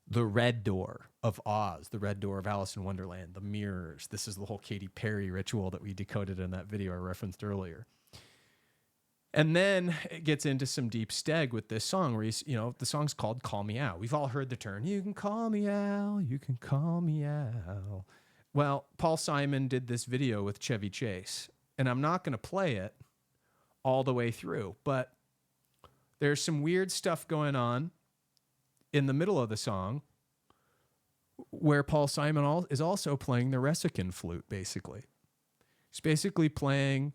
The red door of Oz, the red door of Alice in Wonderland, the mirrors. This is the whole Katy Perry ritual that we decoded in that video I referenced earlier. And then it gets into some deep steg with this song where the song's called Call Me Al. We've all heard the turn, you can call me Al, you can call me Al. Well, Paul Simon did this video with Chevy Chase, and I'm not going to play it all the way through, but there's some weird stuff going on in the middle of the song where Paul Simon is also playing the Ressican flute, basically. He's basically playing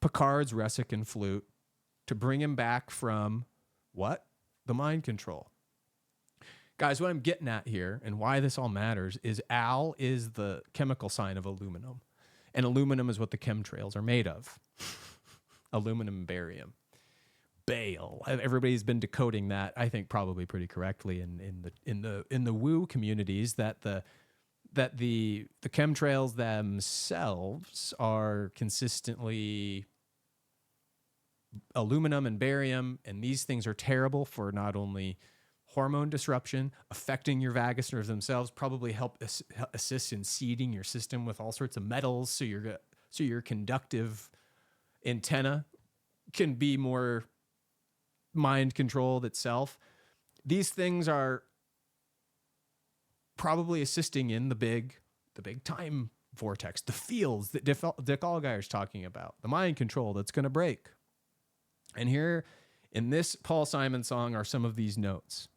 Picard's Ressican flute to bring him back from what? The mind control. Guys, what I'm getting at here and why this all matters is Al is the chemical sign of aluminum. And aluminum is what the chemtrails are made of. Aluminum and barium. Bale. Everybody's been decoding that, I think, probably pretty correctly in the woo communities that the chemtrails themselves are consistently aluminum and barium, and these things are terrible for not only hormone disruption, affecting your vagus nerves themselves, probably help assist in seeding your system with all sorts of metals, so your conductive antenna can be more mind controlled itself. These things are probably assisting in the big time vortex, the fields that Dick Allgeier is talking about, the mind control that's going to break. And here in this Paul Simon song are some of these notes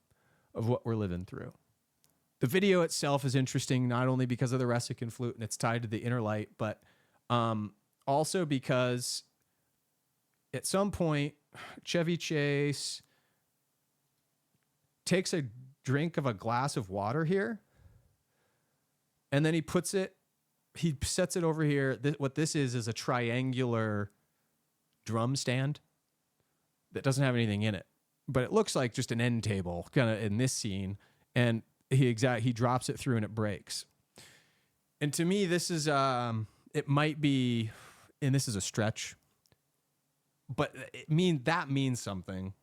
of what we're living through. The video itself is interesting, not only because of the Resican flute and it's tied to the inner light, but also because at some point, Chevy Chase takes a drink of a glass of water here, and then he sets it over here. What this is a triangular drum stand that doesn't have anything in it, but it looks like just an end table kind of in this scene. And he drops it through and it breaks. And to me, this is, it might be, and this is a stretch, but that means something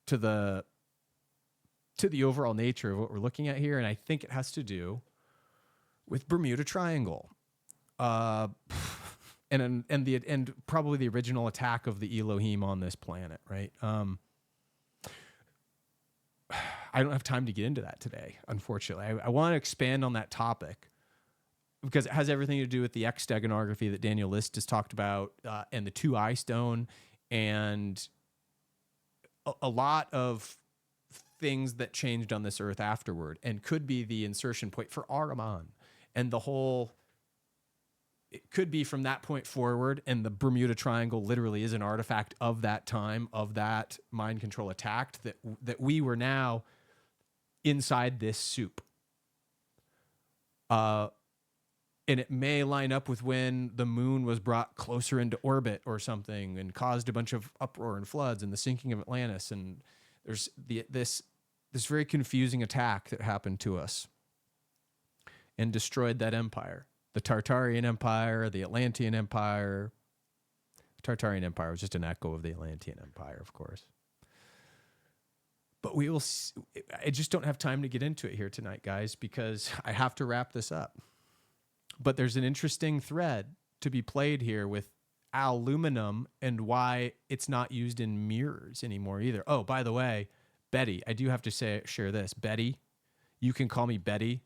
to the overall nature of what we're looking at here. And I think it has to do with Bermuda Triangle. And probably the original attack of the Elohim on this planet, right? I don't have time to get into that today, unfortunately. I want to expand on that topic because it has everything to do with the X steganography that Daniel List has talked about, and the 2 stone, and a lot of things that changed on this earth afterward, and could be the insertion point for Ahriman, and it could be from that point forward. And the Bermuda Triangle literally is an artifact of that time, of that mind control attack, that we were now inside this soup. And it may line up with when the moon was brought closer into orbit or something and caused a bunch of uproar and floods and the sinking of Atlantis. And there's this very confusing attack that happened to us and destroyed that empire. The Tartarian Empire, the Atlantean Empire. The Tartarian Empire was just an echo of the Atlantean Empire, of course. But I just don't have time to get into it here tonight, guys, because I have to wrap this up. But there's an interesting thread to be played here with aluminum and why it's not used in mirrors anymore either. Oh, by the way, Betty, I do have to share this. Betty, you can call me Betty.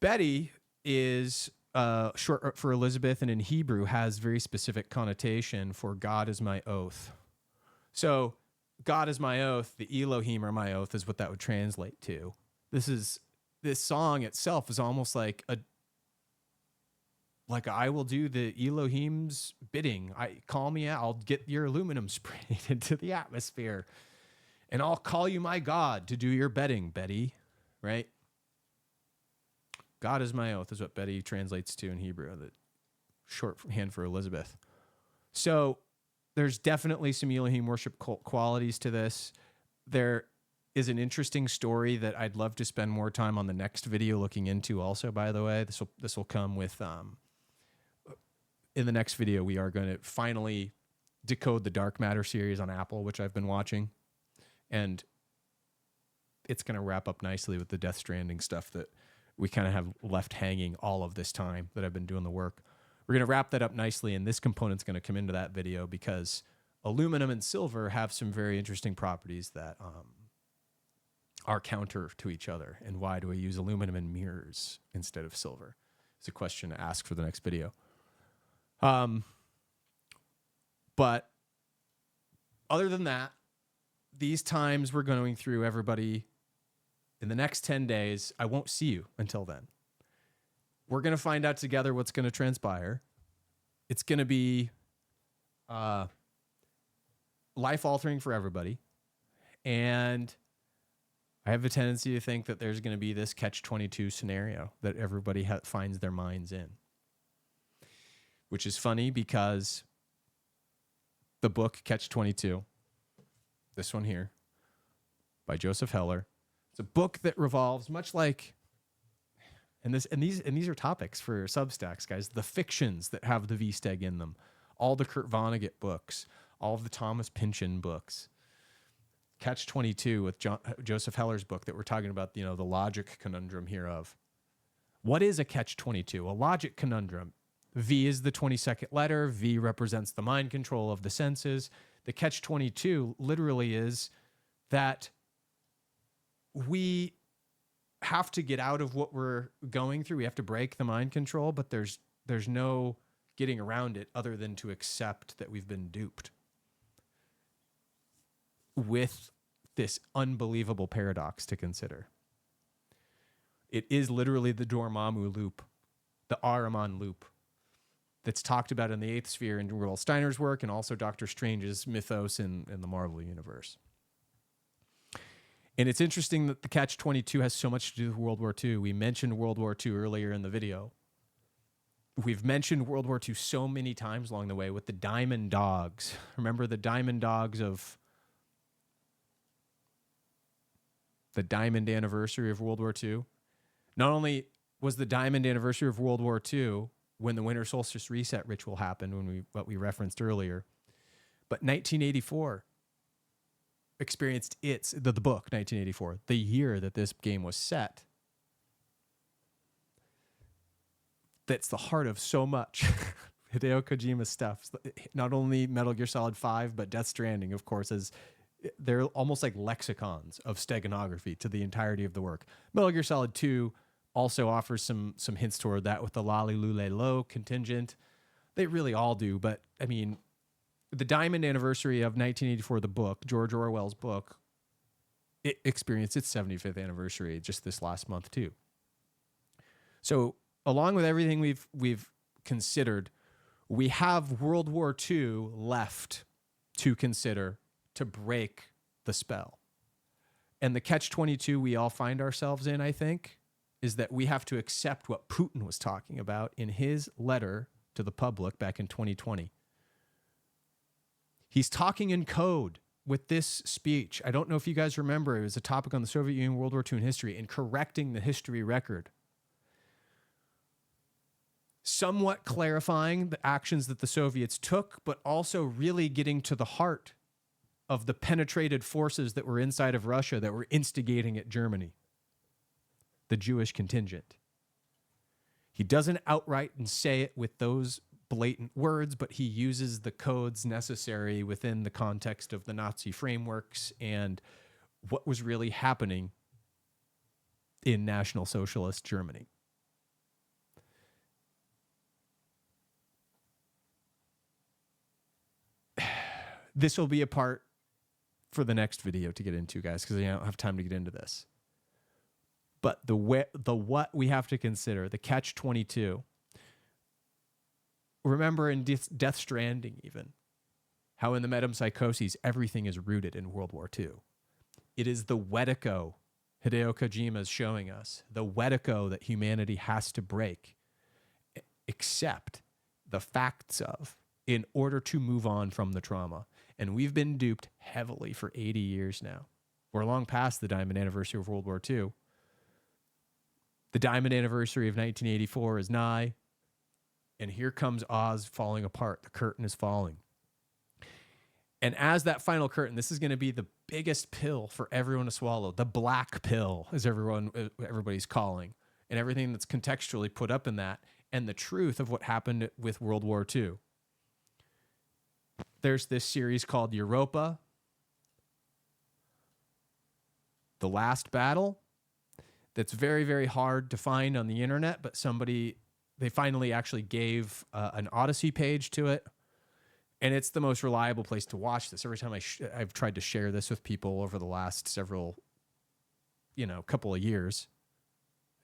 Betty is short for Elizabeth, and in Hebrew has very specific connotation for God is my oath. So God is my oath, the Elohim are my oath is what that would translate to. This song itself is almost like I will do the Elohim's bidding. Call me out, I'll get your aluminum sprayed into the atmosphere, and I'll call you my God to do your bidding, Betty, right? God is my oath is what Betty translates to in Hebrew, the shorthand for Elizabeth. So there's definitely some Elohim worship qualities to this. There is an interesting story that I'd love to spend more time on the next video looking into also, by the way. This will come with, in the next video, we are going to finally decode the Dark Matter series on Apple, which I've been watching. And it's going to wrap up nicely with the Death Stranding stuff that we kind of have left hanging all of this time that I've been doing the work. We're going to wrap that up nicely, and this component's going to come into that video because aluminum and silver have some very interesting properties that are counter to each other. And why do I use aluminum in mirrors instead of silver? It's a question to ask for the next video. But other than that, these times we're going through, everybody, in the next 10 days, I won't see you until then. We're going to find out together what's going to transpire. It's going to be life-altering for everybody. And I have a tendency to think that there's going to be this catch-22 scenario that everybody finds their minds in. Which is funny because the book Catch-22, this one here, by Joseph Heller, it's a book that revolves much like, and these are topics for Substacks, guys. The fictions that have the V-Steg in them, all the Kurt Vonnegut books, all of the Thomas Pynchon books, Catch-22 with Joseph Heller's book that we're talking about, the logic conundrum here of what is a Catch-22? A logic conundrum. V is the 22nd letter. V represents the mind control of the senses. The Catch-22 literally is that we have to get out of what we're going through. We have to break the mind control, but there's no getting around it other than to accept that we've been duped with this unbelievable paradox to consider. It is literally the Dormammu loop, the Ahriman loop, that's talked about in the Eighth Sphere in Rudolf Steiner's work, and also Doctor Strange's mythos in the Marvel Universe. And it's interesting that the Catch-22 has so much to do with World War II. We mentioned World War II earlier in the video. We've mentioned World War II so many times along the way with the Diamond Dogs. Remember the Diamond Dogs of the Diamond Anniversary of World War II? Not only was the Diamond Anniversary of World War II when the Winter Solstice Reset ritual happened, what we referenced earlier, but 1984 experienced the book 1984, the year that this game was set. That's the heart of so much Hideo Kojima stuff. Not only Metal Gear Solid 5, but Death Stranding, of course, as they're almost like lexicons of steganography to the entirety of the work. Metal Gear Solid 2 also offers some hints toward that with the Lali Lule Lo contingent. They really all do, but I mean, the Diamond Anniversary of 1984, the book, George Orwell's book, it experienced its 75th anniversary just this last month too. So along with everything we've considered, we have World War II left to consider to break the spell. And the Catch-22 we all find ourselves in, I think, is that we have to accept what Putin was talking about in his letter to the public back in 2020. He's talking in code with this speech. I don't know if you guys remember, it was a topic on the Soviet Union, World War II, and history, and correcting the history record. Somewhat clarifying the actions that the Soviets took, but also really getting to the heart of the penetrated forces that were inside of Russia that were instigating at Germany, the Jewish contingent. He doesn't outright and say it with those blatant words, but he uses the codes necessary within the context of the Nazi frameworks and what was really happening in National Socialist Germany. This will be a part for the next video to get into, guys, because I don't have time to get into this. But the what we have to consider, the Catch-22. Remember in Death Stranding even, how in the metempsychoses, everything is rooted in World War II. It is the Wedico Hideo Kojima is showing us, the Wedico that humanity has to break, accept the facts of, in order to move on from the trauma. And we've been duped heavily for 80 years now. We're long past the Diamond Anniversary of World War II. The Diamond Anniversary of 1984 is nigh. And here comes Oz falling apart. The curtain is falling. And as that final curtain, this is going to be the biggest pill for everyone to swallow. The black pill, as everybody's calling. And everything that's contextually put up in that. And the truth of what happened with World War II. There's this series called Europa, The Last Battle, that's very, very hard to find on the internet, but they finally actually gave an Odyssey page to it, and it's the most reliable place to watch this. Every time I've tried to share this with people over the last several, couple of years,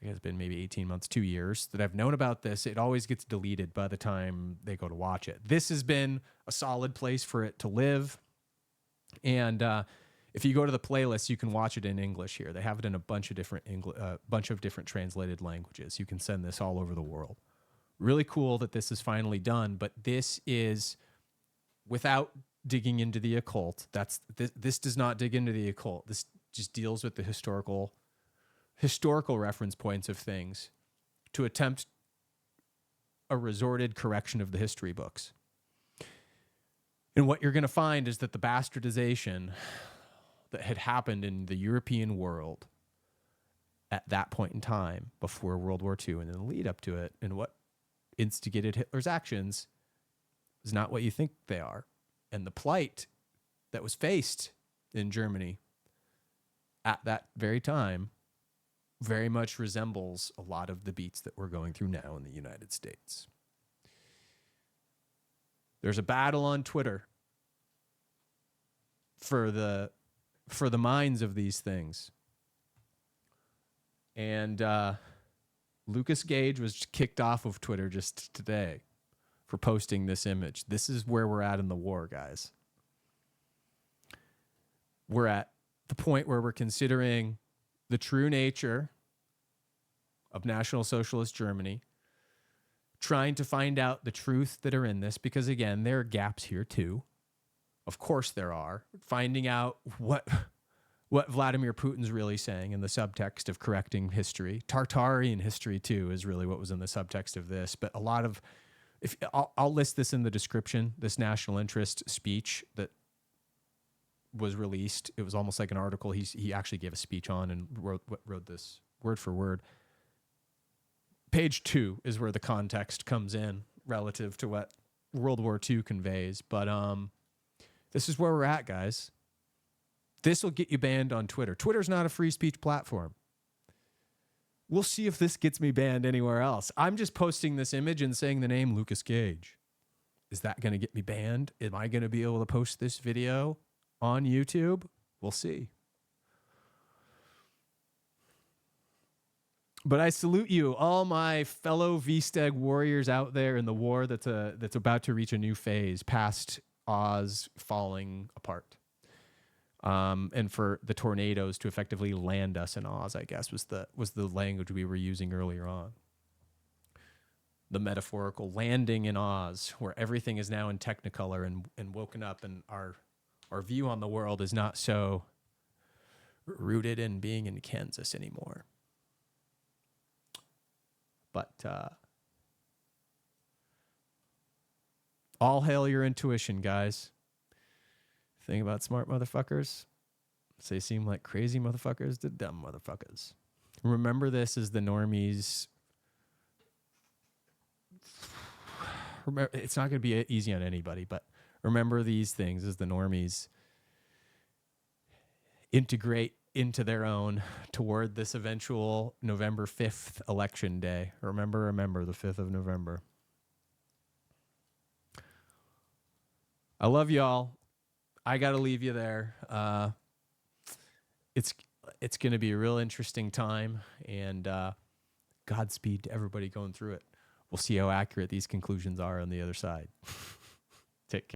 I guess it's been maybe 18 months, 2 years that I've known about this, it always gets deleted by the time they go to watch it. This has been a solid place for it to live. And if you go to the playlist, you can watch it in English here. They have it in a bunch of different translated languages. You can send this all over the world. Really cool that this is finally done, but this is without digging into the occult. This does not dig into the occult. This just deals with the historical reference points of things to attempt a resorted correction of the history books. And what you're going to find is that the bastardization that had happened in the European world at that point in time before World War II and in the lead up to it, and what instigated Hitler's actions, is not what you think they are. And the plight that was faced in Germany at that very time very much resembles a lot of the beats that we're going through now in the United States. There's a battle on Twitter for the minds of these things. And Lucas Gage was kicked off of Twitter just today for posting this image. This is where we're at in the war, guys. We're at the point where we're considering the true nature of National Socialist Germany, trying to find out the truth that are in this, because again, there are gaps here too. Of course there are. Finding out what Vladimir Putin's really saying in the subtext of correcting history. Tartarian history too is really what was in the subtext of this. But a lot of, I'll list this in the description, this national interest speech that was released. It was almost like an article he actually gave a speech on and wrote this word for word. Page 2 is where the context comes in relative to what World War II conveys. But this is where we're at, guys. This will get you banned on Twitter. Twitter's not a free speech platform. We'll see if this gets me banned anywhere else. I'm just posting this image and saying the name Lucas Gage. Is that going to get me banned? Am I going to be able to post this video on YouTube? We'll see. But I salute you, all my fellow VSTEG warriors out there in the war that's about to reach a new phase past Oz falling apart. And for the tornadoes to effectively land us in Oz, I guess, was the language we were using earlier on. The metaphorical landing in Oz, where everything is now in Technicolor and woken up, and our view on the world is not so rooted in being in Kansas anymore. But all hail your intuition, guys. Thing about smart motherfuckers, they seem like crazy motherfuckers to dumb motherfuckers. Remember this as the normies. Remember, it's not going to be easy on anybody, but remember these things as the normies integrate into their own toward this eventual November 5th election day. Remember the 5th of November. I love y'all. I got to leave you there. It's going to be a real interesting time, and Godspeed to everybody going through it. We'll see how accurate these conclusions are on the other side. Take care.